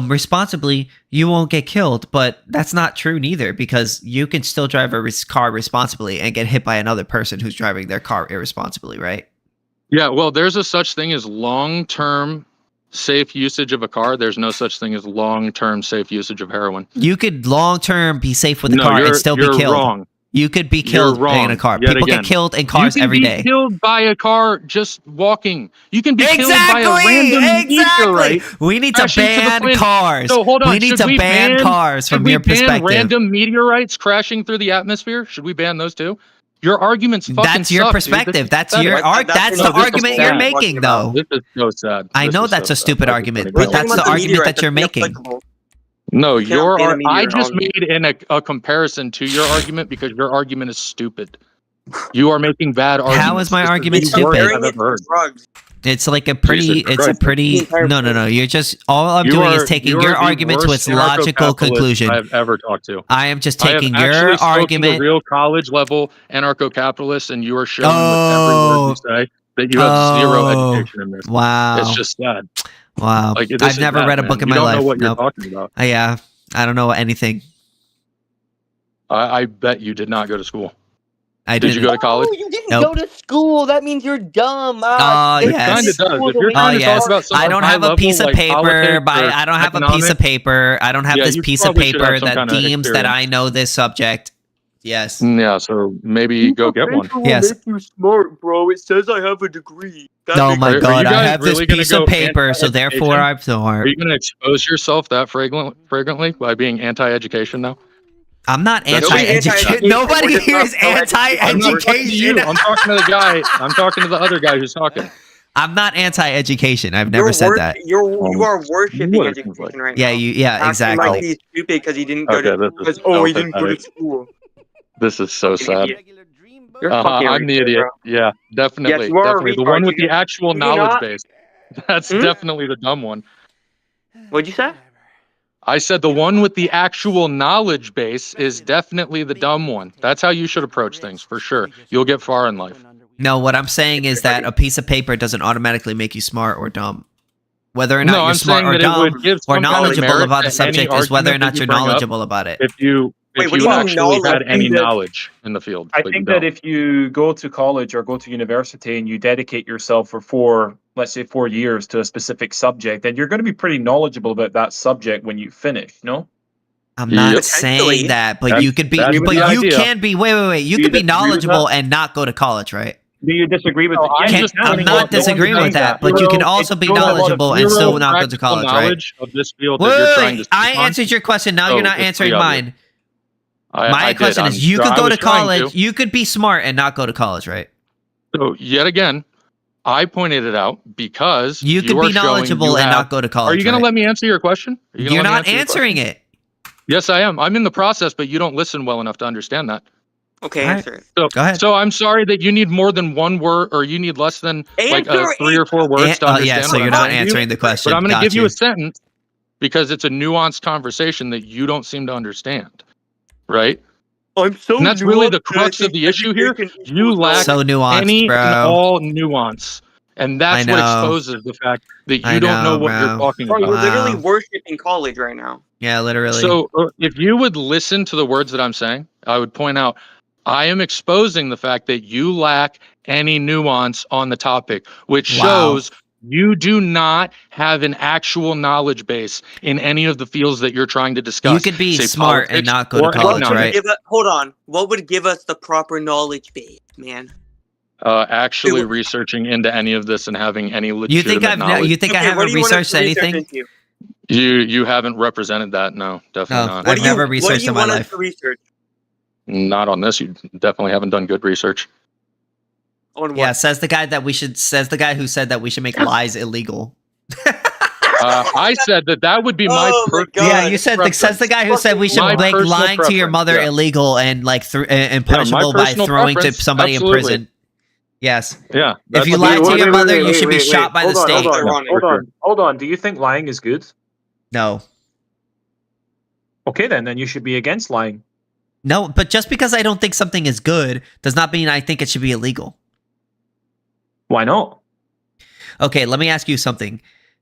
responsibly, you won't get killed. But that's not true neither, because you can still drive a car responsibly and get hit by another person who's driving their car irresponsibly, right? Yeah, well, there's a such thing as long-term safe usage of a car. There's no such thing as long-term safe usage of heroin. You could long-term be safe with a No, car and you're- still be you're killed. wrong. You could be killed wrong, in a car. yet People again. get killed in cars every You day. can be killed by a car just walking. You can be killed by a random meteorite. We need to crashing the ban planet. cars. So hold on. We need should to we ban cars should from we your ban perspective. random meteorites crashing through the atmosphere? Should we ban those too? Your arguments fucking That's your suck, dude. perspective. This is That's pathetic. your that's the argument you're making, though. This is so sad. I This know is that's so a sad. stupid That's argument, funny. but that's the argument that you're making. No, cannot ban a I meteor just on- made a comparison to your argument because your argument is stupid. You are making bad arguments. How is my This argument the worst stupid? I've ever heard. Drugs. It's like a pretty. Jesus It's a Christ. pretty. No. You're just all I'm You doing are- is taking you are your the argument to worst its logical anarcho-capitalist conclusion. I've ever talked to. I am just I have taking actually your spoken to argument. real college level anarcho-capitalists, and you are showing with every word you say that you have zero education in this. Wow. It's just sad. Wow. Like, this I've is never bad, read a man. book in You my don't life. know what you're Nope. talking about. Yeah. I don't know anything. I bet you did not go to school. I Did didn't. you go to college? You didn't Nope. go to school. That means you're dumb. Oh, It yes. kind of does. If you're Oh, trying to yes. talk about I don't have a piece of paper. I don't have a piece of paper. I don't have Yeah, this you piece of probably should have paper some that kind of deems that I experience. know this subject. Yes. Yeah, so maybe go get one. Yes. Make you smart, bro. It says I have a degree. Oh my Are God! you I guys have this really gonna piece of go paper, so anti-education? therefore I'm Are smart. you going to expose yourself that fragrantly by being anti-education now? I'm not That's anti-education. Nobody here is I'm not talking to you. anti-education. I'm talking to the guy. I'm talking to the other guy who's talking. I'm not anti-education. I've never said that. You are worshiping what it seems education right Yeah, now. yeah, Acting exactly. Like he's stupid because he didn't go Okay, to. this is Because, so he didn't go to pathetic. school. This is so sad. You're fucking I'm the retarded, idiot. bro. Yeah, definitely. Yes, you are a Definitely. The retard. one with You the actual do knowledge not- base. That's Hmm? definitely the dumb one. What'd you say? I said the one with the actual knowledge base is definitely the dumb one. That's how you should approach things, for sure. You'll get far in life. No, what I'm saying is that a piece of paper doesn't automatically make you smart or dumb. Whether or not No, you're I'm smart saying or that it dumb would give or some kind of knowledgeable merit about the to any subject is whether or argument not that you you're bring up. knowledgeable about it. If you Wait, what do you mean actually knowledge? had any that- knowledge in the field. I but think you that don't. if you go to college or go to university and you dedicate yourself for let's say 4 years to a specific subject, then you're going to be pretty knowledgeable about that subject when you finish, no? I'm not Yep. saying that, but That's- you could be, that's but the you idea. can be. Wait. You Do could you be disagree with knowledgeable that? and not go to college, right? Do you disagree with No, it? I'm Yeah, just you can. I'm telling not you, disagreeing with that, but you can also be You don't have a lot of knowledgeable and still zero not go to practical college, right? knowledge of this field that you're trying to Wait, speak I on. answered your question. Now So you're not it's answering pretty obvious. mine. I My did. question is, you I could go was to trying college. You could be smart and not go to college, right? So yet again, I pointed it out because You could are be showing knowledgeable you and have- not go to college. Are you going right? to let me answer your question? Are you gonna You're let me not answer your answering question? it. Yes, I am. I'm in the process, but you don't listen well enough to understand that. Okay, All right. answer it. So, Go ahead. So I'm sorry that you need more than one word, or you need less than like Answer 3 or 4 words to understand. Yeah, so what you're I'm not telling you. answering the question. But I'm going to Got give you you a sentence because it's a nuanced conversation that you don't seem to understand, right? I'm so. And that's really the nuanced that I crux of think the issue here. education You equals lack So nuanced, any bro. and all nuance, and that's I what know. exposes the fact that I you don't know know, what you're bro. talking Bro, about. you're literally Wow. worshiping college right now. Yeah, literally. So if you would listen to the words that I'm saying, I would point out, I am exposing the fact that you lack any nuance on the topic, which shows you do not have an actual knowledge base in any of the fields that you're trying to discuss. You could be say smart and politics not go to or college, economics. right? Hold on. What would give us the proper knowledge base, man? Actually researching into any of this and having any legitimate knowledge. You think I haven't researched anything? You haven't represented that, no, definitely not. I've never researched in my life. Research? Not on this. You definitely haven't done good research. Yeah, says the guy who said that we should make lies illegal. I said that would be my yeah. You said says the guy who said we should make lying to your mother illegal and like and punishable by throwing to somebody in prison. Yes. Yeah. If you lie to your mother, you should be shot by the state. Hold on. Do you think lying is good? No. Okay, then you should be against lying. No, but just because I don't think something is good does not mean I think it should be illegal. Why not? Okay, let me ask you something.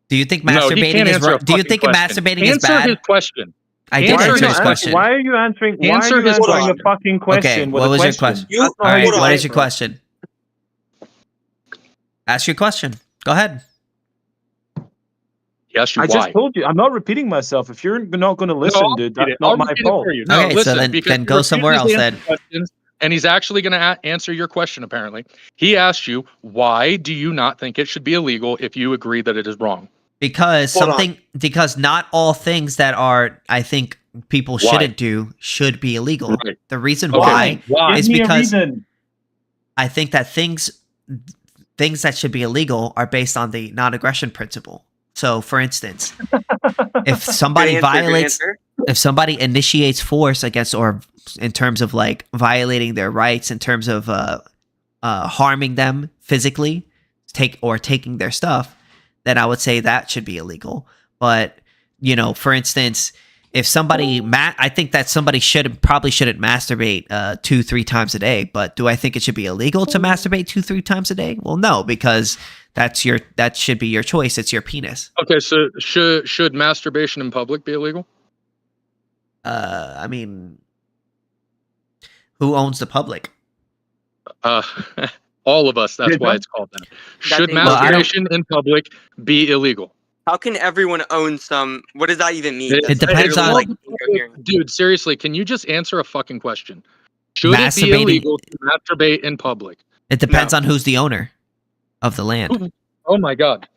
Do you think masturbating is wrong? Do you think masturbating is bad? Answer his question. I did answer his question. Why are you answering? Answer why are you his answering question. a fucking question? Okay, with what a was your question? question? All right, what is your question? Ask your question. Go ahead. Yes, I just told you. I'm not repeating myself. If you're not going to listen, dude, that's not my fault. No, Okay, listen, so then because go he somewhere else refuses to then. answer questions, and he's actually going to answer your question, apparently. He asked you, why do you not think it should be illegal if you agree that it is wrong? Because because not all things that are, I think, people shouldn't do should be illegal. Right. The reason why is Give me a because reason. I think that things that should be illegal are based on the non-aggression principle. So, for instance, if somebody if somebody initiates force against, or in terms of like violating their rights, in terms of harming them physically, taking their stuff, then I would say that should be illegal. But, you know, for instance, if somebody, I think that somebody probably shouldn't masturbate 2-3 times a day. But do I think it should be illegal to masturbate 2-3 times a day? Well, no, because that should be your choice. It's your penis. Okay, so should masturbation in public be illegal? I mean, who owns the public? All of us. That's why it's called that. Should masturbation in public be illegal? How can everyone own some? What does that even mean? It depends on. Dude, seriously, can you just answer a fucking question? Should it be illegal to masturbate in public? It depends on who's the owner of the land. Oh my god.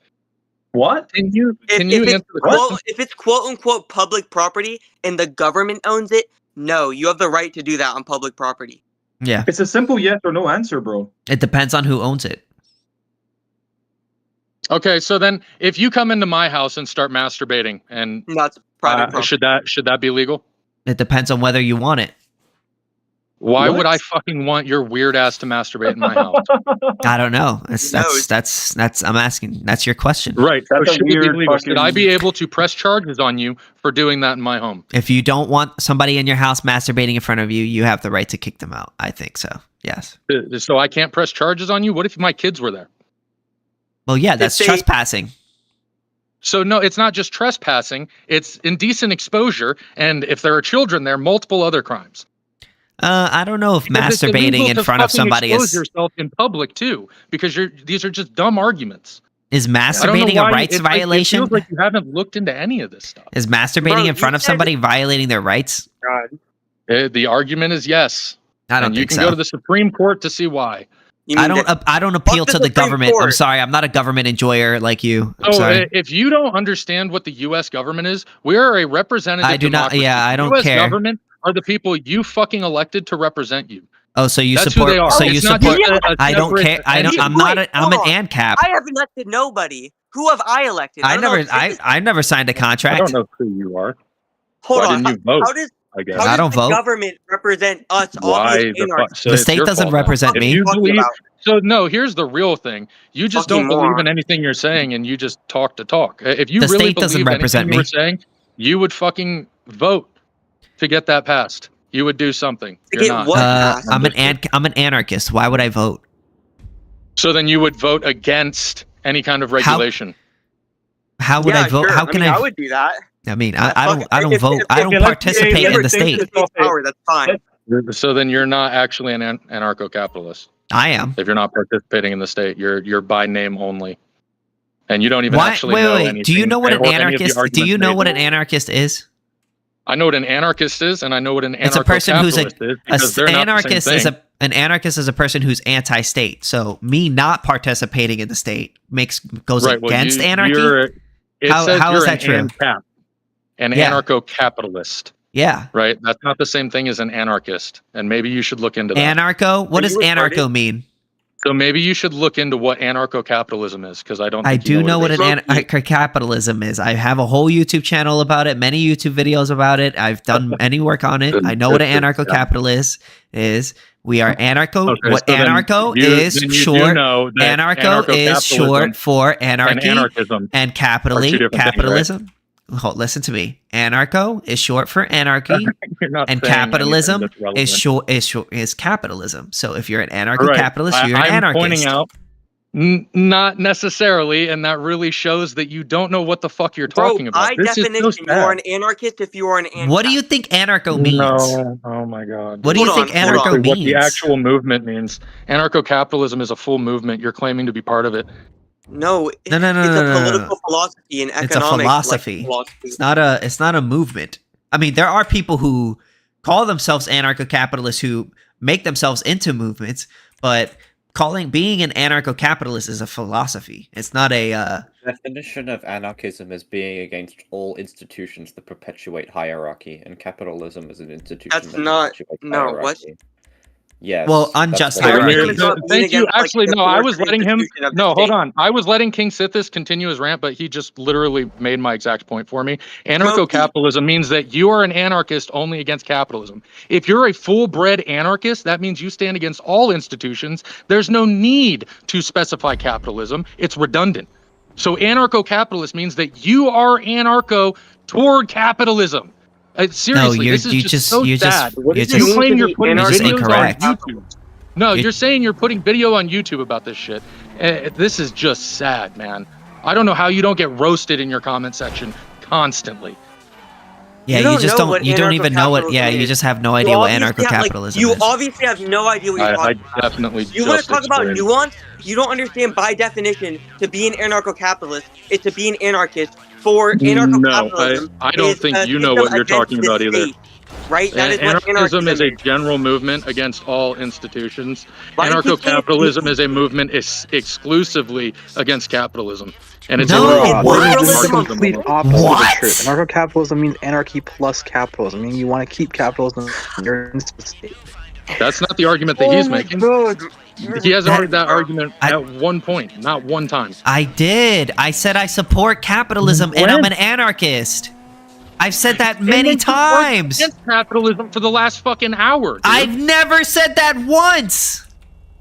What? Can you answer the question? If it's quote unquote public property and the government owns it, no, you have the right to do that on public property. Yeah. It's a simple yes or no answer, bro. It depends on who owns it. Okay, so then if you come into my house and start masturbating, and that's private property. should that be legal? It depends on whether you want it. Why would I fucking want your weird ass to masturbate in my house? I don't know. That's I'm asking. That's your question. Right. That's Should it be legal? Should I be able to press charges on you for doing that in my home? If you don't want somebody in your house masturbating in front of you, you have the right to kick them out. I think so. Yes. So I can't press charges on you? What if my kids were there? Well, yeah, that's trespassing. So no, it's not just trespassing. It's indecent exposure, and if there are children there, multiple other crimes. I don't know if masturbating in front of somebody is yourself in public too, because these are just dumb arguments. Is masturbating a rights violation? It feels like you haven't looked into any of this stuff. Is masturbating in front of somebody violating their rights? God. The argument is yes. I don't think so. You can go to the Supreme Court to see why. I don't appeal to the government. I'm sorry, I'm not a government enjoyer like you. I'm sorry. If you don't understand what the U.S. government is, we are a representative. I do democracy. not. Yeah, I don't US care. Government are the people you fucking elected to represent you. Oh, so you That's support? who they are. So It's you not support? just a I don't care. I'm an Ancap. I have elected nobody. Who have I elected? I never signed a contract. I don't know who you are. Hold Why on. didn't you vote? How does I don't vote. The government represent us? Why the state doesn't represent me. So no, here's the real thing. You just don't believe in anything you're saying, and you just talk to talk. If you The really state doesn't believed represent anything me. you were saying, you would fucking vote to get that passed. You would do something. You're not. I'm an anarchist. Why would I vote? So then you would vote against any kind of regulation. How would I vote? Sure. How can I would do that. I mean, I don't vote. I don't participate in the state. Power, that's fine. So then you're not actually an anarcho-capitalist. I am. If you're not participating in the state, you're by name only, and you don't even actually know anything. Do you know what an or any of the anarchist? Do you arguments know made. what an anarchist is? I know what an anarchist is, and I know what an It's a person who's anarcho-capitalist is, because they're not the same thing. An anarchist is a person who's anti-state. So me not participating in the state goes against anarchy. How is that true? An anarcho-capitalist. Yeah. Right? That's not the same thing as an anarchist. And maybe you should look into that. Anarcho? What does anarcho mean? So maybe you should look into what anarcho-capitalism is, because I don't think I you do know what an it is. anarcho-capitalism is. I have a whole YouTube channel about it, many YouTube videos about it. I've done any work on it. I know what an anarcho-capitalist is. We are anarcho. Okay, what so then anarcho you- is then you do short. know that Anarcho is short anarcho-capitalism for anarchy and anarchism and are two different things, right? capitalism. Hold, listen to me. Anarcho is short for anarchy, You're not and saying capitalism anything that's relevant. is capitalism. So if you're an Right. anarcho-capitalist, you're an I'm anarchist. pointing out, not necessarily, and that really shows that you don't know what the fuck you're talking about. By This is so definition, sad. you're an anarchist if you are an anarchist. What do you think anarcho means? No. Oh my god. What do you think anarcho Actually, means? What the actual movement means. Anarcho-capitalism is a full movement. You're claiming to be part of it. No, No, no, no, it's no, a no, no, political philosophy and economics. It's a philosophy. philosophy. It's not a movement. I mean, there are people who call themselves anarcho-capitalists who make themselves into movements, but being an anarcho-capitalist is a philosophy. It's not a Definition of anarchism is being against all institutions that perpetuate hierarchy, and capitalism is an institution That's that not- perpetuates no, hierarchy. what? Yes. Well, that's unjust what it hierarchy. is. Thank you. Actually, no, I was letting him. institution of the No, hold state. on. I was letting KingSithis continue his rant, but he just literally made my exact point for me. Anarcho-capitalism means that you are an anarchist only against capitalism. If you're a full-bred anarchist, that means you stand against all institutions. There's no need to specify capitalism. It's redundant. So anarcho-capitalist means that you are anarcho toward capitalism. Seriously, this is just so sad. You claim you're putting videos incorrect. on YouTube. No, you're saying you're putting video on YouTube about this shit. This is just sad, man. I don't know how you don't get roasted in your comment section constantly. Yeah, you just don't. You don't even know what. anarcho-capitalism Yeah, you is. just have no idea what obviously have, anarcho-capitalism You is. obviously have no idea what you're I talking about. definitely. You want to just talk about explained. nuance? You don't understand by definition to be an anarcho-capitalist is to be an anarchist. For anarcho-capitalism, I don't is think a you know system what you're against talking the about either. state, right? That is what Anarchism is a anarchism is. general movement against all institutions. Why do you keep saying- Anarcho-capitalism is a movement exclusively against capitalism, and it's No, a what? This is the complete opposite What? of truth. Anarcho-capitalism means anarchy plus capitalism. I mean, you want to keep capitalism under the state. That's not the argument that he's making. He has heard that argument at one point, not one time. I did. I said I support capitalism and I'm an anarchist. I've said that many times. Against capitalism for the last fucking hour. Dude. I've never said that once.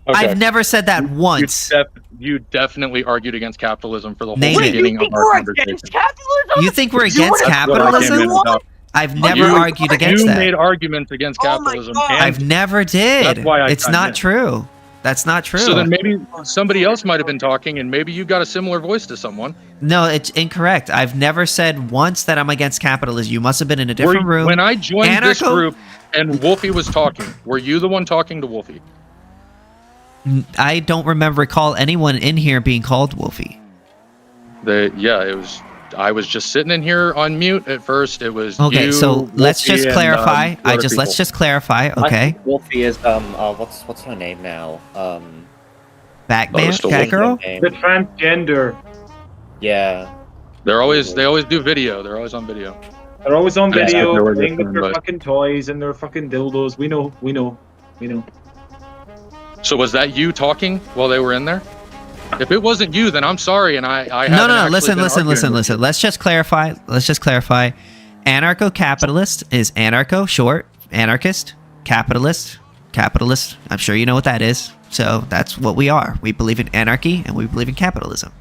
Okay. I've never said that once. You definitely argued against capitalism for the whole Name it. beginning of our conversation. You think we're against That's what I came in capitalism? about. I've never argued against You that. made arguments against capitalism. and I've never did. That's why I It's chimed not in. true. That's not true. So then maybe somebody else might have been talking, and maybe you got a similar voice to someone. No, it's incorrect. I've never said once that I'm against capitalism. You must have been in a different room. When I joined this Anarcho- group and Wolfie was talking, were you the one talking to Wolfie? I don't recall anyone in here being called Wolfie. It was. I was just sitting in here on mute at first. It was Okay, you, so let's Wolfie, just and, clarify. other Let's people. just clarify. I Okay, think Wolfie is what's her name now? Batman, still Batgirl. The transgender. Yeah. They always do video. They're always on video. They're always on Yeah, video they were playing with different, their but- fucking toys and their fucking dildos. We know. So was that you talking while they were in there? If it wasn't you, then I'm sorry, and I No, haven't no. actually Listen. been arguing with you. Let's just clarify. Anarcho-capitalist is anarcho, short, anarchist, capitalist. I'm sure you know what that is. So that's what we are. We believe in anarchy and we believe in capitalism.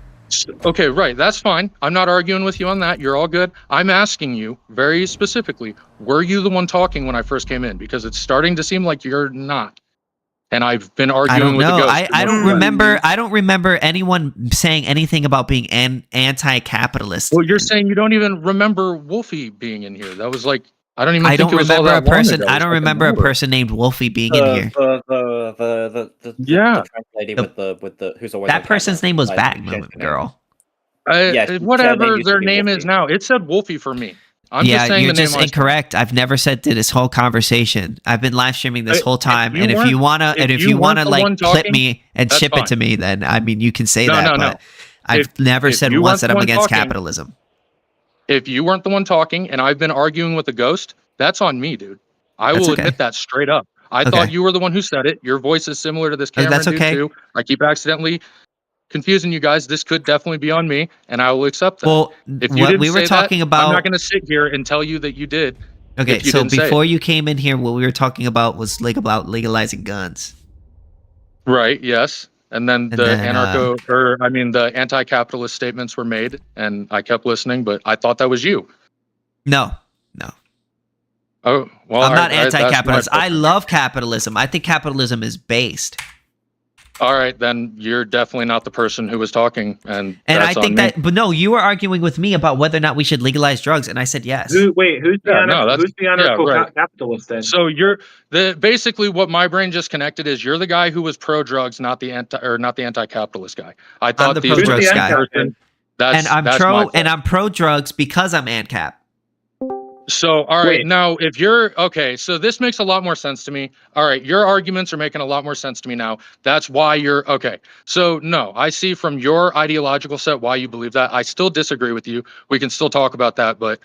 Okay, right. That's fine. I'm not arguing with you on that. You're all good. I'm asking you very specifically, were you the one talking when I first came in? Because it's starting to seem like you're not. and I've been I arguing don't with know. the ghost. I don't remember. I don't remember anyone saying anything about being anti-capitalist. Well, you're saying you don't even remember Wolfie being in here. That was like I don't even I think don't it was all remember a that long person. ago. It I was don't like an remember a hour. person named Wolfie being in here. The trans lady with the who's always That on person's camera. name was Like, Batman Girl. Yeah, she said Whatever used to their be name Wolfie. is now, it said Wolfie for me. I'm Yeah, just saying you're the name just I said. incorrect. I've never said to this whole conversation. I've been live streaming this whole time, you and if you weren't- wanna, if you wanna weren't the like one clip talking, me and that's ship fine. it to me, then I mean you can say No, that. no, but no. I've never if said you once weren't that the I'm one against talking- capitalism. If you weren't the one talking and I've been arguing with a ghost, that's on me, dude. I That's will okay. admit that straight up. I thought you were the one who said it. Your voice is similar to this Cameron That's dude okay. too. I keep accidentally confusing you guys. This could definitely be on me, and I will accept that. Well, if you what didn't we were say talking that, about. I'm not going to sit here and tell you that you did. Okay, if you so didn't say it. before you came in here, what we were talking about was like about legalizing guns. Right, yes. And then And the then, the anti-capitalist statements were made, and I kept listening, but I thought that was you. No. Oh, well, I'm not that's my anti-capitalist. I fault. love capitalism. I think capitalism is based. All right, then you're definitely not the person who was talking, and And that's I think on me. but no, you were arguing with me about whether or not we should legalize drugs, and I said yes. Who's the Yeah, right. anarcho-capitalist then? So you're basically what my brain just connected is you're the guy who was pro drugs, not the anti-capitalist guy. I thought I'm the these pro were drugs the guy. person. That's And I'm pro drugs because I'm ANCAP. So, all right, now if you're okay, so this makes a lot more sense to me. All right, your arguments are making a lot more sense to me now. That's why you're okay. So, no, I see from your ideological set why you believe that. I still disagree with you. We can still talk about that, but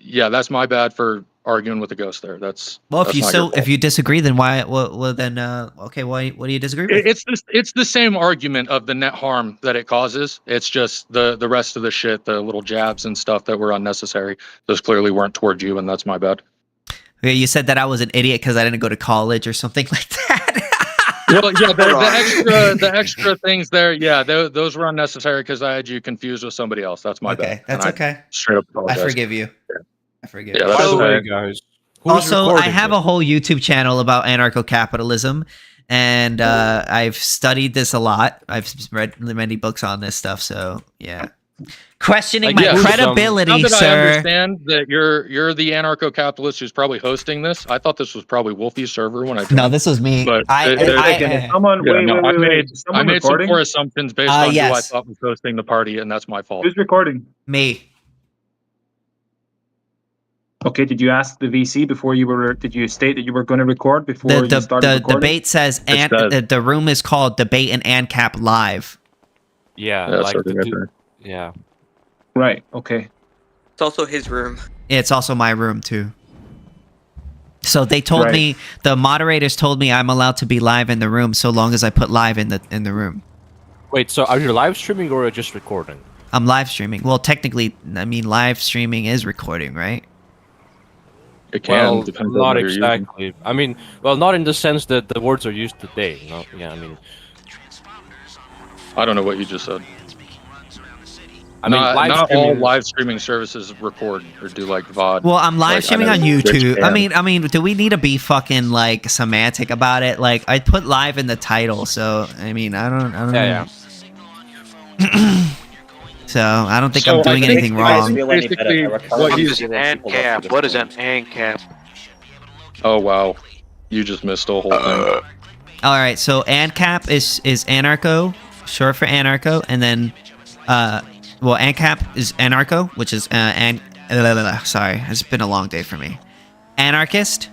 yeah, that's my bad for arguing with the ghost there. That's Well, that's not your fault. if you disagree, then why? Well, then okay. Why? What do you disagree with? It's the same argument of the net harm that it causes. It's just the rest of the shit, the little jabs and stuff that were unnecessary. Those clearly weren't towards you, and that's my bad. Okay, you said that I was an idiot because I didn't go to college or something like that. Well, yeah, the extra things there, yeah, those were unnecessary because I had you confused with somebody else. That's my bad. That's And okay. Straight up I apologize. forgive you. I forgive Yeah, you. that's So- okay. guys. Also, I have a whole YouTube channel about anarcho-capitalism, and I've studied this a lot. I've read many books on this stuff, so yeah. Questioning my credibility, now that I sir. understand that you're the anarcho-capitalist who's probably hosting this. I thought this was probably Wolfie's server when I joined. No, this was me. But I made some poor assumptions based on who I yes. thought was hosting the party, and that's my fault. Who's recording? Me. Okay, did you ask the VC before you were? Did you state that you were going to record before you started The recording? debate says, the room is called Debate and ANCAP Live. Yeah, Yeah, like sorry, the right du- there. yeah. Right. Okay. It's also his room. It's also my room too. So they told Right. me, the moderators told me I'm allowed to be live in the room so long as I put live in the room. Wait, so are you live streaming or just recording? I'm live streaming. Well, technically, I mean, live streaming is recording, right? It can Well, depend on not what you're using. exactly. I mean, well, not in the sense that the words are used today. No, yeah, I mean, I don't know what you just said. I mean, not, live not all streaming- live streaming services record or do like VOD. Well, I'm live Like, streaming I on know Twitch YouTube. can. I mean, do we need to be fucking like semantic about it? Like, I put live in the title, so I mean, I don't know. Yeah. So I don't think So I'm I doing think anything wrong. basically what he's an ANCAP? What is an ANCAP? Oh wow, you just missed the whole thing. All right, so ANCAP is anarcho, short for anarcho, and then well, ANCAP is anarcho, which is sorry, it's been a long day for me. Anarchist,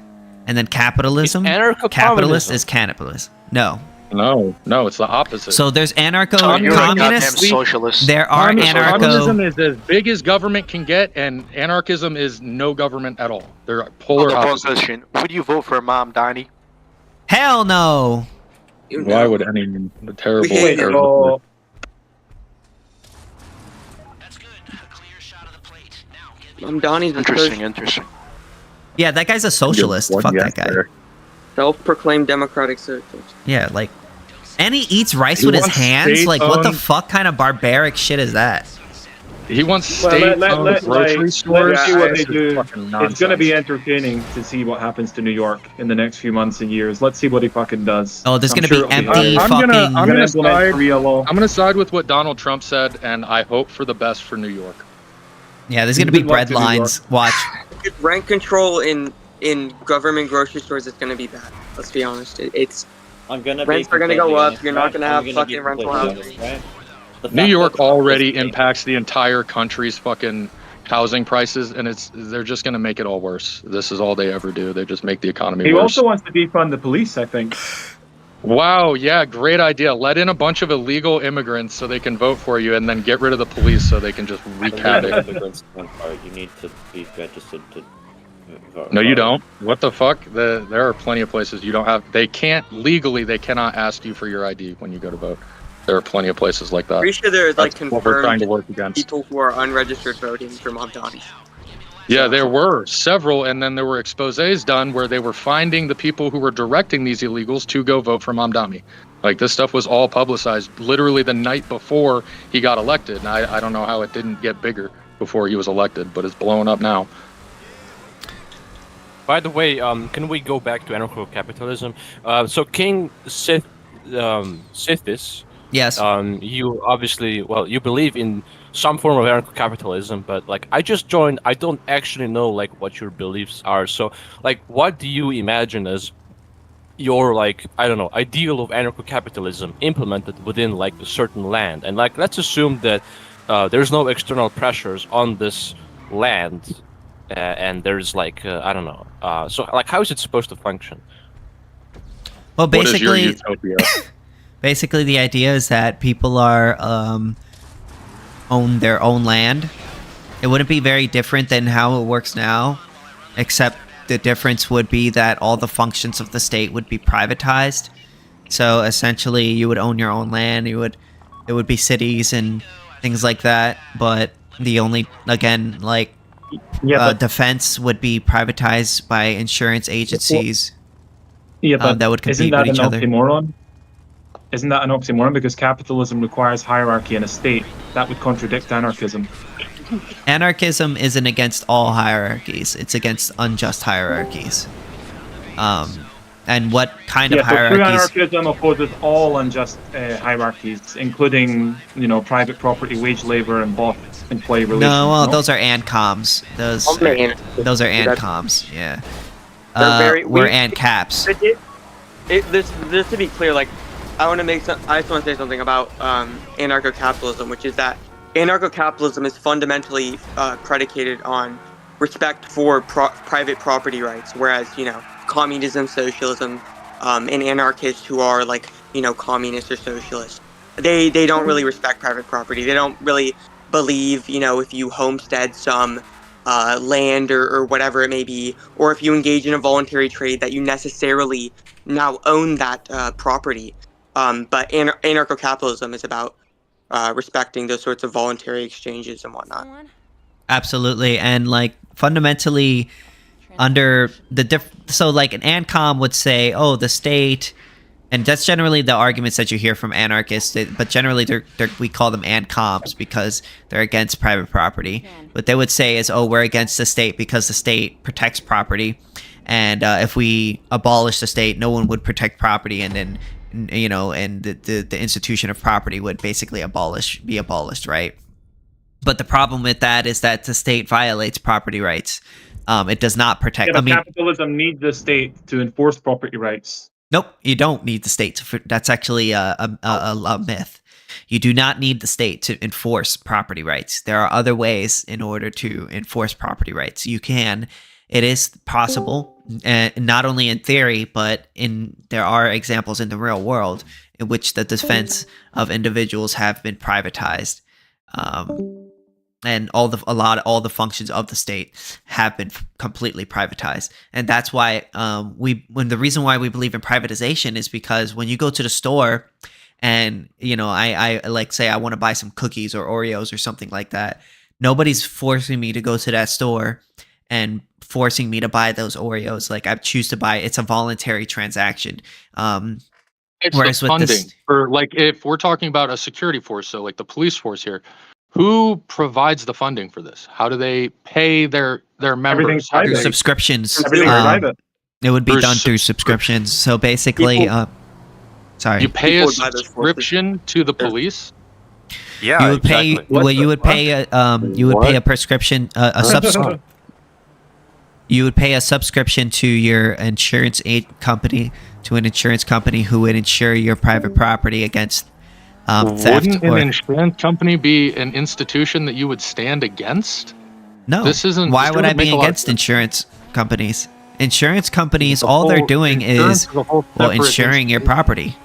and then capitalism. Capitalist is cannibalism. No. No, it's the opposite. So there's anarcho You're a goddamn communist. socialist. There are Communism anarcho. is as big as government can get, and anarchism is no government at all. They're polar Hold on, opposites. question. Would you vote for Mom Donnie? Hell no. Why would any terrible? Wait, terrible- Donnie's a Interesting. Yeah, that guy's a socialist. Fuck that guy. self-proclaimed democratic socialist. Yeah, like, and he eats rice He with his wants hands. Like, what the state-owned- fuck kind of barbaric shit is that? He wants Well, state-owned grocery stores. let's see what they This is do. fucking It's going to nonsense. be entertaining to see what happens to New York in the next few months and years. Let's see what he fucking does. Oh, there's I'm gonna sure be it'll empty hilarious. fucking. I'm gonna implement side. Sharia law. I'm gonna side with what Donald Trump said, and I hope for the best for New York. Yeah, there's gonna be Good luck bread to New York. lines. Watch. Rent control in government grocery stores is going to be bad. Let's be honest. It's I'm gonna rents be are going to go completely up. honest, You're not right? going to I'm have gonna be fucking rental completely housing. honest, right? The New fact York that already this- impacts the entire country's fucking housing prices, and they're just gonna make it all worse. This is all they ever do. They just make the economy He worse. also wants to defund the police, I think. Wow, yeah, great idea. Let in a bunch of illegal immigrants so they can vote for you, and then get rid of the police so they can just wreak havoc. Immigrants don't vote. You need to be registered to vote. No, you don't. What the fuck? There are plenty of places you don't have. They can't legally. They cannot ask you for your ID when you go to vote. There are plenty of places like that. Pretty sure there's like That's what we're trying to confirmed work against. people who are unregistered voting for Mamdani. Yeah, there were several, and then there were exposés done where they were finding the people who were directing these illegals to go vote for Mamdani. Like, this stuff was all publicized literally the night before he got elected. And I don't know how it didn't get bigger before he was elected, but it's blowing up now. By the way, can we go back to anarcho-capitalism? So KingSithis, Yes. You obviously, well, you believe in some form of anarcho-capitalism, but like I just joined, I don't actually know like what your beliefs are. So like, what do you imagine as your like, I don't know, ideal of anarcho-capitalism implemented within like a certain land? And like, let's assume that there's no external pressures on this land, and there's like, I don't know. So like, how is it supposed to function? Well, What is your basically, utopia? basically the idea is that people are own their own land. It wouldn't be very different than how it works now, except the difference would be that all the functions of the state would be privatized. So essentially, you would own your own land. It would be cities and things like that. But the only, again, like defense would be privatized by insurance agencies. Yeah, but that would compete isn't that with each an other. oxymoron? Isn't that an oxymoron? Because capitalism requires hierarchy in a state. That would contradict anarchism. Anarchism isn't against all hierarchies. It's against unjust hierarchies. And what kind of So true hierarchies? anarchism opposes all unjust hierarchies, including, private property, wage labor, and boss employee relations. No, well, those are ANCOMs. Those are ANCOMs. Yeah. We're ANCAPs. This to be clear, like I just want to say something about anarcho-capitalism, which is that anarcho-capitalism is fundamentally predicated on respect for private property rights, whereas communism, socialism, and anarchists who are like communists or socialists, they don't really respect private property. They don't really believe if you homestead some land or whatever it may be, or if you engage in a voluntary trade, that you necessarily now own that property. But anarcho-capitalism is about respecting those sorts of voluntary exchanges and whatnot. Absolutely, and like fundamentally, under the so like an ANCOM would say, oh, the state, and that's generally the arguments that you hear from anarchists. But generally, we call them ANCOMs because they're against private property. What they would say is, oh, we're against the state because the state protects property, and if we abolish the state, no one would protect property, and then and the institution of property would basically be abolished, right? But the problem with that is that the state violates property rights. It does not protect. Yeah, but capitalism needs the state to enforce property rights. Nope, you don't need the state to. That's actually a myth. You do not need the state to enforce property rights. There are other ways in order to enforce property rights. You can. It is possible, not only in theory, but there are examples in the real world in which the defense of individuals have been privatized, and all the functions of the state have been completely privatized. And that's why the reason why we believe in privatization is because when you go to the store, and I like say I want to buy some cookies or Oreos or something like that, nobody's forcing me to go to that store and forcing me to buy those Oreos. Like I choose to buy. It's a voluntary transaction. It's whereas the with funding this, for, like, if we're talking about a security force, so like the police force here, Who provides the funding for this? How do they pay their members? How do Through they- subscriptions. Everything's private. It would be Through done through subscriptions. So basically, sorry. You pay a subscription to the police. Yeah, you would pay. exactly. Well, you would pay a prescription You would pay a subscription to your insurance company, to an insurance company who would insure your private property against theft. Wouldn't an insurance company be an institution that you would stand against? No. This isn't. Why this would I doesn't make be a lot of against sense. insurance companies? Insurance companies, The all they're whole- doing insurance is is a whole separate insuring your property.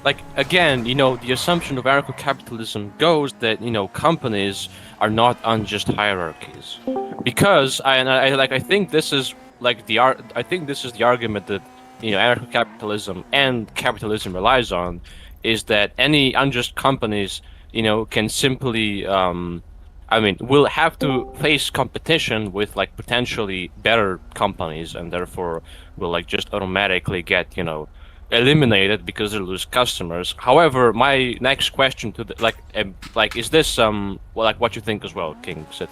Like again, the assumption of anarcho-capitalism goes that companies are not unjust hierarchies, because I think this is the argument that anarcho-capitalism and capitalism relies on, is that any unjust companies can simply will have to face competition with potentially better companies, and therefore will just automatically get eliminated because they lose customers. However, my next question to is this what you think as well, KingSithis?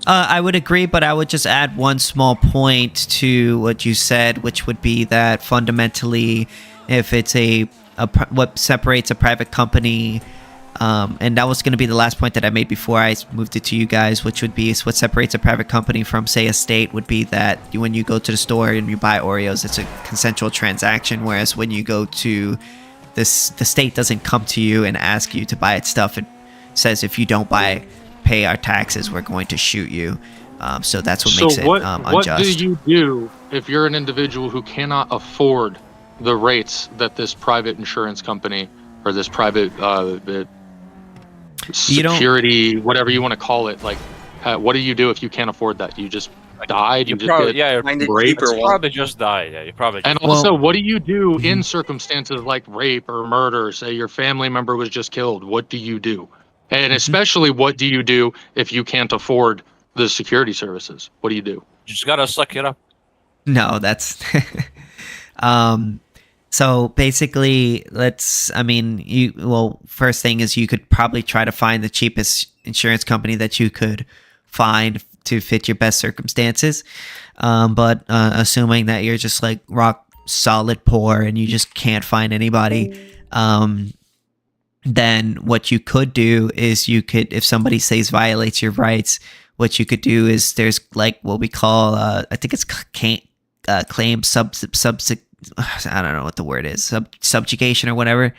I would agree, but I would just add one small point to what you said, which would be that fundamentally, if it's what separates a private company, and that was going to be the last point that I made before I moved it to you guys, which would be what separates a private company from, say, a state, would be that when you go to the store and you buy Oreos, it's a consensual transaction, whereas when you go to the state doesn't come to you and ask you to buy its stuff. It says if you don't pay our taxes, we're going to shoot you. So that's what makes it unjust. What do you do if you're an individual who cannot afford the rates that this private insurance company or this private security, whatever you want to call it, what do you do if you can't afford that? You just died? You probably, just get raped? You probably just died. Yeah, you probably. And also, what do you do in circumstances like rape or murder? Say your family member was just killed. What do you do? And especially, what do you do if you can't afford the security services? What do you do? You just gotta suck it up. No, that's so basically, first thing is you could probably try to find the cheapest insurance company that you could find to fit your best circumstances. But assuming that you're just rock solid poor and you just can't find anybody, then what you could do is if somebody says violates your rights, what you could do is there's what we call, I think it's claim I don't know what the word is, subjugation or whatever.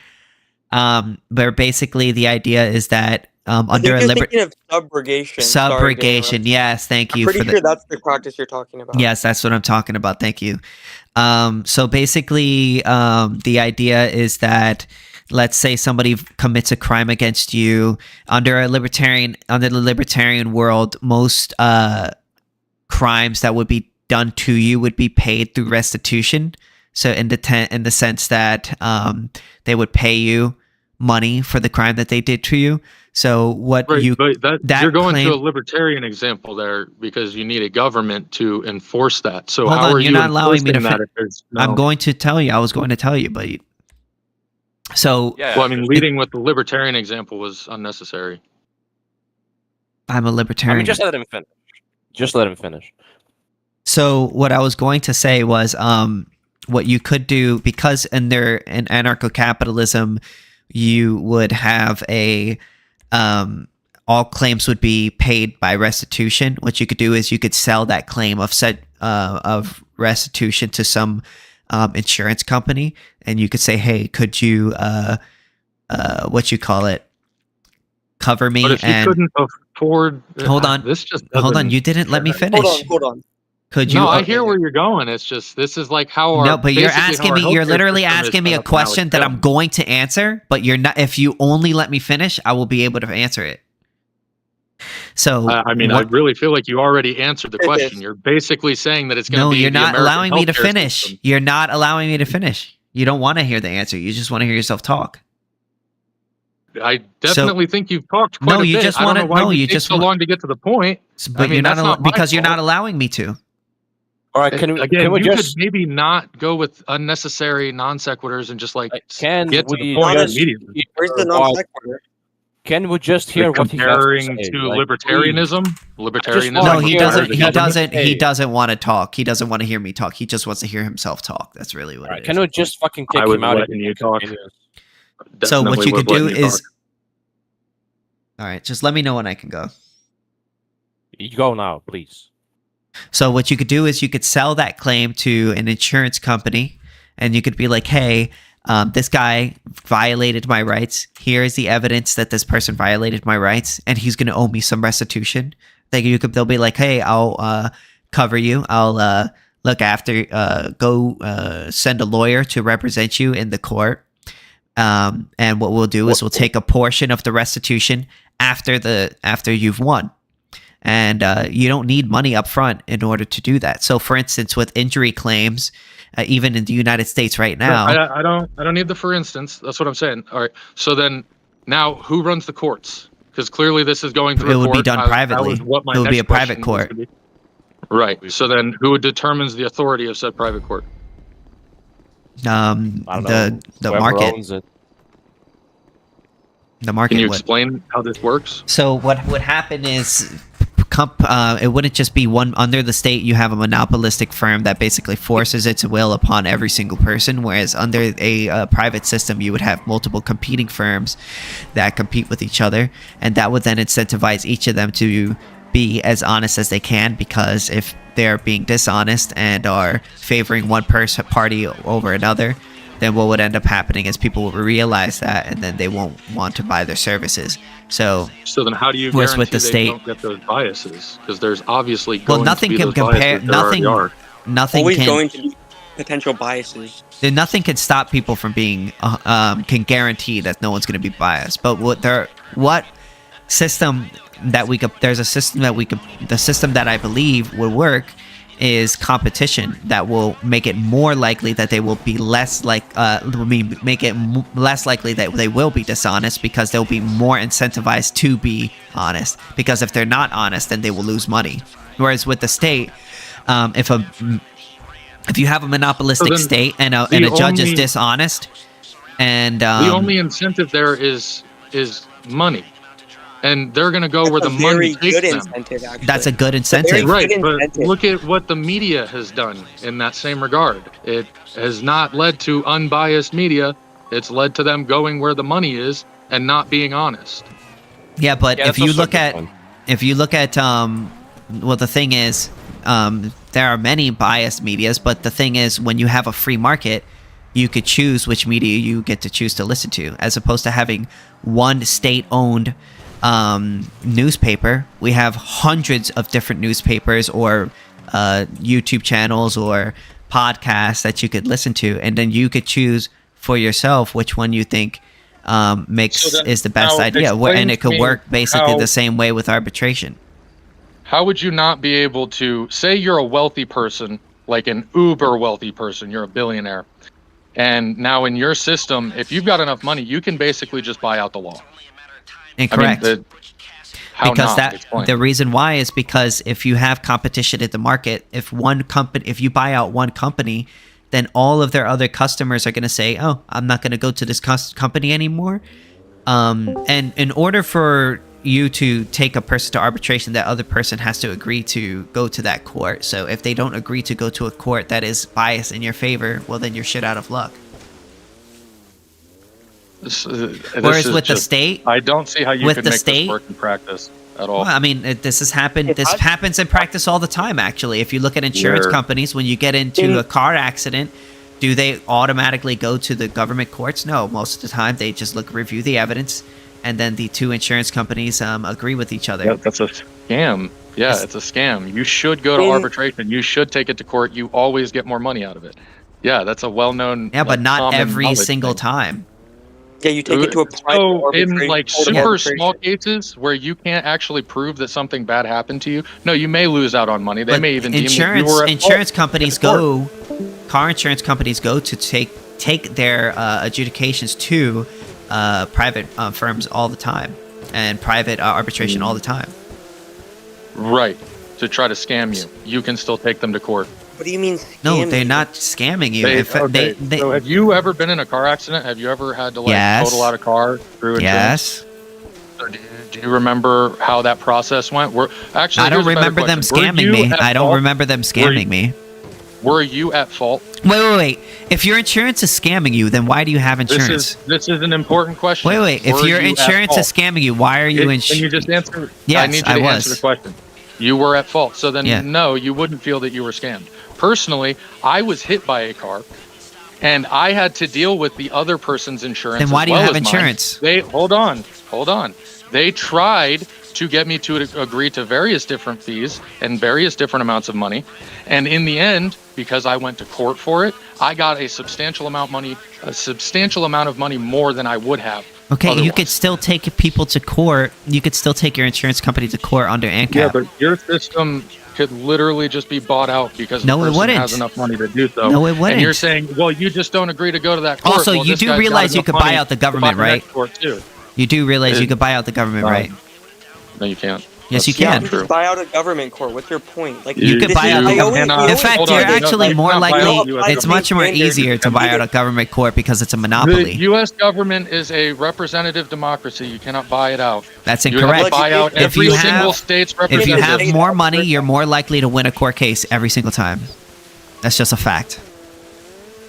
But basically the idea is that under a thinking of subrogation. Subrogation, yes, thank you. I'm pretty sure that's the practice you're talking about. Yes, that's what I'm talking about. Thank you. So basically, the idea is that, let's say somebody commits a crime against you under the libertarian world, most crimes that would be done to you would be paid through restitution. So in the sense that they would pay you money for the crime that they did to you. So what right, you but that you're going claim, to a libertarian example there because you need a government to enforce that. So hold how on, are you're you not allowing me to enforcing that if there's no... I'm going to tell you. I was going to tell you, but so well, I mean, leading with the libertarian example was unnecessary. I'm a libertarian. Just let him finish. Just let him finish. So what I was going to say was, what you could do, because in anarcho-capitalism, you would have all claims would be paid by restitution. What you could do is you could sell that claim of restitution to some insurance company, and you could say, hey, could you cover me? But if you couldn't afford, hold on, you didn't let me finish. Hold on. Could you? No, I hear where you're going. It's just this is how our no, but you're asking me. You're literally asking me a question that I'm going to answer, but you're not. If you only let me finish, I will be able to answer it. So I really feel like you already answered the question. You're basically saying that it's going to be. No, you're not allowing me to finish. System. You're not allowing me to finish. You don't want to hear the answer. You just want to hear yourself talk. I definitely think you've talked quite a bit. Just want to. No, you just so long to get to the point. But you're not because you're not allowing me to. All right, can we could maybe not go with unnecessary non sequiturs and just get to the point immediately. Where's the non sequitur? can we just hear what he has to comparing say? to Like, libertarianism? please. Libertarianism. No, he hear doesn't. what He has to doesn't. He say. doesn't want to talk. He doesn't want to hear me talk. He just wants to hear himself talk. That's really what it is. Can we just fucking kick I was him out? letting you talk. So what Definitely you was could do letting you is, all right. Just let me know when I can go. You go now, please. So what you could do is you could sell that claim to an insurance company, and you could be like, "Hey, this guy violated my rights. Here is the evidence that this person violated my rights, and he's going to owe me some restitution." They'll be like, "Hey, I'll cover you. I'll look after. Go send a lawyer to represent you in the court." And what we'll do is we'll take a portion of the restitution after you've won. And you don't need money up front in order to do that. So, for instance, with injury claims, even in the United States right now, I don't need the for instance. That's what I'm saying. All right. So then, now who runs the courts? Because clearly this is going through. it would be court. done privately. That was what my It would be next a private question was court. gonna be. Right. So then, who determines the authority of said private court? I don't know. The Whoever market. owns it. The market. Can you would. explain how this works? So what would happen is, it wouldn't just be one under the state. You have a monopolistic firm that basically forces its will upon every single person, whereas under a private system, you would have multiple competing firms that compete with each other, and that would then incentivize each of them to be as honest as they can, because if they're being dishonest and are favoring one party over another, then what would end up happening is people will realize that, and then they won't want to buy their services. So then, how do you whereas guarantee with the they state, don't get those biases? Because there's obviously well, going nothing to be can those compare. biases. There already are. Nothing Always can. going to be potential biases. Then nothing can stop people from being can guarantee that no one's going to be biased. But what system that we could, there's a system that we could, the system that I believe will work is competition that will make it more likely that they will be less like less likely that they will be dishonest, because they'll be more incentivized to be honest, because if they're not honest, then they will lose money. Whereas with the state, if you have a monopolistic state and a judge is dishonest, and the only incentive there is money, and they're going to go where the money takes them. That's a good incentive, right? But look at what the media has done in that same regard. It has not led to unbiased media. It's led to them going where the money is and not being honest. Yeah, but if you look at well, the thing is, there are many biased medias, but the thing is, when you have a free market, you could choose which media you get to choose to listen to, as opposed to having one state-owned newspaper. We have hundreds of different newspapers or YouTube channels or podcasts that you could listen to, and then you could choose for yourself which one you think is the best idea, and it could work basically the same way with arbitration. How would you not be able to say you're a wealthy person, like an uber wealthy person, you're a billionaire, and now in your system, if you've got enough money, you can basically just buy out the law? Incorrect. I mean, the reason why is because if you have competition in the market, if you buy out one company, then all of their other customers are going to say, "Oh, I'm not going to go to this company anymore." And in order for you to take a person to arbitration, that other person has to agree to go to that court. So if they don't agree to go to a court that is biased in your favor, well, then you're shit out of luck. Whereas with the state, I don't see how you could make this work in practice at all. Well, I mean, this happens in practice all the time, actually. If you look at insurance companies, when you get into a car accident, do they automatically go to the government courts? No, most of the time they just review the evidence, and then the two insurance companies agree with each other. Yep, that's a scam. Yeah, it's a scam. You should go to arbitration. You should take it to court. You always get more money out of it. Yeah, that's a well-known. Yeah, but not every single time. Yeah, you take it to a private in like super small cases where you can't actually prove that something bad happened to you, no, you may lose out on money. They may even insurance companies go, car insurance companies go to take their adjudications to private firms all the time, and private arbitration all the time. Right, to try to scam you. You can still take them to court. What do you mean? No, they're not scamming you. So have you ever been in a car accident? Have you ever had to total out a car through insurance? Yes. Do you remember how that process went? Actually, I don't here's a better remember them question. Were scamming you me. at I don't fault? remember them scamming me. Were you at fault? Wait. If your insurance is scamming you, then why do you have insurance? This is an important question. Wait. If Were your you at insurance is fault? scamming you, why are you Can insured? you just answer? Yes, I need you I to was. answer the question. You were at fault. So then, Yeah. no, you wouldn't feel that you were scammed. Personally, I was hit by a car, and I had to deal with the other person's insurance. Then why as do you well have as mine. insurance? Hold on. They tried to get me to agree to various different fees and various different amounts of money, and in the end, because I went to court for it, I got a substantial amount of money more than I would have. Okay, otherwise. you could still take people to court. You could still take your insurance company to court under ANCAP. Yeah, but your system could literally just be bought out because No, the it person wouldn't. has enough money to do so. No, it wouldn't. And you're saying, well, you just don't agree to go to that court. Also, Well, you this do guy's got realize you enough could buy money out the to buy government, right? next court too. You do realize you could buy out the government, right? No, you can't. Yes, you That's can. not true. Buy out a government court. What's your point? Like You could buy out the government. In fact, Hold you're on, actually you more cannot buy out likely. the US It's much more easier to buy out a government court because it's a The monopoly. U.S. government is a representative democracy. You cannot buy it out. That's You have to incorrect. buy out If every you single have, state's if you representative. have more money, you're more likely to win a court case every single time. That's just a fact.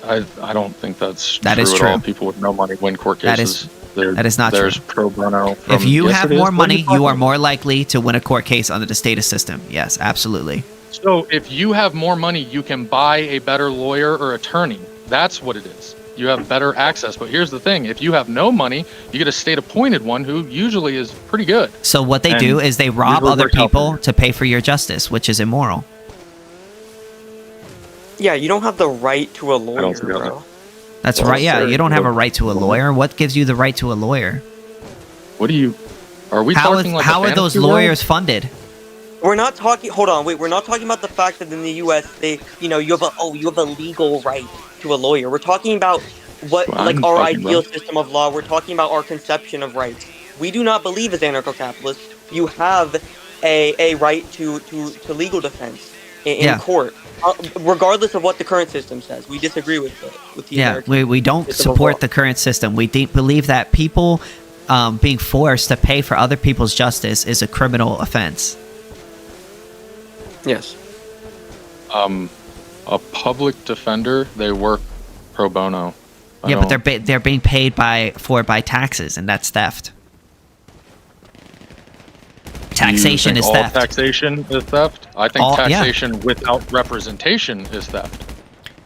I don't think that's That true is at true. all. People with no money win court That cases. is- that is not true. There's pro bono. If you Yes, have it is. more What are money, talking you are about? more likely to win a court case under the status system. Yes, absolutely. So if you have more money, you can buy a better lawyer or attorney. That's what it is. You have better access. But here's the thing. If you have no money, you get a state-appointed one who usually is pretty good. So what they And do is they rob usually other works out people better. to pay for your justice, which is immoral. Yeah, you don't have the right to a lawyer, think that's bro. That's Well, right. Yeah, sir, you don't have a well, right to a lawyer. What gives you the right to a lawyer? What do you... Are we How talking is- like how a are those fantasy world? lawyers funded? We're not talking. Hold on, wait. We're not talking about the fact that in the U.S. you have a legal right to a lawyer. We're talking about what Well, like I'm our talking ideal about- system of law. We're talking about our conception of rights. We do not believe as anarcho-capitalists you have a right to legal defense in Yeah. court, regardless of what the current system says. We disagree with the Yeah, American we don't system of support law. the current system. We believe that people being forced to pay for other people's justice is a criminal offense. Yes. A public defender, they work pro bono. I Yeah, but don't- they're being paid by taxes, and that's theft. Taxation You is think all theft. Taxation is theft. I think All- yeah. taxation without representation is theft.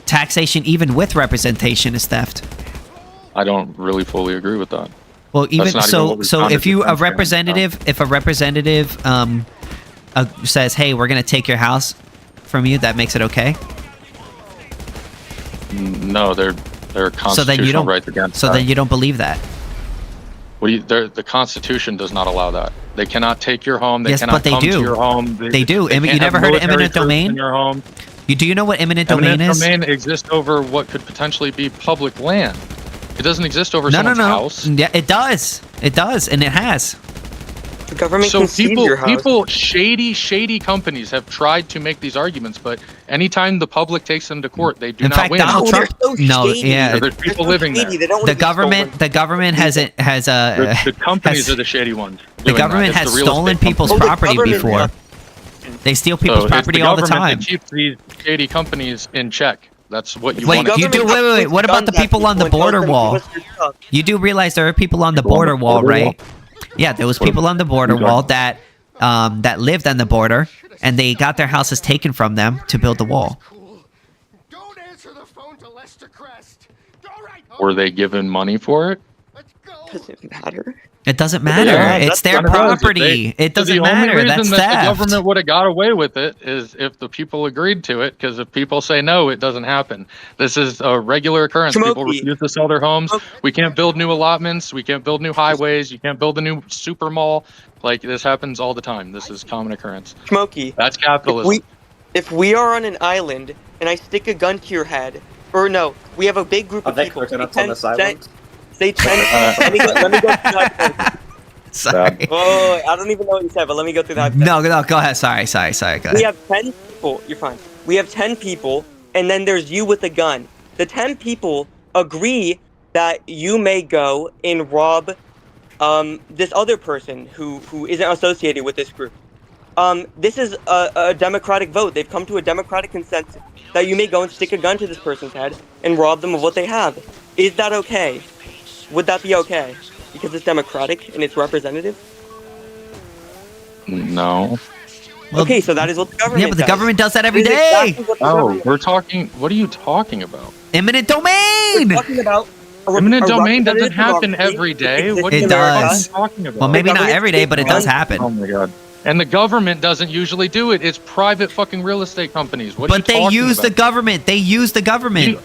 Taxation, even with representation, is theft. I don't really fully agree with that. Well, even That's not so, what we so found if as you defense if a representative says, "Hey, we're gonna take your house from you," that makes it okay. No, they're constitutional So then you don't. rights against So that. then you don't believe that. The Constitution does not allow that. They cannot take your home. They Yes, cannot but they come do. to your home. They do. They You can't never have heard of military eminent troops domain? in your home. Do you know what eminent domain Eminent is? domain exists over what could potentially be public land. It doesn't exist over No, someone's no. house. Yeah, it does. It does, and it has. The government So can seize your house. people, shady companies have tried to make these arguments, but anytime the public takes them to court, they do In not fact, win. Donald Trump. No, yeah. There's people living there. The government has a The companies are the shady ones. the doing that. government It's has the real stolen estate people's companies. property before. They steal people's So it's property the all the government time. that keeps these shady companies in check. That's what you Wait, want. you do wait. What about the people on the border wall? You do realize there are people on the border wall, right? Yeah, there was people on the border wall that lived on the border, and they got their houses taken from them to build the wall. Were they given money for it? Does it matter? It doesn't matter. Yeah, It's their that's what it is. property. It doesn't the matter. only That's reason that theft. the government would have got away with it is if the people agreed to it. Because if people say no, it doesn't happen. This is a regular occurrence. People Smokey. refuse to sell their homes. We can't build new allotments. We can't build new highways. You can't build a new super mall. Like this happens all the time. This is common occurrence. Smokey. That's capitalism. If we are on an island and I stick a gun to your head, or no, we have a big group of people. Say 10. Let me go through the hypothetical. Sorry. Oh, I don't even know what you said, but let me go through that. No, go ahead. Sorry. Go ahead. We have 10 people. You're fine. We have 10 people, and then there's you with a gun. The 10 people agree that you may go and rob this other person who isn't associated with this group. This is a democratic vote. They've come to a democratic consensus that you may go and stick a gun to this person's head and rob them of what they have. Is that okay? Would that be okay? Because it's democratic and it's representative? No. Well, okay, so that is what the government does. Yeah, but the government does that every This is day. exactly what the Oh, government we're talking. What are you talking about? Eminent domain. We're talking about Eminent domain doesn't representative happen democracy every day. What It are does. you talking about? Well, maybe not government every day, but it does does- happen. Oh my god. And the government doesn't usually do it. It's private fucking real estate companies. What are But you they talking use the about? government. They use the government.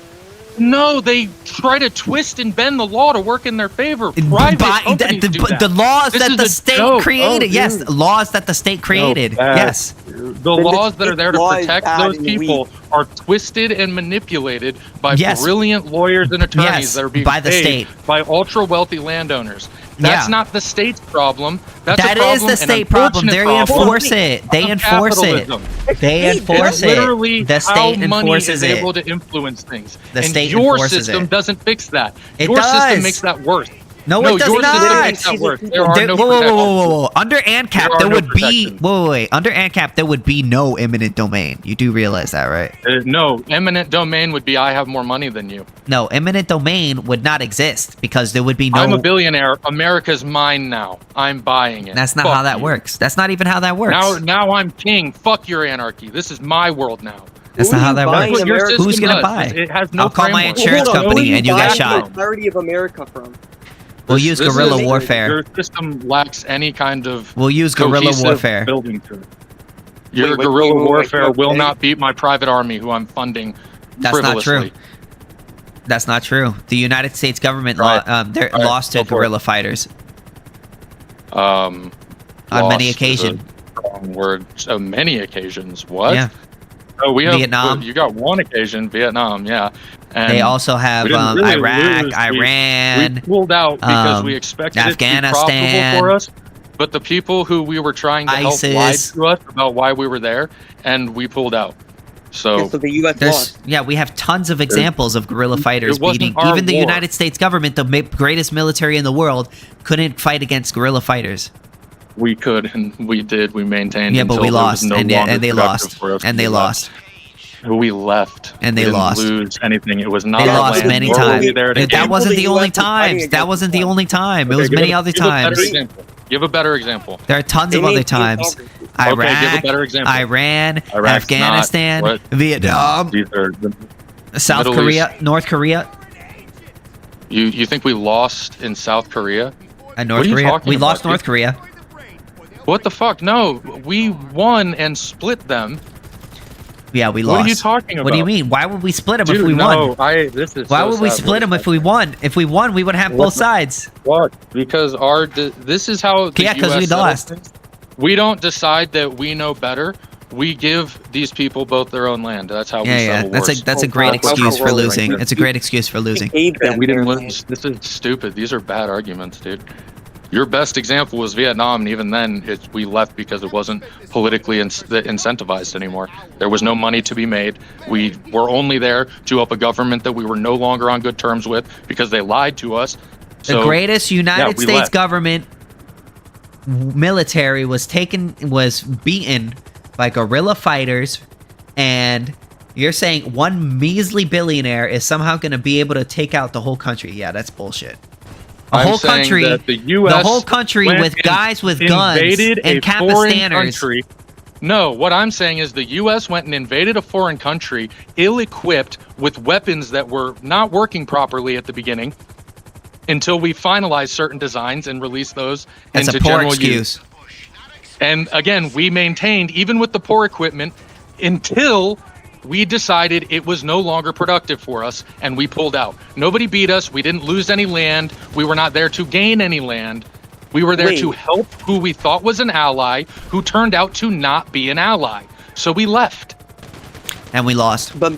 No, they try to twist and bend the law to work in their favor. Private companies do that. The laws This that is the a state joke. created. Oh, yes, dude. laws that the state created. Yes. The laws that are there to law is protect bad those and people are twisted and manipulated by Yes. brilliant lawyers and attorneys Yes, that are being by the paid state. by ultra wealthy landowners. That's Yeah. not the state's problem. That's That a is problem, the an state problem. They unfortunate problem enforce it. They of enforce it. capitalism. They enforce It's it. literally The how state money enforces is it. able to influence things. The and state your enforces system it. doesn't fix that. It Your system does. makes that worse. No, No, it does your system not. makes that worse. There are There- no whoa, whoa, whoa, protections. whoa, whoa, whoa. Under ANCAP, There are there no would be protections. wait. Under ANCAP, there would be no eminent domain. You do realize that, right? No, eminent domain would be I have more money than you. No, eminent domain would not exist because there would be no. I'm a billionaire. America's mine now. I'm buying it. That's not Fuck how that you. works. That's not even how that works. Now I'm king. Fuck your anarchy. This is my world now. That's not how that buying works. What your America? system Who's gonna does buy? is It has no I'll call my framework. insurance Hold on, company where are and you get buying shot. the entirety of America from? We'll use This guerrilla is- warfare. Your system lacks any kind of We'll use guerrilla cohesive warfare. building to it. Your Wait, guerrilla wait, warfare will okay. not beat my private army, who I'm funding That's not frivolously. true. That's not true. The United States government Right. they're Right. lost to Go for it. guerrilla fighters On on many occasions. Wrong word. So many occasions. What? Yeah. Oh, we have Vietnam. You got one occasion, Vietnam. Yeah. And They also have we didn't really Iraq, lose. Iran. We pulled out because we um, expected it to be profitable Afghanistan. for us. But the people who we were trying to help lied ISIS. to us about why we were there, and we pulled out. So So the U.S. lost. Yeah, we have tons of examples of guerrilla fighters it wasn't beating. our Even the war. United States government, the greatest military in the world, couldn't fight against guerrilla fighters. we could, and we did. We maintained. Yeah, but until we there was lost, no and longer they productive lost, for us and to they do lost. that. We left, And We they didn't lost. Lose anything? It was not. They our lost land, many nor were times. we there to That gain. wasn't The the US only was fighting times. That against wasn't the them. only time. It Okay, was give many a- other give a better times. example. Give a better example. There are tons They of other maintained times. sovereignty. Okay, give a Iraq, better example. Iran, Iraq's Afghanistan, not- what? Vietnam, These are the South Middle Korea, North Korea, You think we lost in South Korea? and What North are you Korea. talking We about, lost dude? North Korea. What the fuck? No, we won and split them. Yeah, we What lost. are you talking What do you about? mean? Why would we split them if Dude, we no, won? this is Why so would we sad. split them if we won? If we won, we would have What both the- sides. What? Because this is how the Yeah, 'cause US we settles lost. things. We don't decide that we know better. We give these people both their own land. That's how we Yeah, yeah. settle That's wars. a great That's how excuse for we're losing. like It's a great excuse for losing. Gave Yeah, them we didn't their lose. This is stupid. These are bad arguments, dude. Your best example was Vietnam, and even then, we left because it wasn't politically incentivized anymore. There was no money to be made. We were only there to help a government that we were no longer on good terms with because they lied to us. The So, greatest United we States left. government military was beaten by guerrilla fighters, and you're saying one measly billionaire is somehow going to be able to take out the whole country? Yeah, that's bullshit. A I'm whole saying country, that the US the whole country went with and guys with guns invaded and a foreign Capistanners. country. No, what I'm saying is the U.S. went and invaded a foreign country, ill-equipped with weapons that were not working properly at the beginning, until we finalized certain designs and released those That's into a poor general excuse. use. And again, we maintained, even with the poor equipment, until we decided it was no longer productive for us, and we pulled out. Nobody beat us. We didn't lose any land. We were not there to gain any land. We were there to help who we thought was an ally, who turned out to not be an ally. So we left. And we lost. But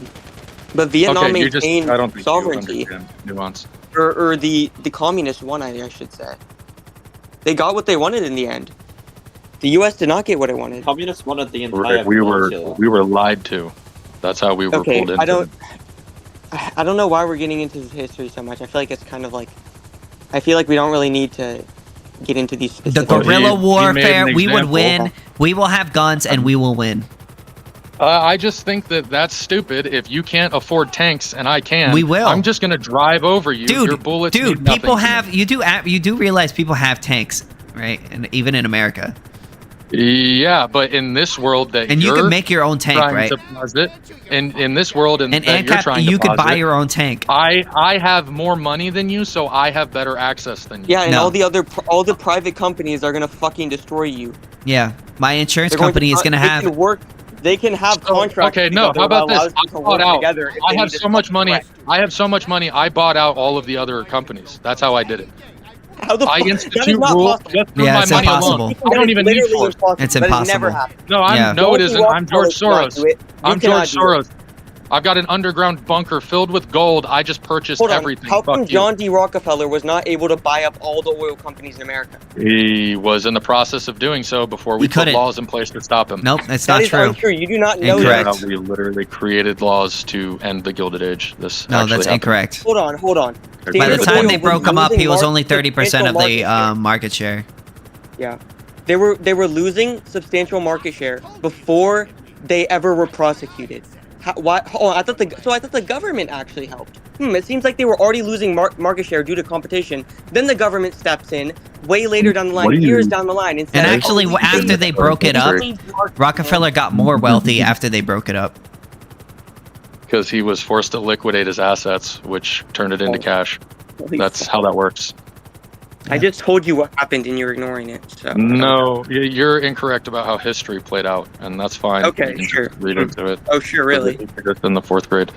Vietnam Okay, you just- maintained I don't think you sovereignty. understand nuance. Or the communist won, I should say. They got what they wanted in the end. The U.S. did not get what it wanted. Communists wanted the entire We were peninsula. lied to. That's how we were Okay, pulled into. I don't know why we're getting into this history so much. I feel like it's kind of like, I feel like we don't really need to get into these The specifics. guerrilla warfare, an we would example. win. We will have guns and we will win. I just think that that's stupid. If you can't afford tanks and I can, We will. I'm just gonna drive over you. Your Dude, bullets mean dude, nothing people to me. have you do realize people have tanks, right? And even in America. Yeah, but in this world that And you you're can make your own tank, trying right? to posit, in this world and And that you're ANCAP, trying you to could buy posit, your own tank. I have more money than you, so I have better access than you. Yeah, and No. all the private companies are gonna fucking destroy you. Yeah, my insurance They're going company is to- gonna they have. can work. They can have contracts. Okay, no. together How about that allows this? them I to bought work out. together if I they have need to so much money. threat. I have so much money. I bought out all of the other companies. That's how I did it. How the I fuck? That institute is not rules possible. just through Yeah, my it's money impossible. alone. I don't even need Literally force. impossible. It's That has impossible. never happened. No, Yeah. no, it John D. isn't. I'm George Rockefeller cannot Soros. do it. You I'm George cannot do it. Soros. I've got an underground bunker filled with gold. I just purchased Hold on. everything. How come Fuck you. John D. Rockefeller was not able to buy up all the oil companies in America? He was in the process of doing so before we He put couldn't. laws in place to stop him. Nope, that's That not is true. untrue. You do not know Incorrect. that. We literally created laws to end the Gilded Age. This No, actually that's happened. incorrect. Hold on. By the Standard time Oil they was broke him up, he losing was only substantial 30% of the market share. market share. Yeah, they were losing substantial market share before they ever were prosecuted. Why? Oh, I thought the government actually helped. It seems like they were already losing market share due to competition. Then the government steps in way later down the line, years down the line, and says, And actually, "Oh, we after need they broke it up, market Rockefeller got more wealthy after they broke it up. Because he was forced to liquidate his assets, which turned it into cash. That's how that works. I just told you what happened, and you're ignoring it. So No, you're incorrect about how history played out, and that's fine. Okay, You can sure. just read into it. Oh, sure, really? It's in the 4th grade.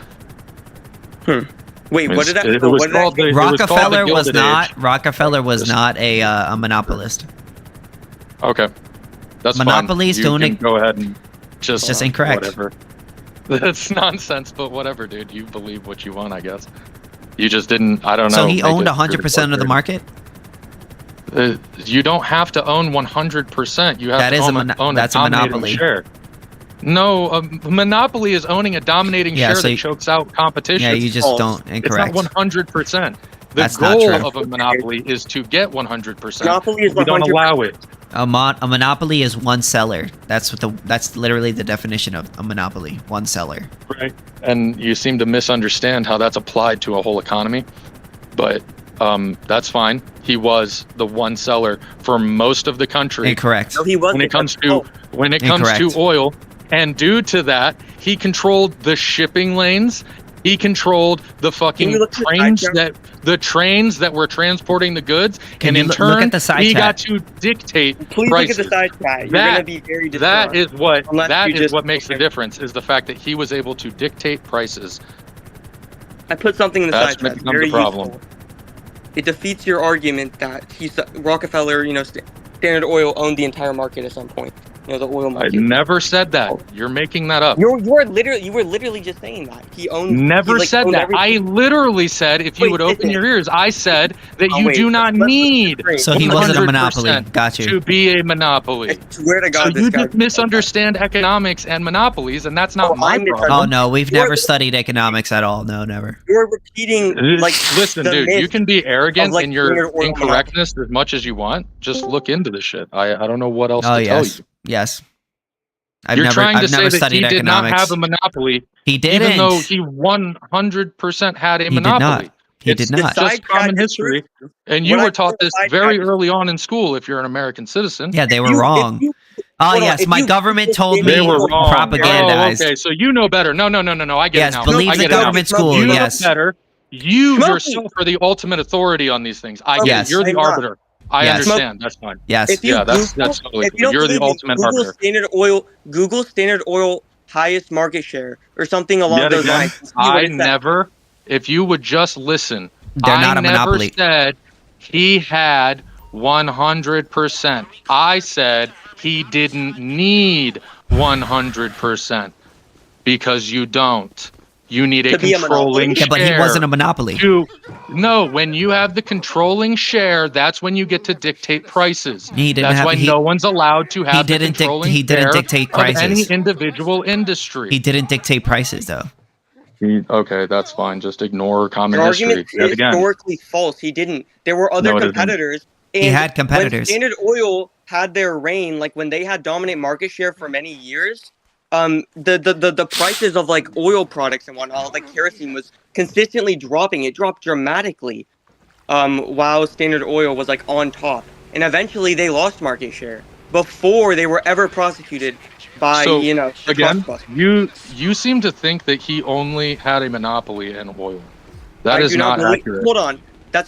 Wait, what did that? It was what did that? called the- it was called the Rockefeller was Gilded not. Age. Rockefeller was not a monopolist. Okay, that's Monopolies fine. You don't can go ahead and just incorrect. Whatever. That's nonsense, but whatever, dude. You believe what you want, I guess. You just didn't. I don't know. So he make owned it 100% of the market. You don't have to own 100%. You have That to is own that's a dominating monopoly. share. No, a monopoly is owning a dominating Yeah, share so that you- chokes out competition. Yeah, you just False. don't. Incorrect. It's not 100%. The That's not goal true. of a monopoly is to get 100%. Monopoly is We don't 100%. allow it. A monopoly is one seller. That's literally the definition of a monopoly. One seller. Right. And you seem to misunderstand how that's applied to a whole economy. But that's fine. He was the one seller for most of the country. Incorrect. No, he wasn't. When it comes to Incorrect. oil, and due to that, he controlled the shipping lanes. He controlled the fucking you look at the trains side trains that were transporting the goods, Can and you in look turn, at the side he chat? got to dictate Please prices. look at the side chat. You're That- gonna be very That distraught. is what Unless you just- makes the difference, is the fact that he was able to dictate prices. I put something in the That's side chat. becomes Very the problem. useful. It defeats your argument that Rockefeller, Standard Oil owned the entire market at some point. The oil I market. never said that. You're making that up. You were literally just saying that he owned. Never he, like, said owned that. everything. I literally said, if you Wait, would open listen. your ears, I said that Oh, you wait, do not let's need So he wasn't a 100% monopoly. Got you. to be a monopoly. I swear to God, So this you guy. just misunderstand economics and monopolies, and that's not Oh, my I'm problem. Oh no, we've You're- never studied economics at all. No, never. You're repeating like Listen, the dude, myth you can be arrogant of, like, in your Standard Oil incorrectness as much as you want. Just look into this shit. I don't know what else Oh to tell yes, you. yes. I've You're never trying to I've never say that studied he did economics. not have a monopoly, He didn't. even though he 100% had a He did monopoly. not. He did not. It's just Side common chat is history, true. and you What I were taught told the this side very chat is- early on in school. If you're an American citizen, Yeah, they were You- if wrong. you- Oh hold on, yes, if my you- government told they me were wrong. propagandized. Oh, okay, so you know better. No. I get Yes, it now. believe I the get it now. government school. You know Yes. better. You Smoky. yourself are the ultimate authority on these things. I get Yes. it. You're the I'm not. arbiter. I Yes. understand. That's fine. Yes. If you Yeah, that's Google, totally if you cool. don't You're the believe me, ultimate Google arbiter. Google Standard Oil highest market share or something along Yet those again, lines. and see what I it says. never. If you would just listen, They're not I a never monopoly. said he had 100%. I said he didn't need 100% because you don't. You need a To be a controlling monopoly? Yeah, but he share. wasn't a monopoly. No, when you have the controlling share, that's when you get to dictate prices. He didn't That's have- why he- no one's allowed to have the didn't controlling he didn't share dictate of any prices. individual industry. He didn't dictate prices though. Okay, that's fine. Just ignore common Your history. argument Yet is again. historically false. He didn't. There were other No, it isn't. competitors He had competitors. When Standard Oil had their reign, like when they had dominant market share for many years, the prices of like oil products and whatnot, like kerosene, was consistently dropping. It dropped dramatically, while Standard Oil was like on top, and eventually they lost market share before they were ever prosecuted by So, the again, trust busters. you seem to think that he only had a monopoly in oil. That I is do not believe, accurate. Hold on.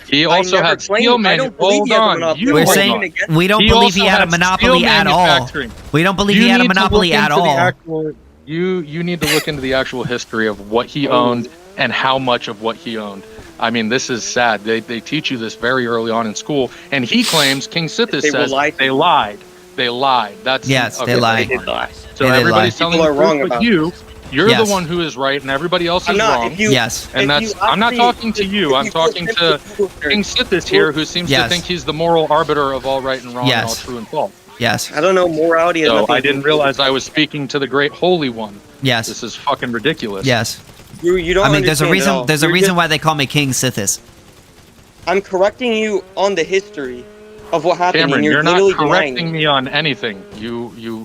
He also had steel I don't believe Hold he has a on. monopoly. We're I'm saying arguing against we don't He believe he also had a had monopoly steel at all. manufacturing. We don't believe You he had a need to monopoly look at into the all. actual- You need to look into the actual history of what he owned and how much of what he owned. I mean, this is sad. They teach you this very early on in school, and he claims KingSithis They will says lie to they you. lied. They lied. That's Yes, they okay, lied. that's fine. So They did everybody's lie. telling People the are wrong truth, but about you're Yes. the one who is right, and everybody else I'm is not. wrong. If you, Yes. And if that's you I'm not actually- talking to if you. I'm go talking into to Google search, KingSithis here, who seems Yes. to think he's the moral arbiter of all right and wrong and all Yes. true and false. Yes. I don't know. Morality has So nothing I to do didn't with realize I was speaking to the great holy one. Yes. This is fucking ridiculous. Yes. You don't I mean, there's a understand at reason. all. There's a You're reason just- why they call me KingSithis. I'm correcting you on the history of what happened, Cameron, and you're you're not literally denying correcting it. me on anything.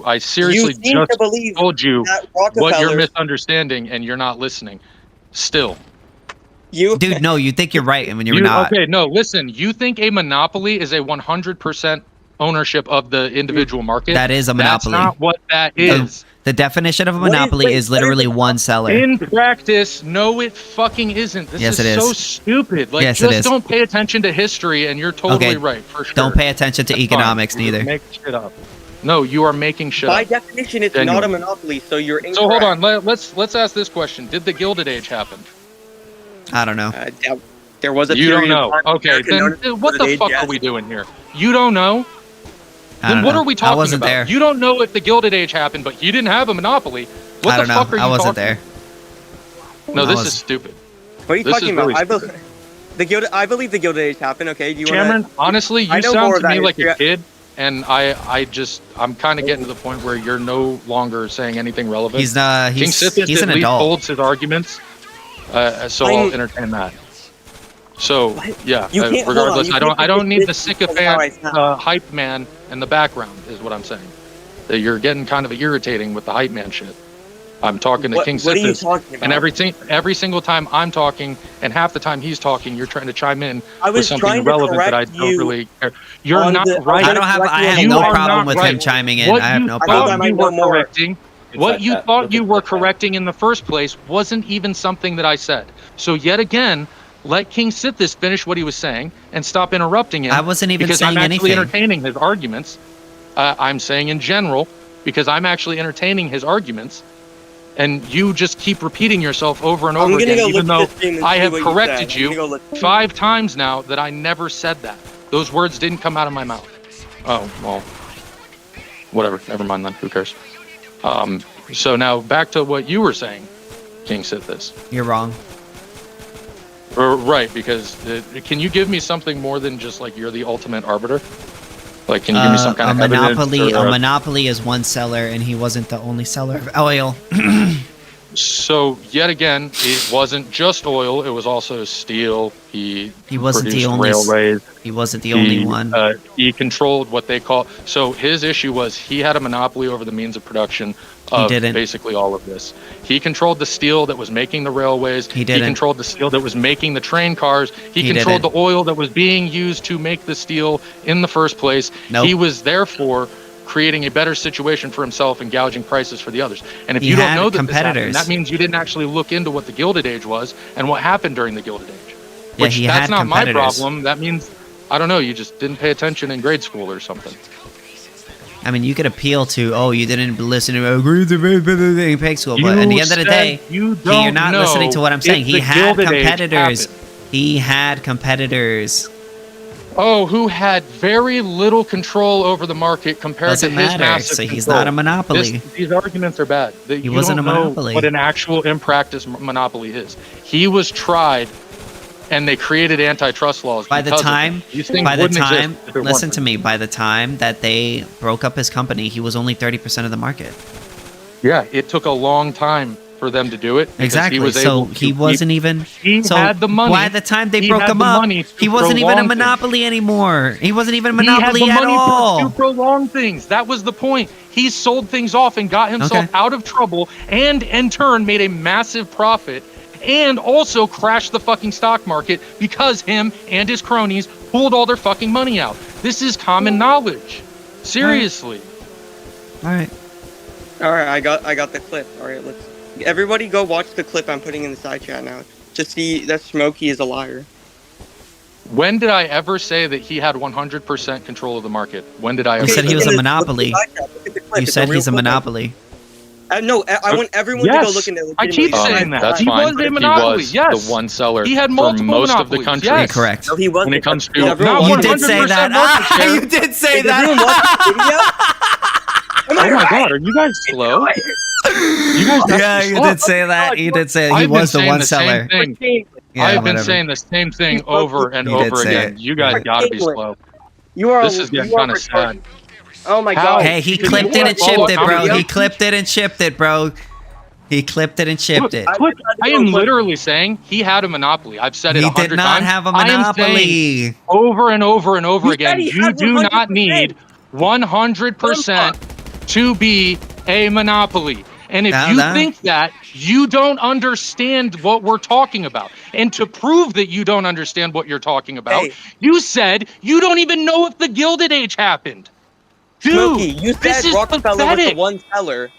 I seriously You seem just to believe told you that what you're Rockefeller- misunderstanding, and you're not listening. Still, Dude, no, you think you're right, and when you're not. Okay, no, listen. You think a monopoly is a 100% ownership of the individual market? That is a monopoly. That's not what that is. The definition of a What is- monopoly wait, is what is literally a one seller. In practice, no, it fucking isn't. This Yes, is it is. so stupid. Like, Yes, it just is. don't pay attention to history, and you're totally Okay, right, for sure. Don't pay attention to That's economics fine. You're neither. making shit up. No, you are making shit By up. definition, it's Genuine. not a monopoly, so you're incorrect. So hold on, let's ask this question: did the Gilded Age happen? I don't know. There was a You don't period know. of time Okay, American then owners what the Gilded fuck Age, are we doing here? You don't know? I Then don't what know. are we talking I wasn't about? there. You don't know if the Gilded Age happened, but you didn't have a monopoly. What I the don't fuck know. are you I wasn't talking? there. No, I this was- is stupid. What are you This talking is about? really I stupid. believe the Gilded Age happened. Okay, do you Cameron, want honestly, I you know sound more to of me that like a history. kid, and I'm kind of getting to the point where you're no longer saying anything relevant. He's KingSithis he's at an least adult. holds his arguments, so I'll entertain that. So yeah, You can't- hold on, regardless, you I can't don't need the this because of how I sycophant sound. hype man in the background, is what I'm saying. That you're getting kind of irritating with the hype man shit. I'm talking to What are you KingSithis, talking about? and every single time I'm talking, and half the time he's talking, you're trying to chime in I with was something trying to relevant that I correct don't you really care. You're on not the- right. I have You no are problem not with right. him chiming in. What I have you no thought problem. you were more. correcting, what you thought you were correcting in the first place wasn't even something that I said. So yet again, let KingSithis finish what he was saying and stop interrupting him. I wasn't even because saying I'm actually anything. entertaining his arguments. I'm saying in general because I'm actually entertaining his arguments. And you just keep repeating yourself over and I'm over gonna again, go even look though at this thing and I see have what you corrected said. you I'm gonna go look. 5 times now that I never said that. Those words didn't come out of my mouth. Oh, well, whatever. Never mind then. Who cares? So now back to what you were saying, KingSithis. You're wrong. Right, because can you give me something more than just like you're the ultimate arbiter? Like, can you give me some kind a of monopoly? evidence? Or, A monopoly is one seller, and he wasn't the only seller of oil. So yet again, it wasn't just oil; it was also steel. He wasn't the produced only. railways. He wasn't the only one. He controlled what they call. So his issue was he had a monopoly over the means of production of didn't. basically all of this. He controlled the steel that was making the railways. He didn't. He controlled the steel that was making the train cars. He controlled didn't. the oil that was being used to make the steel in the first place. Nope. He was therefore creating a better situation for himself and gouging prices for the others. And if He you don't had know that this happened, competitors. that means you didn't actually look into what the Gilded Age was and what happened during the Gilded Age. Yeah, Which he that's had not my competitors. problem. That means I don't know, you just didn't pay attention in grade school or something. I mean, you could appeal to, oh, you didn't listen to in pig school, but in the end of the day, you're not listening to what I'm saying. He had competitors. He had competitors. Oh, who had very little control over the market compared Doesn't to his matter, massive so he's control. not a monopoly. These arguments are bad. He wasn't a monopoly. What an actual in practice monopoly is. He was tried, and they created antitrust laws. By the because of time, it. These things wouldn't exist if it listen weren't. to me. By the time that they broke up his company, he was only 30% of the market. Yeah, it took a long time for them to do it. because Exactly. He was so able he to wasn't even. He so had the money. By the time they He broke had him the up, money to he wasn't even a prolong things. monopoly anymore. He wasn't even a He had monopoly the at money all. to prolong things. That was the point. He sold things off and got himself Okay. out of trouble, and in turn made a massive profit, and also crashed the fucking stock market because him and his cronies pulled all their fucking money out. This is common knowledge. Seriously. All right. All right, I got the clip. All right, let's everybody go watch the clip I'm putting in the side chat now to see that Smokey is a liar. When did I ever say that he had 100% control of the market? When did I ever You said say he was that? a monopoly. You said he's a monopoly. No, I want everyone to go look in there. I keep saying that. That's He fine. was a monopoly. He was Yes. the one seller He had for multiple most of the monopolies, country. yes. Correct. No, he wasn't. When it comes to Did everyone You watch did say 100% that. market share. You did say Did everyone watch the video? Oh my god, are you guys slow? You guys Yeah, you did say that. You did say he I've been was the saying one the same seller. thing. Yeah, I've been whatever. saying the same thing over and You did over say again. it. You guys gotta be slow. You are. This is getting you are kind of sad. Oh my How? god. Hey, he Because clipped you it wanna and follow chipped it, bro. video? He clipped it and chipped it, bro. He clipped it and chipped it. Look, I am literally saying he had a monopoly. I've said it He 100 did not times. have a I am monopoly. saying over and over and over You again, said he you had do not 100%. need 100% to be a monopoly. And if Now you that- think that, you don't understand what we're talking about. And to prove that you don't understand what you're talking about, Hey. you said you don't even know if the Gilded Age happened. Dude, Smokey, you this said is Rockefeller was pathetic. the one seller.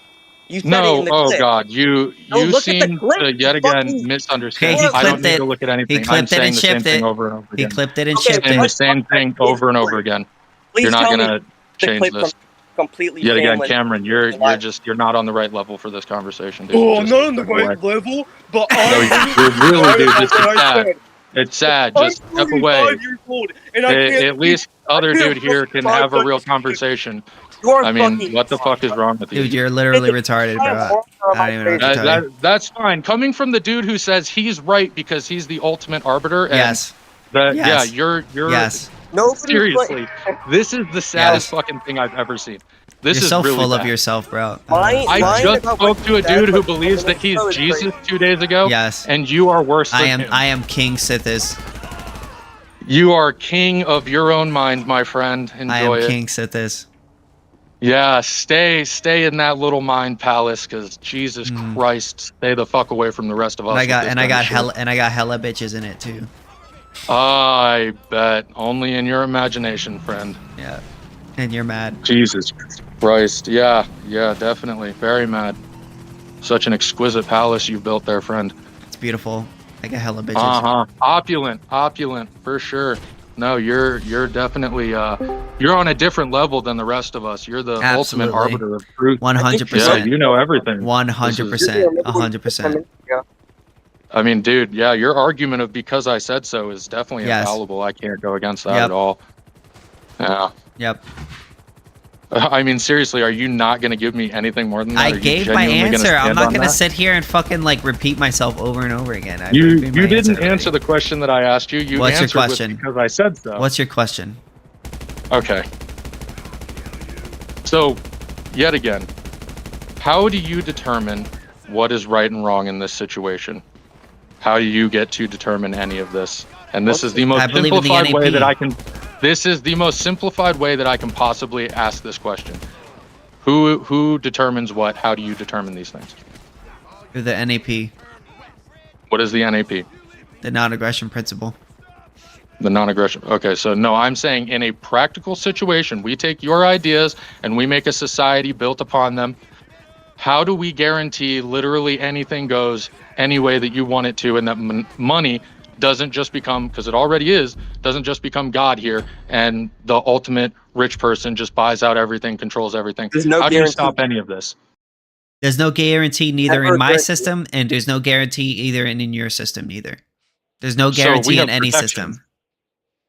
You said it No, in the oh clip. god, you No, look at the seem clip. to yet You again fucking- misunderstand. Okay, he I don't clipped need it. to look at anything. He clipped I'm it saying and the same chipped thing it. over and over He again. clipped it and Okay, chipped Saying it. the same thing over and over again. Please You're not tell me gonna the change clip this. from completely Yet again, shameless. Cameron, you're not on the right level for this conversation, dude. Oh, I'm Just not on the step away. right level, but No, I'm you're really, dude. This what is I sad. said. It's sad. I'm Just step 45 away. years old, and I can't. At least other can't dude here can fucking have a find real such- conversation. You're I mean, fucking. what the fuck is wrong with you? Dude, you're literally retarded, bro. I don't even know what to tell you. That's fine. Coming from the dude who says he's right because he's the ultimate arbiter. And Yes. That, Yes. Yeah, you're. Yes. Nobody's Seriously, this is the saddest Yes. fucking thing I've ever seen. This You're is so really full of bad. yourself, bro. I Lying just about spoke what to a you said, dude who like, believes that he's is Jesus crazy. 2 days ago. Yes. And you are worse than I him. am KingSithis. You are king of your own mind, my friend. Enjoy I am it. KingSithis. Yeah, stay in that little mind palace, because Jesus Christ, stay the fuck away from the rest of us. And I got with and this I got kind of hella hella bitches in it too. shit. I bet only in your imagination, friend. Yeah. And you're mad. Jesus Christ. Yeah, definitely. Very mad. Such an exquisite palace you've built there, friend. It's beautiful. I got hella bitches. Opulent, for sure. No, you're definitely you're on a different level than the rest of us. You're the Absolutely. ultimate arbiter of truth. 100%. Yeah, you know everything. 100%. 100%. I mean, dude, yeah, your argument of because I said so is definitely Yes. infallible. I can't go against that Yep. at all. Yeah. Yep. I mean, seriously, are you not going to give me anything more than that? I Are you gave my genuinely gonna answer. I'm stand not on gonna that? sit here and fucking like repeat myself over and over again. I You repeated my didn't already. answer the question that I asked you. You What's your answered with question? because I said so. What's your question? Okay. So, yet again, how do you determine what is right and wrong in this situation? How do you get to determine any of this? And this is the most I believe in the simplified way NAP. that I can. This is the most simplified way that I can possibly ask this question. Who determines what? How do you determine these things? Through the NAP, What is the NAP? the non-aggression principle. The non-aggression. Okay, so no, I'm saying in a practical situation, we take your ideas and we make a society built upon them. How do we guarantee literally anything goes any way that you want it to, and that money doesn't just become, because it already is, doesn't just become God here, and the ultimate rich person just buys out everything, controls everything? There's no How do you guarantee. stop any of this? There's no guarantee neither Never in my guarantee. system, and there's no guarantee either in your system either. There's no So we guarantee have in any protections. system.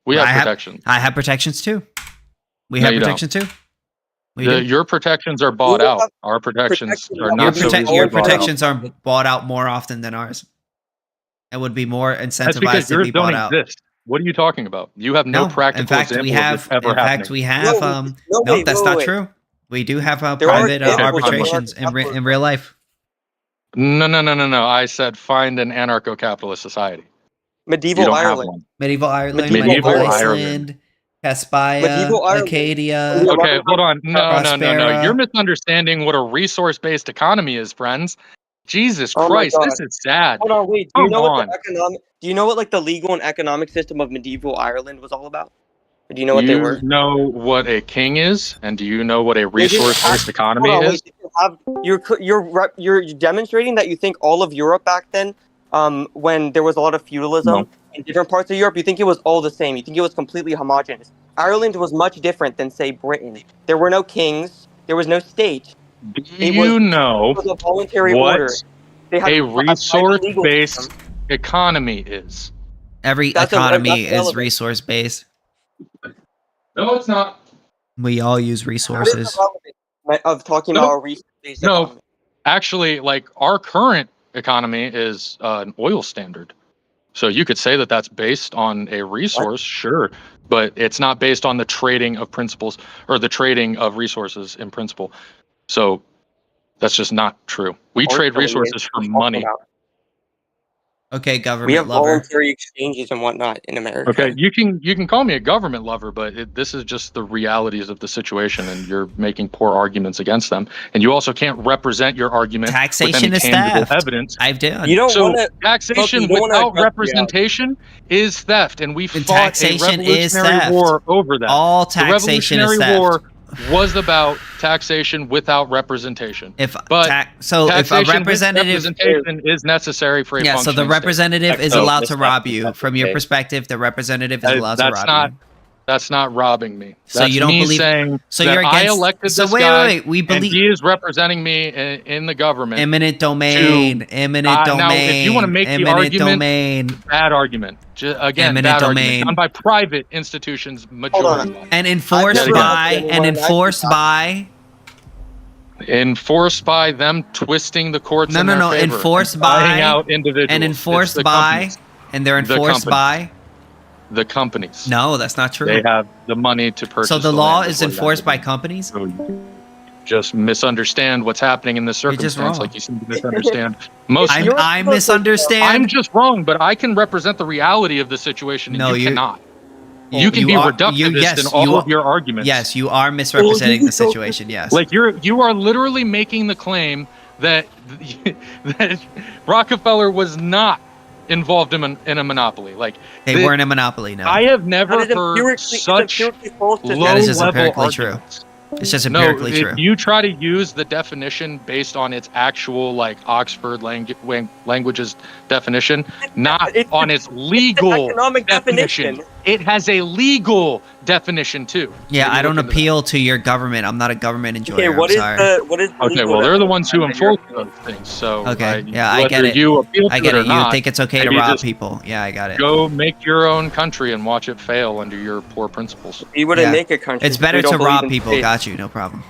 We have I protection. I have protections too. We No, have you don't. protections too. We do. Your protections are bought We out. have Our protections protections are that not we so protect- easily Your bought out. protections are bought out more often than ours. It would be more That's incentivized because to yours be bought don't out. exist. What are you talking about? You have no practical in fact, example we have. of this ever In happening. fact, we have. No, No, wait, that's wait, not wait. true. We do have There are private examples of arbitrations in real life. No. I said find an anarcho-capitalist society. Medieval You don't have Ireland. one. Medieval Ireland, Medieval medieval Ireland. Iceland, Caspia, Medieval Ireland. Acadia. Okay, hold on. No. You're Prospera. misunderstanding what a resource-based economy is, friends. Jesus Oh my Christ, God. this is sad. Hold on, wait. Do you Come know on. what the economic? Do you know what like the legal and economic system of medieval Ireland was all about? Or do you know what they were? You know what a king is, and do you know what a They didn't resource-based have- economy hold on, is? wait, you're demonstrating that you think all of Europe back then, when there was a lot of feudalism in different parts of Europe, you think it was all the same. You think it was completely homogenous. Ireland was much different than say Britain. There were no kings. There was no state. Do you know it was a voluntary what order. They had a private legal resource-based system. economy is? Every That's economy is relevant. resource based. No, it's not. We all use resources. Of talking Nope. about a resource-based No, economy. actually, like our current economy is an oil standard. So you could say that that's based on a resource, sure, but it's not based on the trading of principles or the trading of resources in principle. So that's just not true. We trade resources for money. Okay, We government have lover. voluntary exchanges and whatnot in America. Okay, you can call me a government lover, but this is just the realities of the situation, and you're making poor arguments against them. And you also can't represent your argument Taxation with is any tangible theft. evidence. I've done. You don't So want to taxation without representation is theft, and we fought a taxation is revolutionary theft. war over that. All The taxation is Revolutionary theft. War was about taxation without representation. If but if a taxation representative with representation is necessary for a yeah, so the functioning representative state. is allowed to rob you. From your perspective, the representative is allowed to rob you. That's not robbing me. So That's you don't me believe- saying so that you're I against- elected so this wait, guy, wait, we and believe- he is representing me in the government. Eminent domain. Eminent domain. Now, if you want to make the eminent argument, domain. bad argument. Again, Eminent bad domain. argument done by private institutions, majority. And enforced by them twisting the courts. No, in no, their no. favor Enforced and buying by out individuals. and It's enforced the by companies. and they're The enforced companies. by The companies. No, that's not true. They have the money to purchase. So the law land is what it enforced by is. companies? So you just misunderstand what's happening in this You're just circumstance. wrong. Like you seem to misunderstand. Most. I misunderstand. I'm just wrong, but I can represent the reality of the situation, and No, you you- cannot. You can be reductivist in all of your arguments. Yes, you are misrepresenting the situation. Yes. Like you are literally making the claim that that Rockefeller was not involved in a monopoly. Like They weren't a monopoly. No. I have never That is heard empirically- such it's empirically false to say. low That is just level empirically true. arguments. It's just empirically no, true. If you try to use the definition based on its actual like Oxford languages definition, not on its legal economic definition. It has a legal definition too. Yeah, Maybe I don't look into appeal to your government. I'm not a government enjoyer. Okay, what I'm is sorry. the Okay, well, they're the ones who enforce those things. So, Okay, yeah, I whether get it. You appeal to I get it. it. Or You not, think it's okay to maybe rob just people? Yeah, I got it. Go make your own country and watch it fail under your poor principles. You wouldn't Yeah. make a country. It's better We don't to believe rob in people. state. Got you. No problem.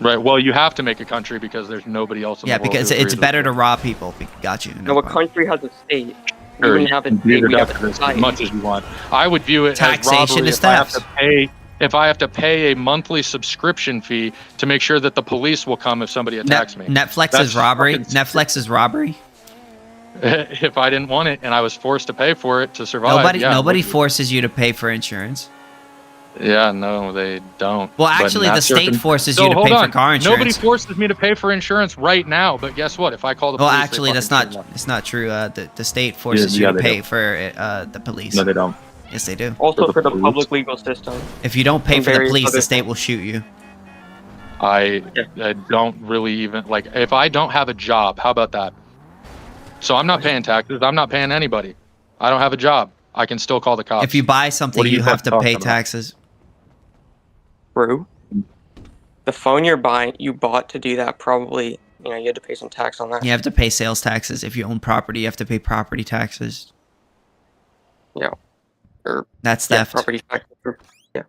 Right. Well, you have to make a country because there's nobody else in Yeah, the world. because who it's agrees better with to rob people. Got you. No, a country has a state. We Sure, wouldn't you have a can be state. We have a reductivist as society. much as you want. I would view it Taxation as robbery is if I have theft. to pay. If I have to pay a monthly subscription fee to make sure that the police will come if somebody attacks me. Netflix That's is robbery. fucking Netflix is robbery. If I didn't want it and I was forced to pay for it to survive. Nobody forces you to pay for insurance. Yeah, no, they don't. Well, But in actually, that the state circum- forces So, you to hold pay for on. car insurance. Nobody forces me to pay for insurance right now. But guess what? If I call the Well, police, they actually, that's fucking not. show up. It's not true. The state forces Yeah, you to they pay do. for the police. No, they don't. Yes, they do. Also For for the the police. public legal system. If you don't pay And for the various police, other the state will shoot you. I don't really even like if I don't have a job. How about that? So I'm not paying taxes. I'm not paying anybody. I don't have a job. I can still call the cops. If you buy something, What are you you have to talking pay about? taxes. True. The phone you bought to do that probably, you had to pay some tax on that. You have to pay sales taxes. If you own property, you have to pay property taxes. Yeah. Or That's theft. property tax. Yeah.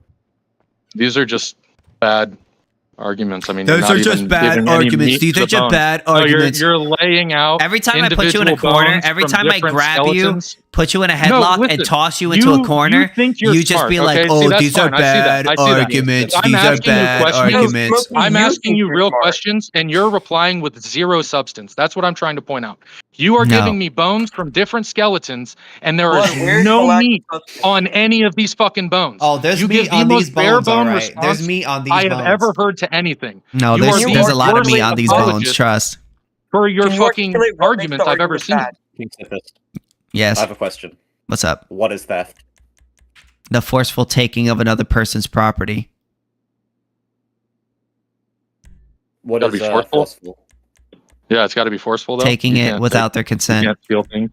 These are just bad arguments. I mean, Those you're not are just even bad giving any arguments. meat These to are the just bone. bad No, arguments. you're laying out Every time I put you in a individual corner, bones every from time I different grab skeletons. you, put you in a No, headlock, listen, and toss you into a corner, You think you're you just smart, be like, okay? "Oh, See, that's these are fine. I see that. bad I see that. arguments. I'm These are asking you bad questions. arguments." I'm asking you real questions, and you're replying with zero substance. That's what I'm trying to point out. You are No. giving me bones from different skeletons, and there What? is Where's the no lack of meat on any of these fucking bones. Oh, there's you meat give the on most these bare bones, all bone right. There's response meat on these I have bones. ever heard to anything. No, You there's are there's the a lot of meat worst on these bones. apologist Trust. for your Can you fucking articulate what makes arguments the I've ever argument seen. bad? KingSithis, Yes. I have a question. What's up? What is theft? The forceful taking of another person's property. What Gotta is be forceful? forceful? Yeah, it's got to be forceful though. Taking You it can't without their you consent. can't steal things.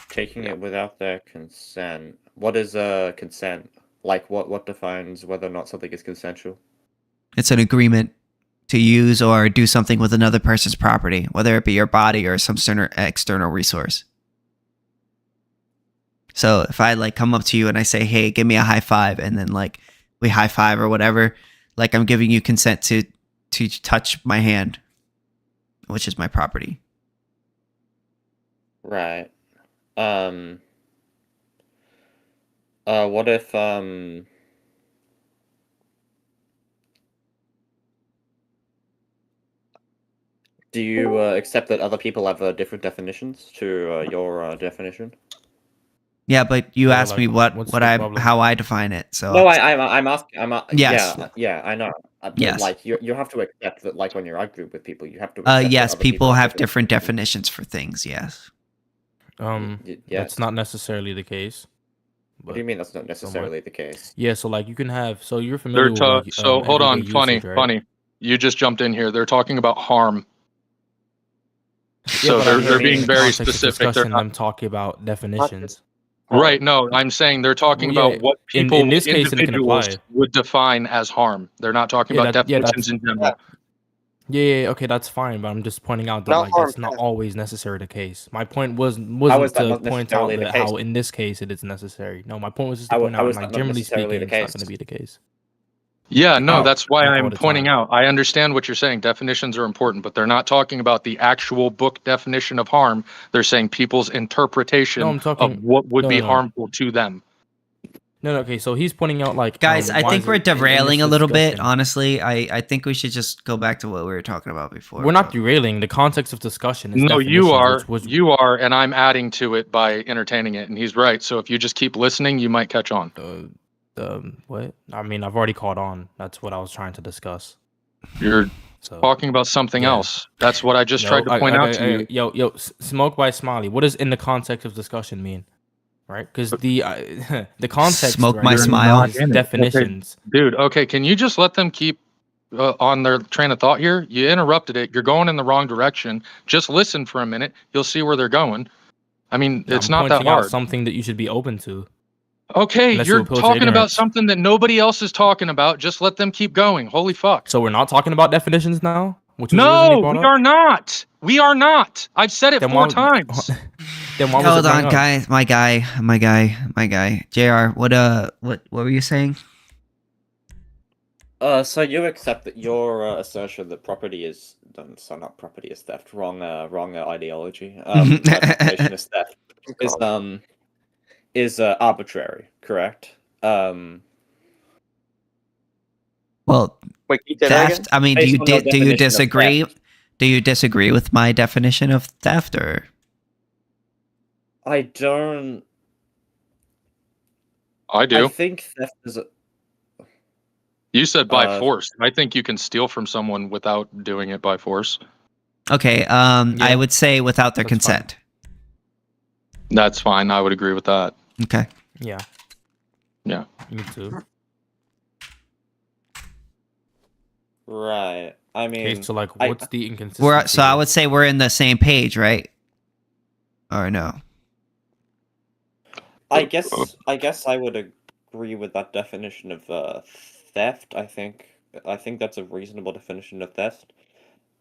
Taking it without their consent. What is consent? Like what defines whether or not something is consensual? It's an agreement to use or do something with another person's property, whether it be your body or some certain external resource. So if I like come up to you and I say, "Hey, give me a high five," and then like we high five or whatever, like I'm giving you consent to touch my hand, which is my property. Right. What if do you accept that other people have different definitions to your definition? Yeah, but you Yeah, asked like, me what's the how problem? I define it. So No, I'm asking. Yes. Yeah, I know. But, Yes. like you have to accept that, like when you're arguing with people, you have to. Accept that yes, other people have different different definitions for things. Yes. That's not necessarily the case. What do you mean that's not necessarily the case? Yeah, so like you can have, so you're familiar with like, So hold on, everyday funny, usage, right? funny. You just jumped in here. They're talking about harm. Yeah, So but I mean, they're in being the very context of specific. They're discussion, not, them talking about definitions. right. No, I'm saying they're talking Well, yeah, about what in people, this case, it can individuals apply. would define as harm. They're not talking Yeah, about yeah, definitions that's in general. yeah, okay, that's fine, but I'm just pointing out that Not like harm, that's not yeah. always necessarily the case. My point How wasn't is that to not point out necessarily the that case? how in this case it is necessary. No, my point was just to How point out, is like that not generally necessarily speaking, the it's not case? going to be the case. Yeah, no, that's why Like all I'm the pointing time. out. I understand what you're saying. Definitions are important, but they're not talking about the actual book definition of harm. They're saying people's interpretation No, I'm talking. of what would No, be no, no. harmful to them. No, no, okay, so he's pointing out like Guys, I why think is we're it- in this derailing a little bit. discussion- Honestly, I think we should just go back to what we were talking about before. We're not derailing. The context of discussion is No, you definitions, are. which was You are, and I'm adding to it by entertaining it. And he's right. So if you just keep listening, you might catch on. what? I mean, I've already caught on. That's what I was trying to discuss. You're So, talking about something yeah. else. That's what I just tried to point out to you. Yo, smoke by Smiley. What does in the context of discussion mean? Right? Because the the context. Smoke right, my is smile. is definitions. Okay, dude, okay, can you just let them keep on their train of thought here? You interrupted it. You're going in the wrong direction. Just listen for a minute. You'll see where they're going. I mean, it's I'm not that pointing out hard. something that you should be open to. Okay, Unless you're you oppose talking about ignorance. something that nobody else is talking about. Just let them keep going. Holy fuck. So we're not talking about definitions now. Which was No, originally brought we up? are not. We are not. I've said it Then 4 why- times. Then why was Hold it brought on, up? guys. My guy. JR, what were you saying? So you accept that your assertion that property is not property is theft. Wrong ideology. Taxation is theft. Is arbitrary, correct? Well, Wait, can you say that again? theft. I mean, Based on your do you definition of disagree? theft. Do you disagree with my definition of theft, or? I don't. I do. I think theft is a. You said by force. I think you can steal from someone without doing it by force. Okay, I would say without their consent. That's fine. I would agree with that. Okay. Yeah. Yeah. Me too. Right. I mean. Okay, so like, what's the inconsistency? So I would say we're in the same page, right? Or no? I guess I would agree with that definition of theft. I think that's a reasonable definition of theft.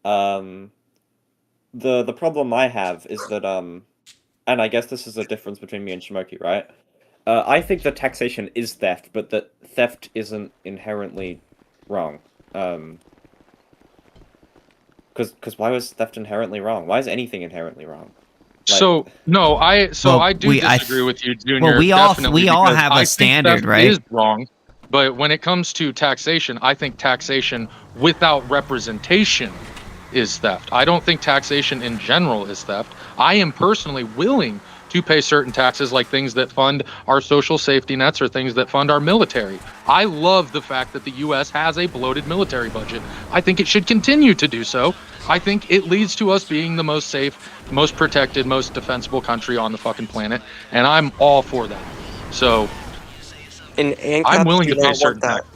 The problem I have is that and I guess this is a difference between me and Shimoki, right? I think that taxation is theft, but that theft isn't inherently wrong? Because why was theft inherently wrong? Why is anything inherently wrong? So no, I do disagree with you, Junior. Well, we all because have a I think standard, theft right? Is wrong, but when it comes to taxation, I think taxation without representation is theft. I don't think taxation in general is theft. I am personally willing to pay certain taxes, like things that fund our social safety nets or things that fund our military. I love the fact that the U.S. has a bloated military budget. I think it should continue to do so. I think it leads to us being the most safe, most protected, most defensible country on the fucking planet, and I'm all for that. So I'm willing to pay certain taxes.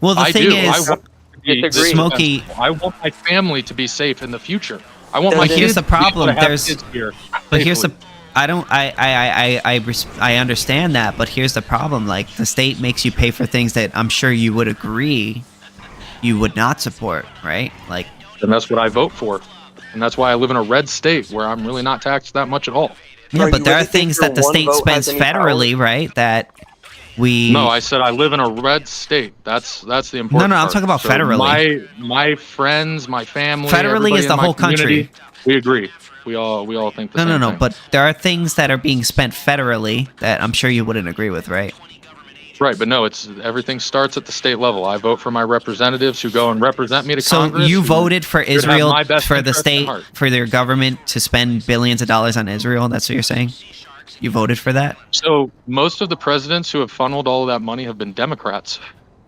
Well, the thing is, I want to be Smokey. defensible. I want my family to be safe in the future. I want my But here's kids the problem. to be able to have There's, kids here but here's the, safely. I understand that, but here's the problem. Like, the state makes you pay for things that I'm sure you would agree you would not support, right? Like, And that's what I vote for, and that's why I live in a red state where I'm really not taxed that much at all. yeah, but there are things that the state spends federally, right? That we. No, I said I live in a red state. That's the important. No, I'm part. talking about So federally. My friends, my family. Federally everybody is in the my whole community, country. We agree. We all think the No, same no, thing. but there are things that are being spent federally that I'm sure you wouldn't agree with, right? Right, but no, it's everything starts at the state level. I vote for my representatives who go and represent me to So Congress. you who voted for should have Israel, my best for the interests at state, heart. for their government to spend billions of dollars on Israel? That's what you're saying? You voted for that? So most of the presidents who have funneled all of that money have been Democrats,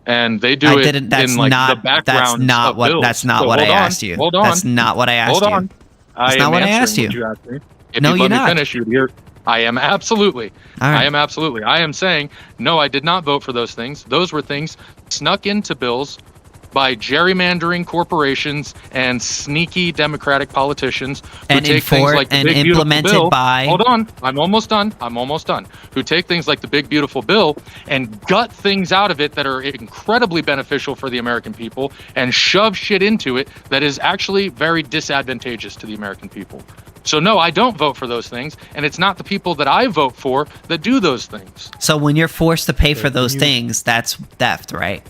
and they do I it didn't. That's in like not. the background That's not of what. bills. That's not So what I hold on, asked you. Hold on. That's not what I asked Hold you. on. That's I not am what I answering asked you. what you asked me. If No, you you're let me not. finish, you'd hear. I am absolutely. All right. I am absolutely. I am saying no. I did not vote for those things. Those were things snuck into bills by gerrymandering corporations and sneaky Democratic politicians who And take things like the and big beautiful implemented bill. by. Hold on, I'm almost done. Who take things like the big beautiful bill and gut things out of it that are incredibly beneficial for the American people and shove shit into it that is actually very disadvantageous to the American people. So no, I don't vote for those things, and it's not the people that I vote for that do those things. So when you're forced to pay for those things, that's theft, right?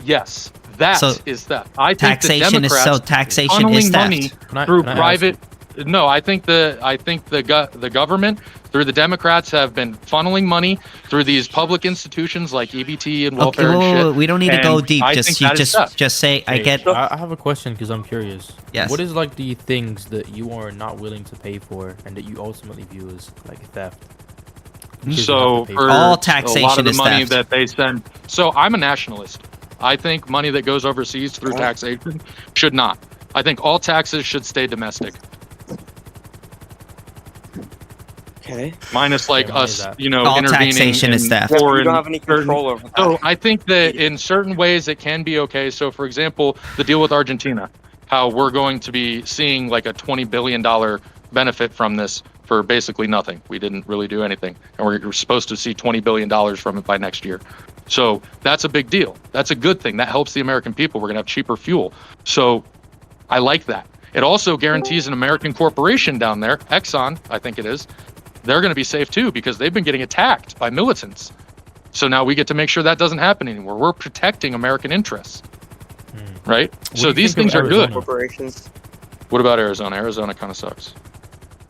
Yes, that is So theft. I think taxation the is Democrats taxation funneling is theft. money Can through I ask private. No, I think the government through the Democrats have been funneling money through these public institutions like EBT and welfare and shit. We don't need to go and deep. I Just think you that is theft. just say I Hey, get. I have a question because I'm curious. Yes. What is like the things that you are not willing to pay for and that you ultimately view as like theft? Because you have So to pay for All a lot taxation of the is money theft. that they send. So I'm a nationalist. I think money that goes overseas through taxation should not. I think all taxes should stay domestic. Okay. Minus like why is us, that? All intervening taxation in is theft. foreign. You don't have any control over that. So I think that in certain ways it can be okay. So for example, the deal with Argentina, how we're going to be seeing like a $20 billion benefit from this for basically nothing. We didn't really do anything. And we're supposed to see $20 billion from it by next year. So that's a big deal. That's a good thing. That helps the American people. We're going to have cheaper fuel. So I like that. It also guarantees an American corporation down there, Exxon, I think it is, they're going to be safe too because they've been getting attacked by militants. So now we get to make sure that doesn't happen anymore. We're protecting American interests, right? So do you these think things of are good. Arizona? Corporations. What about Arizona? Arizona kind of sucks.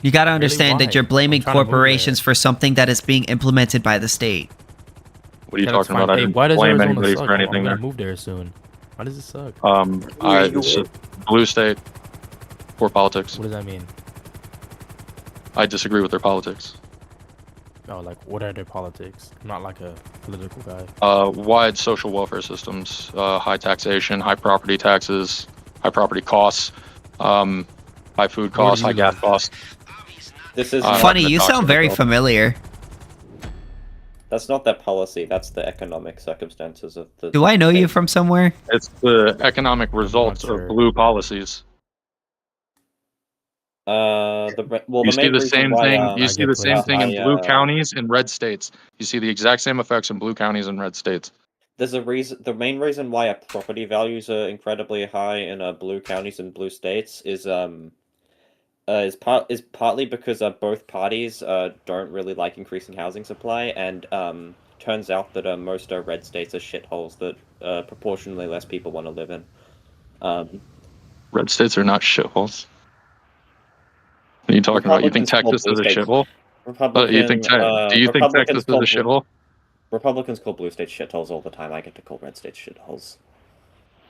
You got to understand why? that you're blaming I'm trying to move corporations for something that is being implemented by the state. What are you Yeah, that's talking about? fine. I Hey, didn't why does blame Arizona anybody suck? for anything I'm there. gonna move there soon. Why does it suck? It's a blue state, poor politics. What does that mean? I disagree with their politics. Oh, like what are their politics? I'm not like a political guy. Wide social welfare systems, high taxation, high property taxes, high property costs, high food costs, do high you gas live? costs. This is I'm Funny, not you gonna talk sound to very myself. familiar. That's not their policy. That's the economic circumstances of the. Do I know you state. from somewhere? It's the economic results sure. of blue policies. The You see main the reason same why, thing. You I see get the same places. thing in blue I, counties and red states. You see the exact same effects in blue counties and red states. There's a reason. The main reason why property values are incredibly high in blue counties and blue states is partly because both parties don't really like increasing housing supply, and turns out that most red states are shitholes that proportionally less people want to live in. Red states are not shitholes. What are you talking about? You think Texas is a shithole? Do you think Texas is a shithole? Republicans call blue states shitholes all the time. I get to call red states shitholes.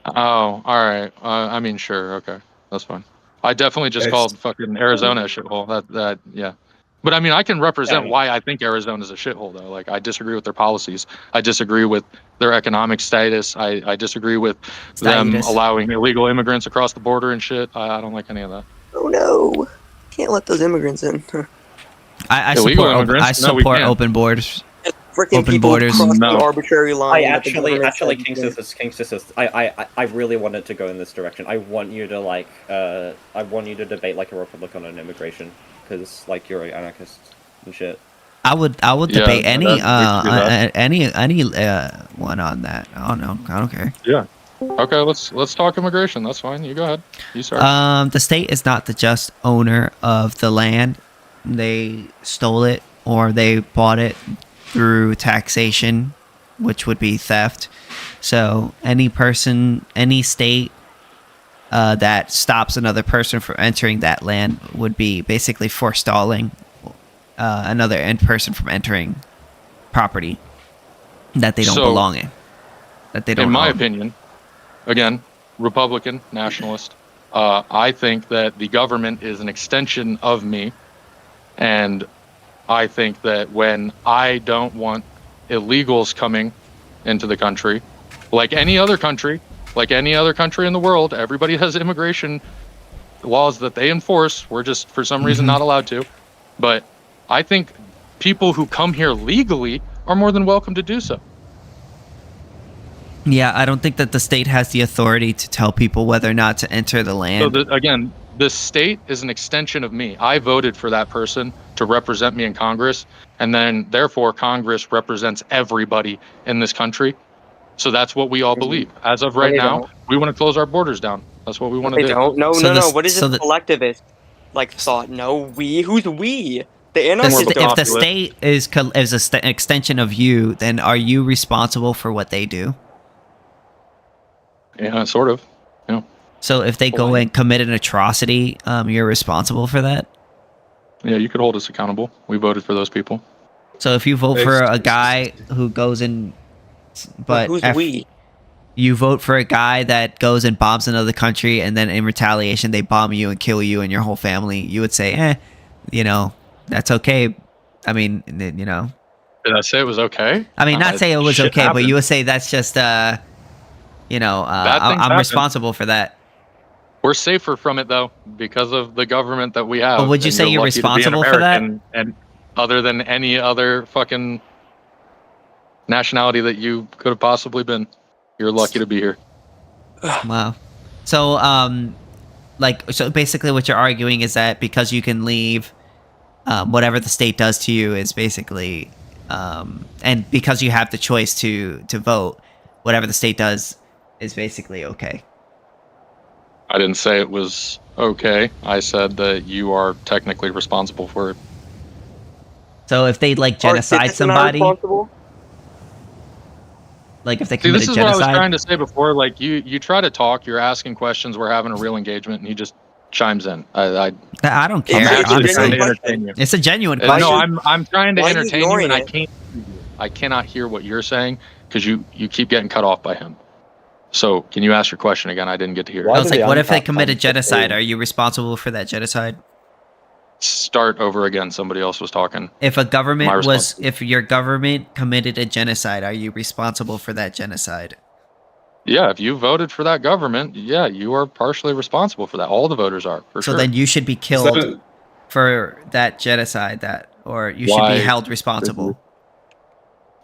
Oh, all right. I mean, sure, okay, that's fine. I definitely just called fucking Arizona a shithole. Yeah. But I mean, I can represent why I think Arizona is a shithole, though. Like, I disagree with their policies. I disagree with their economic status. I disagree with them allowing illegal immigrants across the border and shit. I don't like any of that. Oh no, can't let those immigrants in. I Illegal support immigrants? No, we support can't. open borders. Freaking Open people borders. crossing No. arbitrary line. KingSithis, I really wanted to go in this direction. I want you to debate like a Republican on immigration, because like you're an anarchist and shit. I would debate any one on that. I don't know. I don't care. Yeah. Okay, let's talk immigration. That's fine. You go ahead. You start. The state is not the just owner of the land. They stole it or they bought it through taxation, which would be theft. So any person, any state that stops another person from entering that land would be basically forestalling another person from entering property that they don't belong in. That they don't. In my own. opinion, again, Republican, nationalist, I think that the government is an extension of me, and I think that when I don't want illegals coming into the country, like any other country in the world, everybody has immigration laws that they enforce. We're just, for some reason, not allowed to. But I think people who come here legally are more than welcome to do so. Yeah, I don't think that the state has the authority to tell people whether or not to enter the land. So again, the state is an extension of me. I voted for that person to represent me in Congress, and then therefore Congress represents everybody in this country. So that's what we all believe. As of right now, we want to close our borders down. That's what we want to do. They don't. No. What is this collectivist thought? No, we. Who's we? The anarchists don't. If the state is an extension of you, then are you responsible for what they do? Yeah, sort of. Yeah. So if they go and commit an atrocity, you're responsible for that? Yeah, you could hold us accountable. We voted for those people. So if you vote for a guy who goes in, but who's we? You vote for a guy that goes and bombs another country, and then in retaliation they bomb you and kill you and your whole family, you would say, that's okay. I mean, Did I say it was okay? I mean, not say it was okay, but you would say that's just, I'm responsible for that. We're safer from it, though, because of the government that we have. But would you say you're responsible for that? And other than any other fucking nationality that you could have possibly been, you're lucky to be here. Wow. So, so basically what you're arguing is that because you can leave, whatever the state does to you is basically, and because you have the choice to vote, whatever the state does is basically okay. I didn't say it was okay. I said that you are technically responsible for it. So if they genocide somebody, like if they commit this is genocide, what I was trying to say before. Like you try to talk, you're asking questions, we're having a real engagement, and he just chimes in. I don't care. Entertain you. It's a genuine question. No, I'm trying to entertain you, and I cannot hear what you're saying because you keep getting cut off by him. So can you ask your question again? I didn't get to hear it. I was like, what if they committed genocide? Are you responsible for that genocide? Start over again. Somebody else was talking. If if your government committed a genocide, are you responsible for that genocide? Yeah, if you voted for that government, yeah, you are partially responsible for that. All the voters are, for sure. So then you should be killed for that genocide, or you should be held responsible.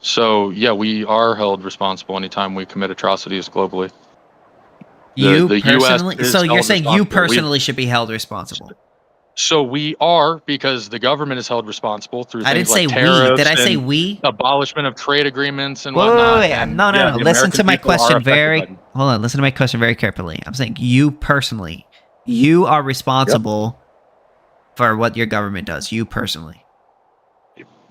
So, yeah, we are held responsible anytime we commit atrocities globally. You personally? So you're saying you personally should be held responsible? So we are, because the government is held responsible through things like tariffs. I didn't say we. Did I say we? Abolishment of trade agreements and whatnot. Wait. No. Listen to my question Hold on. Listen to my question very carefully. I'm saying you personally, you are responsible for what your government does. You personally.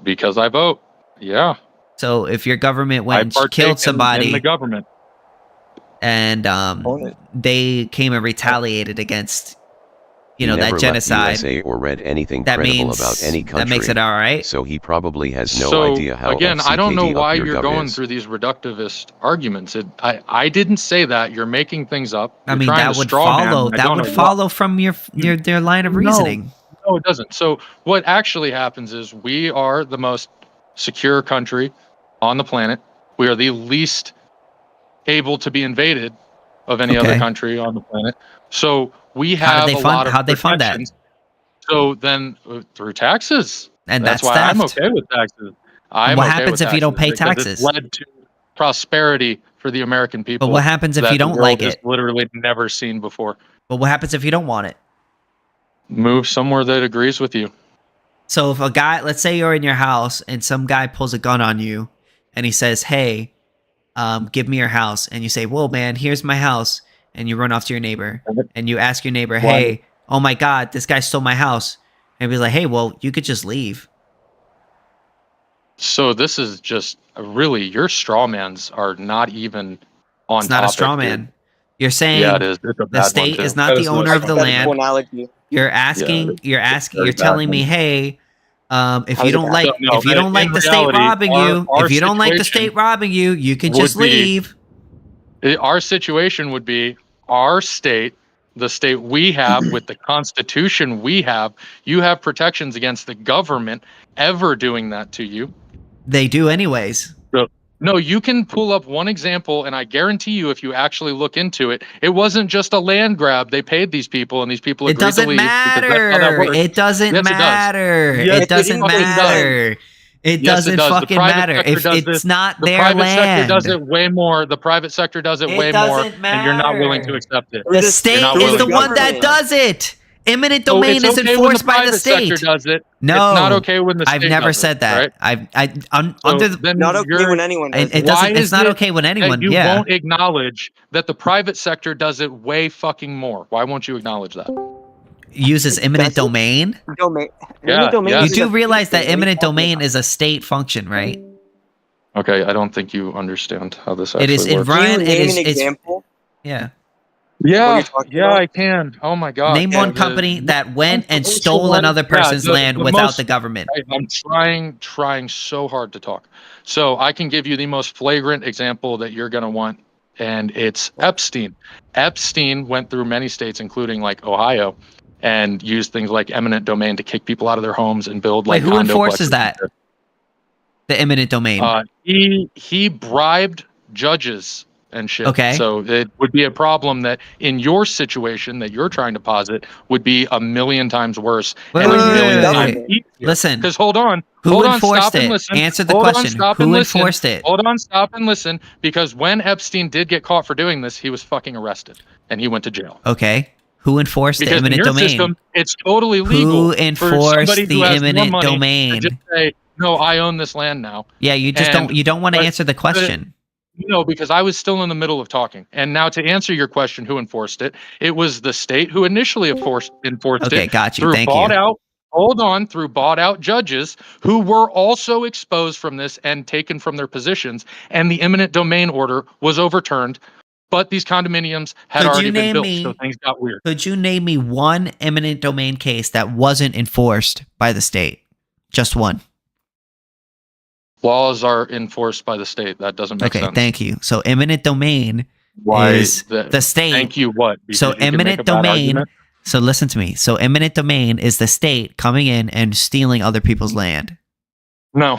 Because I vote. Yeah. So if your government went and partake killed in somebody, the government, and they came and retaliated against, He that never genocide. left USA or read anything that credible means about any country. that makes it all right. So he probably has no so idea how again, I don't know FCKD why up your you're gov going is. through these reductivist arguments. I didn't say that. You're making things up. I You're mean, trying that to would straw man. follow. I That don't would know follow from their line of reasoning. No, it doesn't. So what actually happens is we are the most secure country on the planet. We are the least able to be invaded of any other Okay. country on the planet. So we How have did a they lot fund? of How'd they fund that? protections. So then through taxes. And that's that's why I'm theft. okay with taxes. I'm what okay happens with if you don't pay because taxes? It's led to prosperity for the American people. But what happens if that you the don't world like has it? literally never seen before. But what happens if you don't want it? Move somewhere that agrees with you. So if a guy, let's say you're in your house and some guy pulls a gun on you, and he says, "Hey, give me your house," and you say, "Whoa, man, here's my house," and you run off to your neighbor, and you ask your neighbor, "Hey, oh my God, this guy stole my house," and he's like, "Hey, well, you could just leave." So this is just really your straw mans are not even on. It's not a topic, straw dude. man. You're saying Yeah, it is. It's a the bad state one, too. is not That the is owner of the Hypothetical land. analogy. You're asking. You're very telling bad me, one. "Hey, if How you is it don't bad? like, No, if you but don't like in the state reality, robbing you, our if you don't like the situation state robbing you, you can would just be- leave." Our situation would be our state, the state we have with the Constitution we have. You have protections against the government ever doing that to you. They do anyways. So, no, you can pull up one example, and I guarantee you, if you actually look into it, it wasn't just a land grab. They paid these people, and these people It agreed doesn't to leave. because that's how that matter. works. It doesn't Yes, matter. It does. It doesn't fucking does. matter. It Yes, it doesn't does. The fucking private matter. sector If does it's this. not The their private sector land. does it way more. The private sector does it It way more, doesn't and you're not willing to matter. accept it. The state You're not is willing the to one that accept does it. Eminent So domain it's is okay when enforced by the private sector state. does it. No, it's not okay when the state I've never does said it, that. right? Under the then Not okay you're- when anyone does it it. doesn't. Why It's is not it okay when anyone. that you Yeah, won't acknowledge that the private sector does it way fucking more? Why won't you acknowledge that? uses eminent domain. Domain. Yeah, Eminent domain yeah. You is do a realize state that thing. What are you eminent talking domain about? is a state function, right? Okay, I don't think you understand how this actually It is. It works. Can you Ryan. It name is. an It's. example? Yeah. What Yeah, you're talking yeah, about? I can. Oh my god. Name one company that went and stole another person's land without the government. I'm trying so hard to talk. So I can give you the most flagrant example that you're gonna want, and it's Epstein. Epstein went through many states, including like Ohio, and used things like eminent domain to kick people out of their homes and build like Wait, who condo enforces complexes. that? The eminent domain. He bribed judges and shit. Okay. So it would be a problem that in your situation that you're trying to posit would be a million times worse Wait, and wait, a million wait, times wait. easier. Listen. Because hold on. Who hold on, enforced stop it? and listen. Answer the Hold on, question. stop Who and listen. enforced it? Hold on, stop and listen. Because when Epstein did get caught for doing this, he was fucking arrested and he went to jail. Okay. Who enforced the Because in eminent your domain? system, it's totally legal Who for enforced somebody the who has more eminent money domain? to just say, no, I own this land now. Yeah, you just And- don't. You don't want to but- answer the question. No, because I was still in the middle of talking. And now to answer your question, who enforced it? It was the state who initially enforced Okay, it got you. through Thank bought you. out. Hold on, through bought out judges who were also exposed from this and taken from their positions, and the eminent domain order was overturned. But these condominiums had Could you already been name built, me- so things got weird. Could you name me one eminent domain case that wasn't enforced by the state? Just one. Laws are enforced by the state. That doesn't make Okay, sense. thank you. So eminent domain Why is the- the state. Thank you. What? Because So you can make eminent a bad domain. argument? So listen to me. So eminent domain is the state coming in and stealing other people's land. No,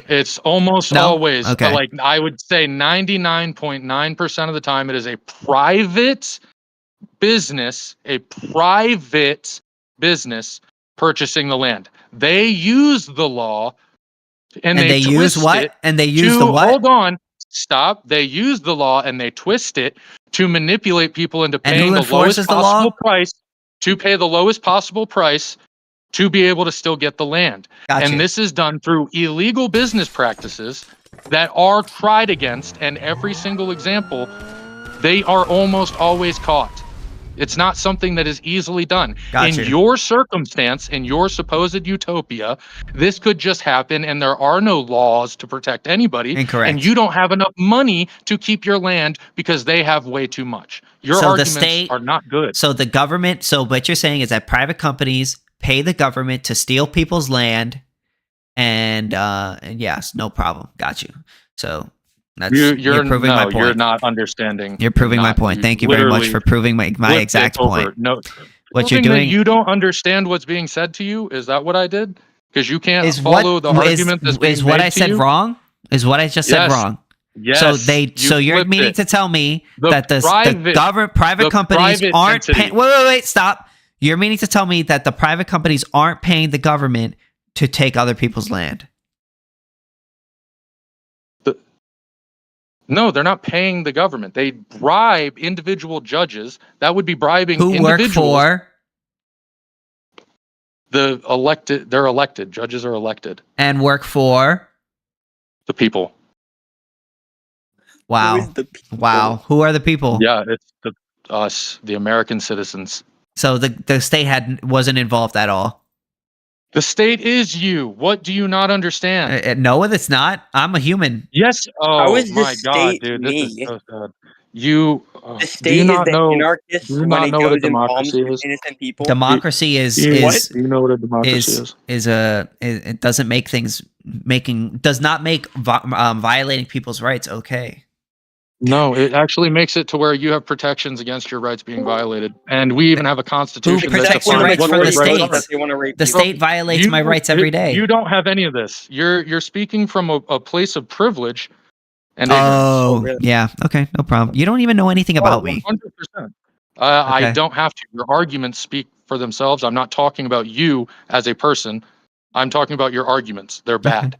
it's almost No? always Okay. like I would say 99.9% of the time it is a private business, purchasing the land. They use the law and they use twist what? it And they use to- the what? Hold on. Stop. They use the law and they twist it to manipulate people into And paying who the lowest enforces the law? possible price to pay the lowest possible price to be able to still get the land. Gotcha. And this is done through illegal business practices that are tried against, and every single example, they are almost always caught. It's not something that is easily done. Gotcha. In your circumstance, in your supposed utopia, this could just happen, and there are no laws to protect anybody. Incorrect. And you don't have enough money to keep your land because they have way too much. Your So the arguments state- are not good. So the government. So what you're saying is that private companies pay the government to steal people's land, and yes, no problem. Got you. So that's you're proving my point. You're not understanding. You're proving my point. Thank you very much for proving my flipped exact it over. point. No, What you're proving that doing you don't understand what's being said to you. Is that what I did? Because you can't is follow what the argument that's being is what made I to said you? wrong. Is what I just said Yes. wrong. Yes. So you're flipped meaning it. to tell me The that the private companies private aren't entity. paying. Wait, stop. You're meaning to tell me that the private companies aren't paying the government to take other people's land. No, they're not paying the government. They bribe individual judges. That would be bribing Who work individuals. for The elected. They're elected. Judges are elected. and work for. The people. Wow. Wow. Who are the people? Yeah, it's us, the American citizens. So the state wasn't involved at all. The state is you. What do you not understand? No, it's not. I'm a human. Yes. Oh How is my the god, state dude, me? this is so sad. You. The do state you is not the know? anarchist Do you when not it know what a goes and bombs democracy is? innocent people. Democracy is Do you know what a democracy is? It doesn't make things does not make violating people's rights okay. No, it actually makes it to where you have protections against your rights being violated, and we even have a constitution that protects your defines rights what from the those rights state? are. They want to rape The people. state violates my rights every day. You don't have any of this. You're speaking from a place of privilege and Oh, ignorance. yeah. Okay, no problem. You don't even know anything about me. 100%. I Okay. don't have to. Your arguments speak for themselves. I'm not talking about you as a person. I'm talking about your arguments. They're bad.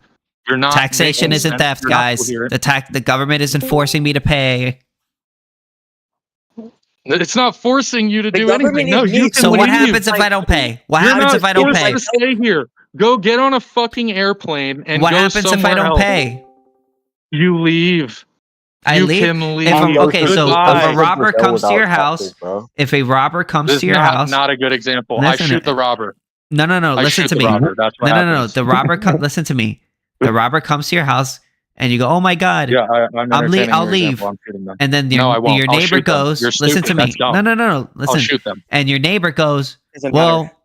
You're not Taxation making isn't sense. theft, You're not guys. coherent. The government isn't forcing me to pay. It's not forcing you to do government anything. No, is you me. can So what leave. happens if I don't pay? What You're happens not if I don't forced pay? to stay here. Go get on a fucking airplane and What go happens if I somewhere don't else. pay? You leave. I You leave. can leave. Okay, so if Goodbye. a robber comes to your house, if a robber comes This to is your house, not a good example. Listen, I shoot the robber. no, I listen shoot to the me. robber. That's what No. happens. The robber listen to me. The robber comes to your house, and you go, "Oh my god, Yeah, I'm entertaining I'll your leave." example. I'm shooting them. And then No, I won't. your I'll neighbor shoot them. goes, You're "Listen stupid. to me." That's dumb. No. Listen. I'll shoot them. And your neighbor goes, Doesn't "Well, matter.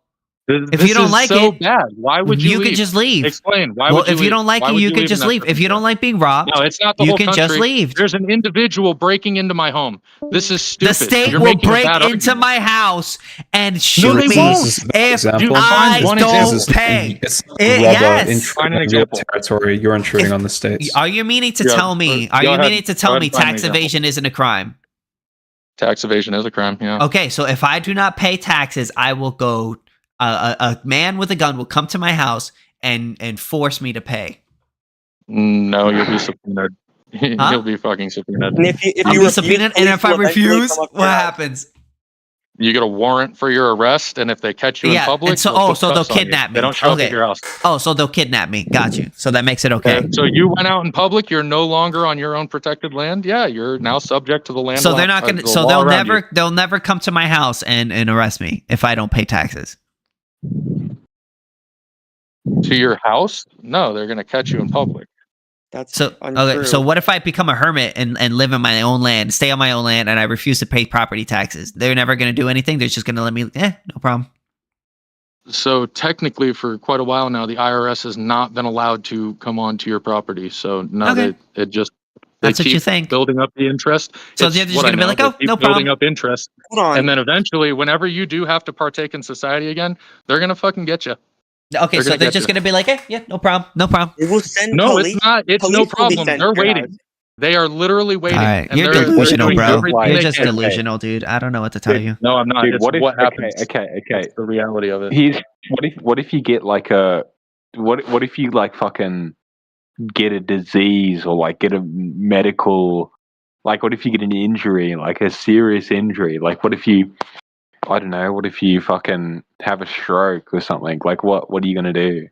if This you don't is like so it, bad. Why would you could leave? just leave." Explain. Why Well, would you if you leave? don't like Why it, would you leave could in just that leave. If you don't like being robbed, No, it's not the you whole can country. just leave. There's an individual breaking into my home. This is stupid. The state You're will making a break bad into argument. my house and shoot they me won't. if You I find one don't example. pay. It's Yes. Find an intruding on your example. territory. You're intruding on the states. Are you meaning to Yeah, tell me? Are go you ahead. meaning to Go tell ahead me and find an tax example. evasion isn't a crime? Tax evasion is a crime. Yeah. Okay, so if I do not pay taxes, I will go. A man with a gun will come to my house and force me to pay. No, you'll be subpoenaed. Huh? You'll be fucking subpoenaed. And if you I'll be refuse, subpoenaed, and police if I will eventually refuse, come up to what your house. happens? You get a warrant for your arrest, and if they catch you in Yeah, public, and so they'll put so they'll cuffs on you. kidnap me. They don't show up Okay. at your house. Oh, so they'll kidnap me. Got you. So that makes it okay. So you went out in public. You're no longer on your own protected land. Yeah, you're now subject to the land. So law- they're not gonna. the So law they'll around you. they'll never come to my house and arrest me if I don't pay taxes. To your house? No, they're gonna catch you in public. That's So untrue. okay. So what if I become a hermit and live in my own land, stay on my own land, and I refuse to pay property taxes? They're never gonna do anything. They're just gonna let me. No problem. So technically, for quite a while now, the IRS has not been allowed to come onto your property. So no, Okay. it just That's what keep you think. building up the interest. So It's they're just what I gonna be know. like, They "Oh, keep no building problem." up interest, Hold on. and then eventually, whenever you do have to partake in society again, they're gonna fucking get you. Okay, so they're just gonna be like, yeah, no problem, no problem. They will send No, police. it's not. It's police no will be problem. sent They're to your waiting. house. They are literally waiting. All right, and you're they're delusional, doing bro. everything You're they just can. delusional, dude. I don't know what to tell you. No, I'm not. Dude, It's what if? what happens. Okay. It's the reality of it. What if you get like what if you like fucking get a disease or like get a medical, like what if you get an injury, like a serious injury, like what if you, I don't know, what if you fucking have a stroke or something, like what are you gonna do?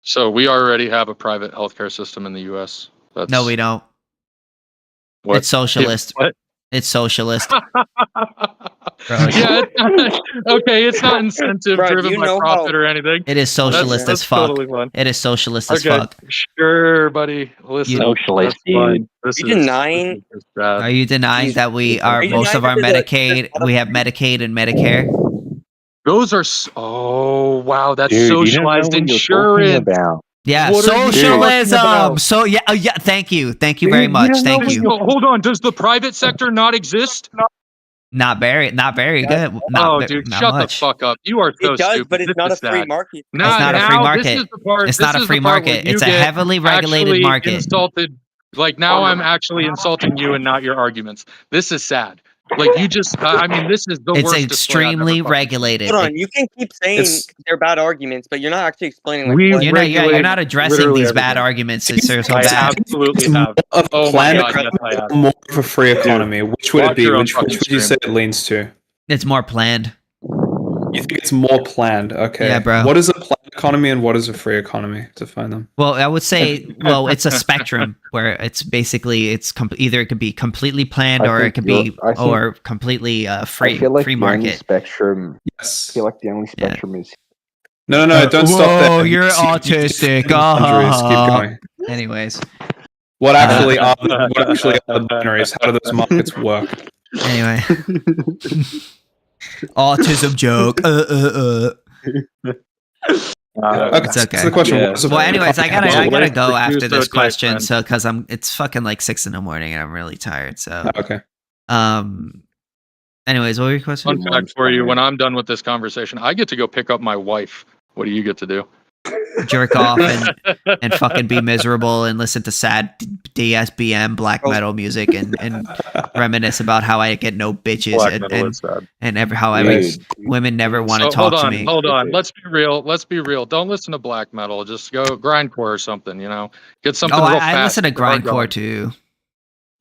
So we already have a private healthcare system in the U.S. That's No, we don't. What? It's socialist. What? It's socialist. Yeah, okay, it's not incentive Bro, do driven you by know profit how- or anything. It is socialist That's as fuck. totally fine. It is socialist as Okay, fuck. sure, buddy. Listen, Socialist, that's fine. dude. This You is denying- this is bad. Are you denying that we are you most of denying our that there's Medicaid? We have Medicaid and Medicare. Those are oh wow, that's Dude, you don't know socialized what you're talking insurance. about. Yeah, What are you talking socialism. about? So yeah, yeah. Thank you very Dude, you much. don't know Thank what you. No, hold on. Does the private sector not exist? Not very good. Oh, dude, not shut much. the fuck up. You are so It does, stupid. but it's This not is a free sad. market. It's not a free Now, market. This is the part, It's this not a is free the part where market. you It's a get heavily regulated actually market. Insulted. Like now, I'm actually insulting you and not your arguments. This is sad. Like you just, I mean, this is the It's worst display I've ever extremely fucking seen. regulated. Hold on, you can keep saying It's- they're bad arguments, but you're not actually explaining like We what. You're not addressing literally these bad everything. arguments. They're so I bad. absolutely It's have. more of a Oh my planned god, yes, economy I have. or more of a free economy. Which would it watch be? your own Which fucking would you say stream. it leans to? It's more planned. You think it's more planned? Okay. Yeah, bro. What is a planned economy and what is a free economy? Define them. Well, I would say, it's a spectrum where it's basically either it could be completely planned or it could be or completely free I feel like free the only market. spectrum. Yes. I feel like the only spectrum is. No, don't stop there. Whoa, you're autistic. Boundaries. Keep going. Anyways, What actually are the binaries? How do those markets work? anyway, autism joke. It's okay. So the question was. Well, anyways, I gotta go after so this tight, question, man. so because it's fucking like 6 a.m. and I'm really tired. So Okay. Anyways, what were your questions? Fun fact for you: when I'm done with this conversation, I get to go pick up my wife. What do you get to do? Jerk off and fucking be miserable and listen to sad DSBM black metal music and reminisce about how I get no bitches Black metal is sad. and how women never want to talk to me. Hold on. Let's be real. Don't listen to black metal. Just go grindcore or something. Get something. Oh, real I fast. listen to grindcore too.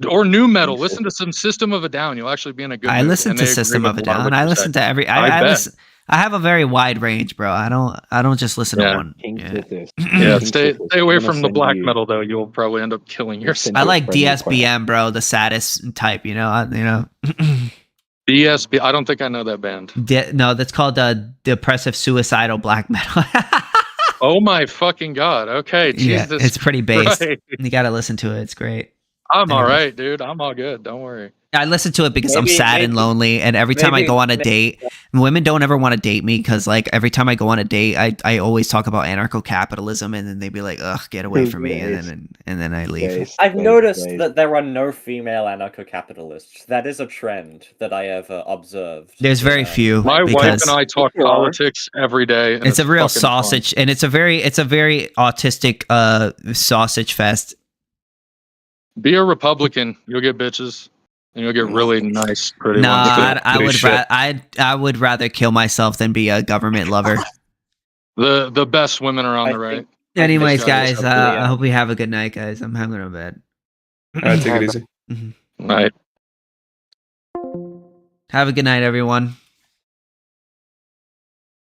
Or new metal. Listen to some System of a Down. You'll actually be in a good. I mood, listen and to they agree System with of a lot what Down. I you listen say. to every. I bet. I have a very wide range, bro. I don't just listen to one. Yeah, stay away from the black metal though. You'll probably end up killing yourself. I like DSBM, bro, the saddest type. DSB. I don't think I know that band. No, that's called depressive suicidal black metal. Oh my fucking god. Okay, Yeah, Jesus. it's pretty bass. Christ. You gotta listen to it. It's great. I'm all Anyway. right, dude. I'm all good. Don't worry. I listen to it because I'm Maybe- sad and maybe- lonely, and every time I maybe- go on a date, women don't ever want to date me because, like, every time I go on a date, I always talk about anarcho-capitalism, and then they'd be like, "Ugh, get away from me," and then I leave. I've noticed that there are no female anarcho-capitalists. That is a trend that I have observed. There's very few. My wife because and I talk politics every day. And it's a real fucking sausage, and it's a very autistic sausage fest. fun. Be a Republican. You'll get bitches. And you'll get really nice, pretty Nah, ones. I would rather kill myself than be a government lover. The best women are on the right. Anyways, guys, I hope we have a good night, guys. I'm having a bed. All right, take it easy. Night. Have a good night, everyone.